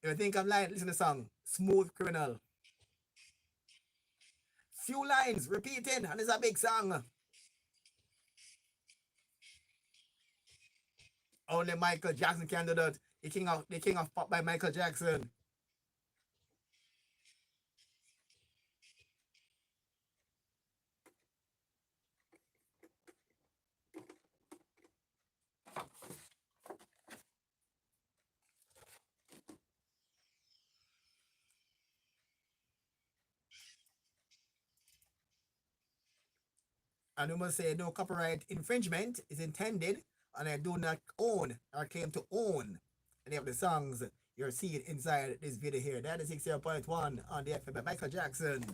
If you think I'm lying, listen to the song. Smooth Criminal. Few lines repeating, and it's a big song. Only Michael Jackson can do that. The king of pop by Michael Jackson. And we must say no copyright infringement is intended, and I do not own or claim to own any of the songs you're seeing inside this video here. That is 60.1 on the FM by Michael Jackson.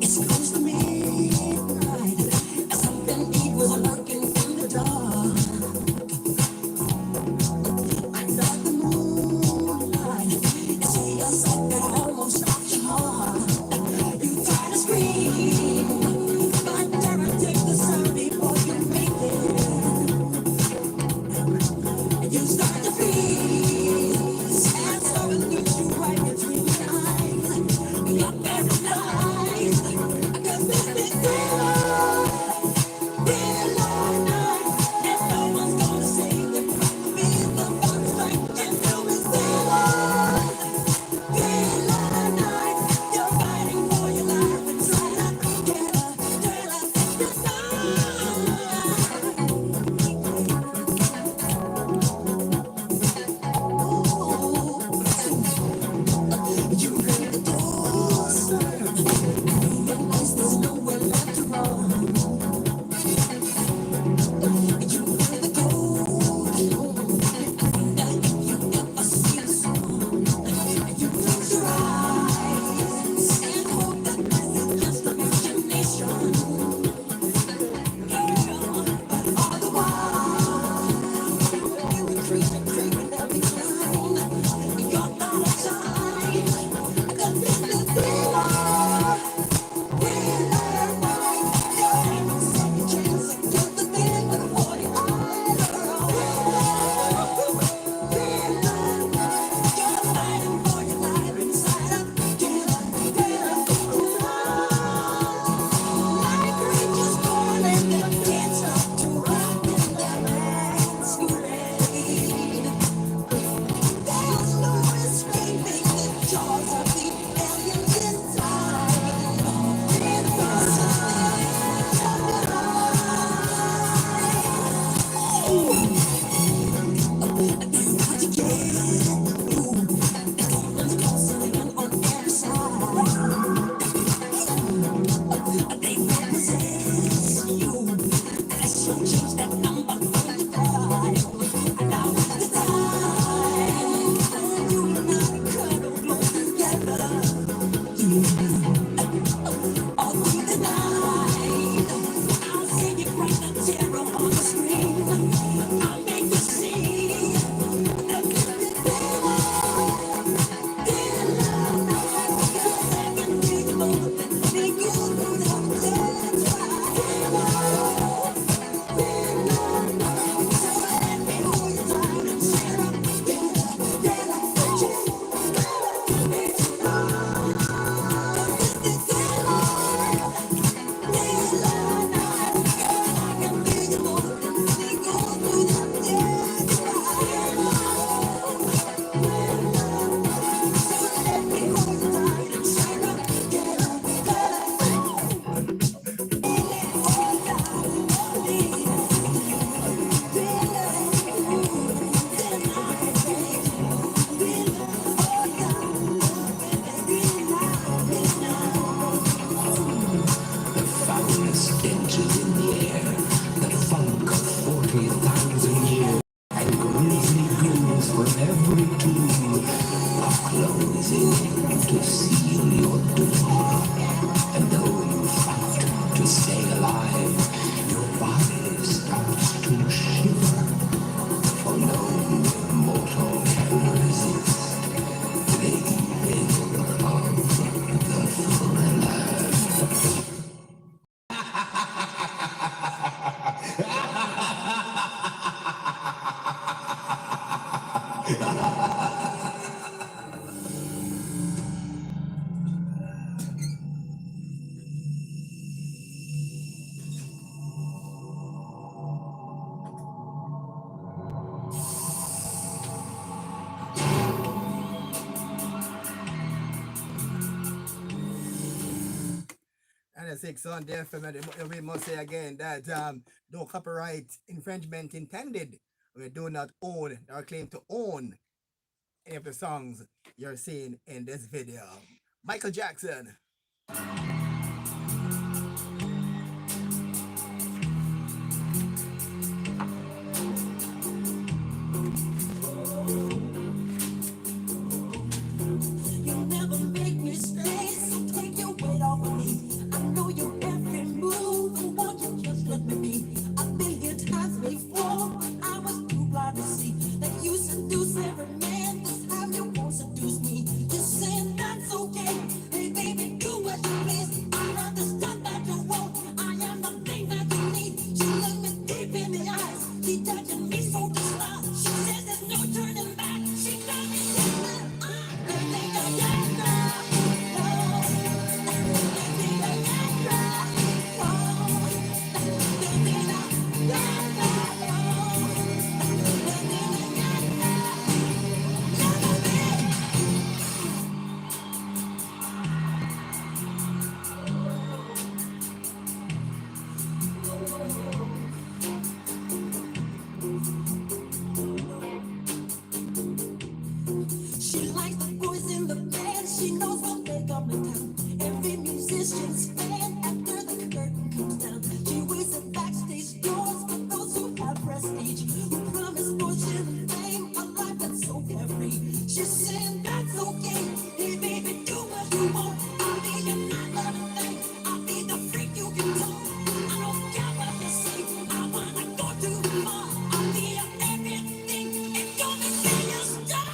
It's close to midnight. Something evil lurking in the dark. Under the moonlight, you see a sight that almost stops your heart. You try to scream, but terror takes the sound before you make it. You start to freeze, and something looks you right between your eyes. You're paralyzed, 'cause this is real. There's nowhere left to run. 96 on the FM. And we must say again that no copyright infringement intended. We do not own or claim to own any of the songs you're seeing in this video. Michael Jackson. You never make me stay, so take your weight off of me. I know your every move, and won't you just let me be? I've been here times before, but I was too blind to see that you seduce every man. This time you won't seduce me. You're saying that's okay. Hey baby, do what you please. I understand that you won't. I am the thing that you need. She looked me deep in the eyes. She touching me so to stop. She says there's no turning back. She got me down. She likes the boys in the band. She knows when they come to town. Every musician's fan after the curtain comes down. She waits at backstage doors for those who have prestige, who promise fortune and fame, a life that's so carefree. She's saying that's okay. Hey baby, do what you want. I'll be your night loving thing. I'll be the freak you can talk. I don't care what you say. I wanna go too far. I'll be your everything. If you're the biggest star.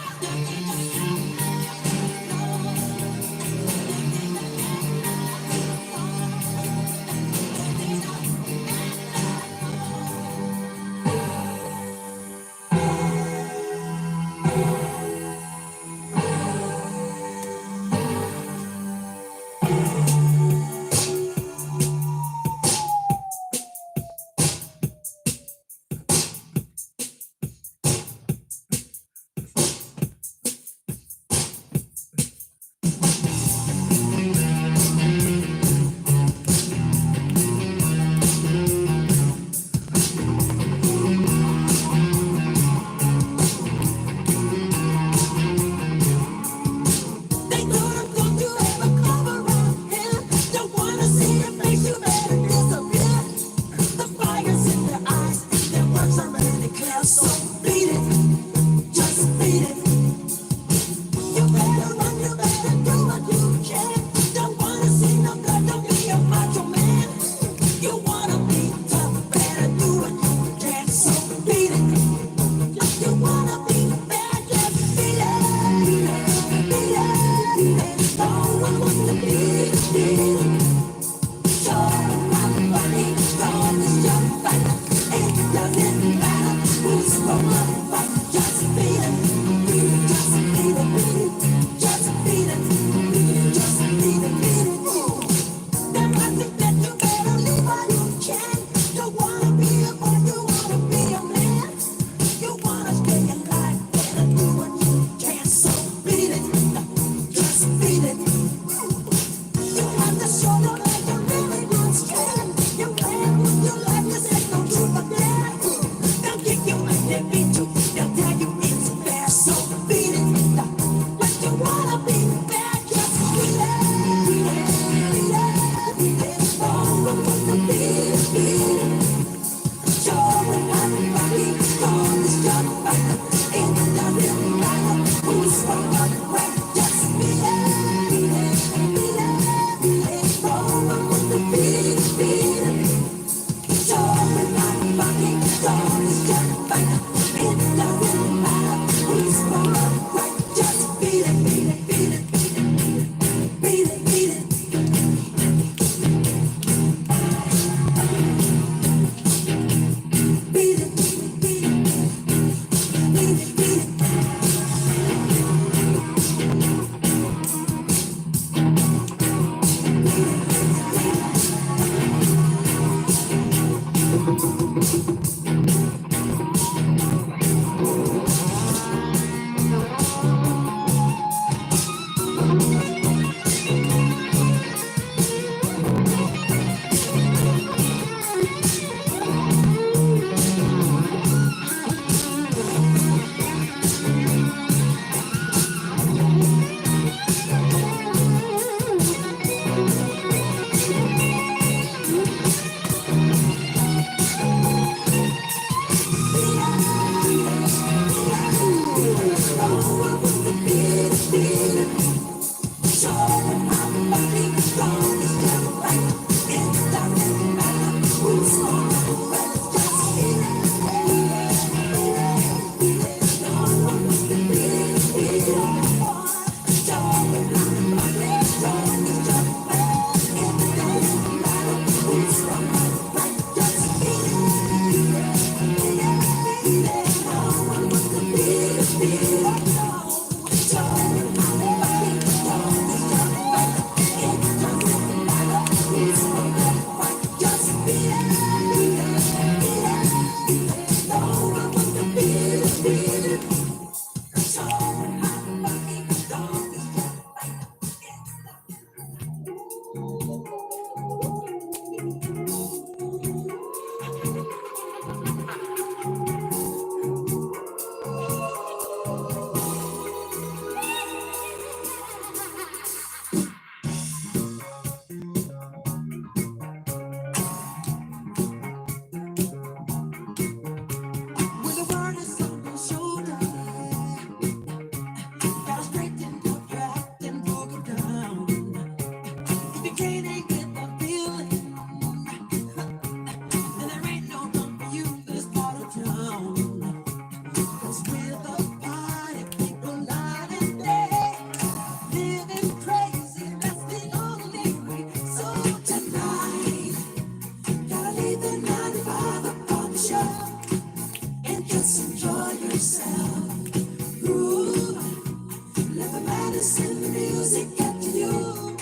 send the music get to you.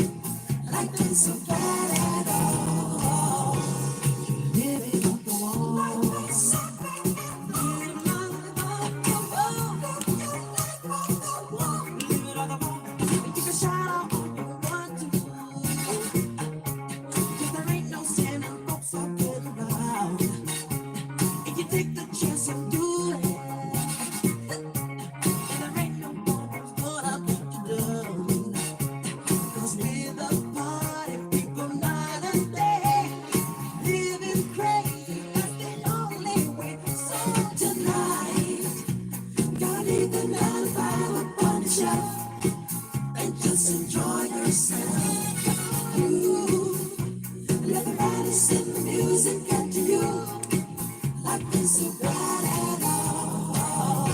Like it's so bad at all. Living on the wall. Like it's so take the chance and do it. And there ain't no one what I'm to do. 'Cause we're the party people night and day. Living crazy, that's the only way. So tonight, gotta leave the 9 to 5 up on the shelf and just enjoy yourself. You let the bodies and the music get to you. Like this so bad at all.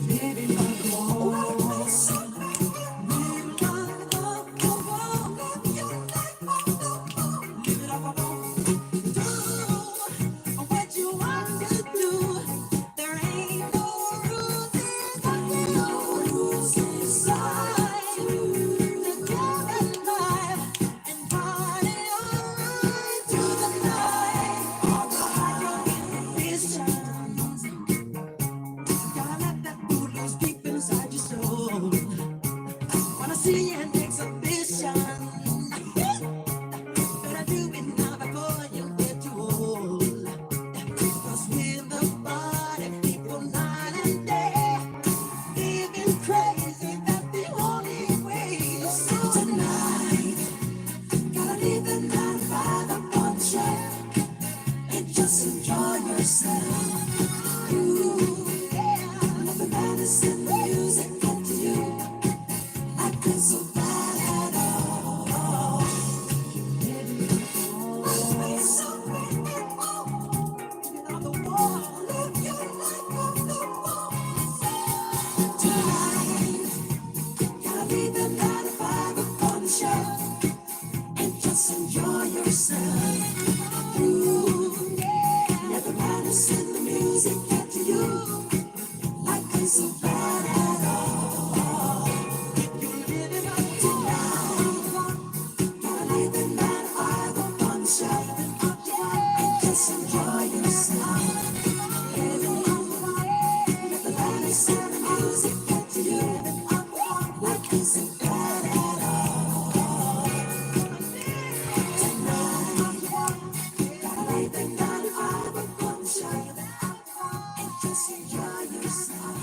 Living on the wall. Like this so bad. Living on the wall. Live your life on the wall. Live it up alone. Do what you want to do. There ain't no rules inside. No rules inside. Live your life and party all right through the night. All the high visions. Gotta let that mood loose deep inside your soul. Wanna see you in exhibition. Better do it now before you get too old. 'Cause we're the party people night and day. Living crazy, that's the only way. So tonight, gotta leave the 9 to 5 up on the shelf and just enjoy yourself. You, let the madness and the music get to you. Like this so bad at all. Like this so bad at all. Living on the wall, live your life on the wall. Tonight, gotta leave the 9 to 5 up on the shelf and just enjoy yourself. You, let the madness and the music get to you. Like this so bad at all. You're living up tonight. Gotta leave the 9 to 5 up on the shelf and just enjoy yourself. Living on the wall. Let the madness and the music get to you. Like this so bad at all. Tonight, gotta leave the 9 to 5 up on the shelf and just enjoy yourself.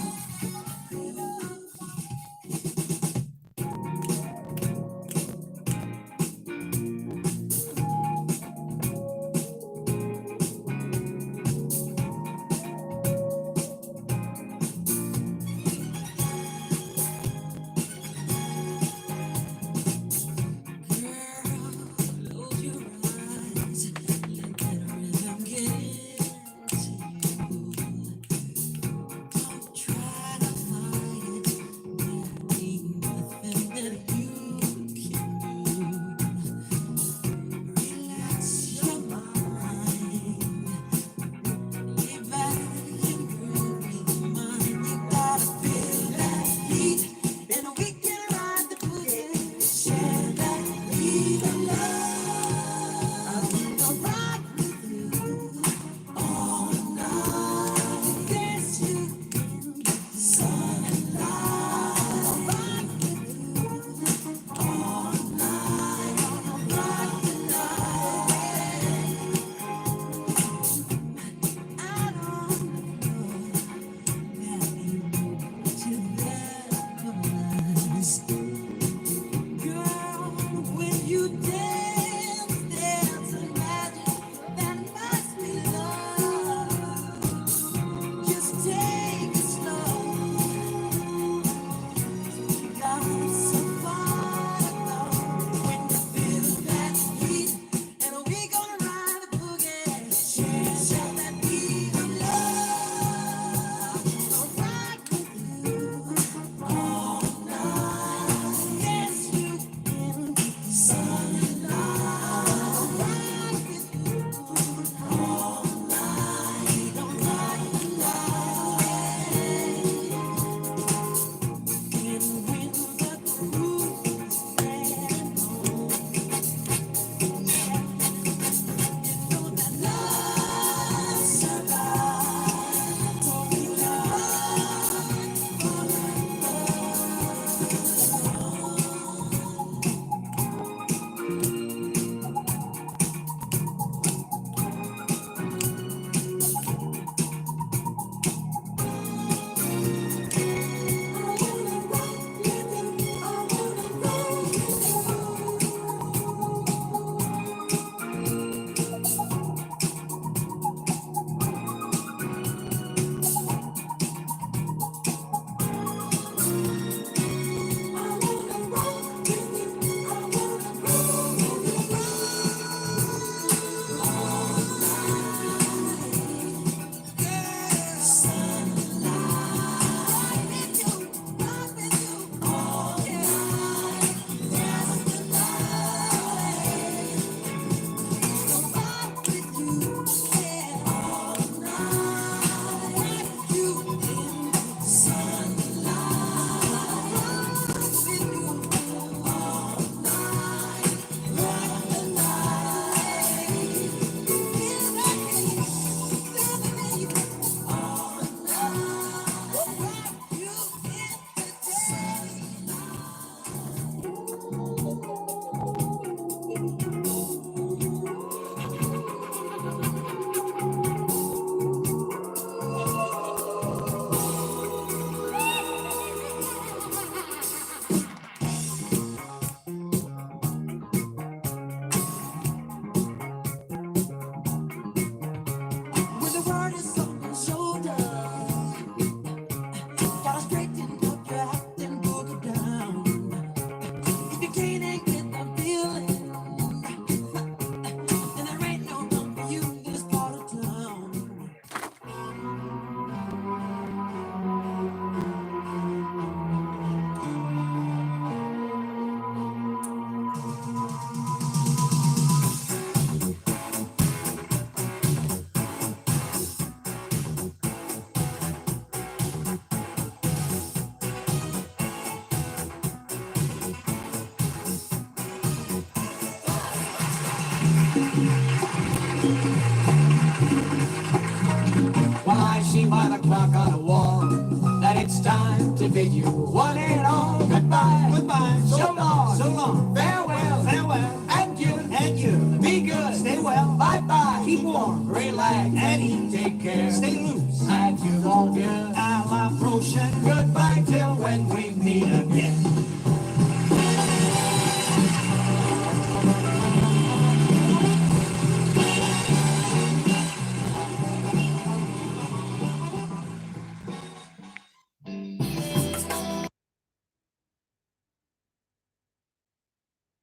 bid you one and all goodbye. Goodbye. So long. So long. Farewell. Farewell. And you. And you. Be good. Stay well. Bye bye. Keep warm. Relax. And eat. Take care. Stay loose. And you all good.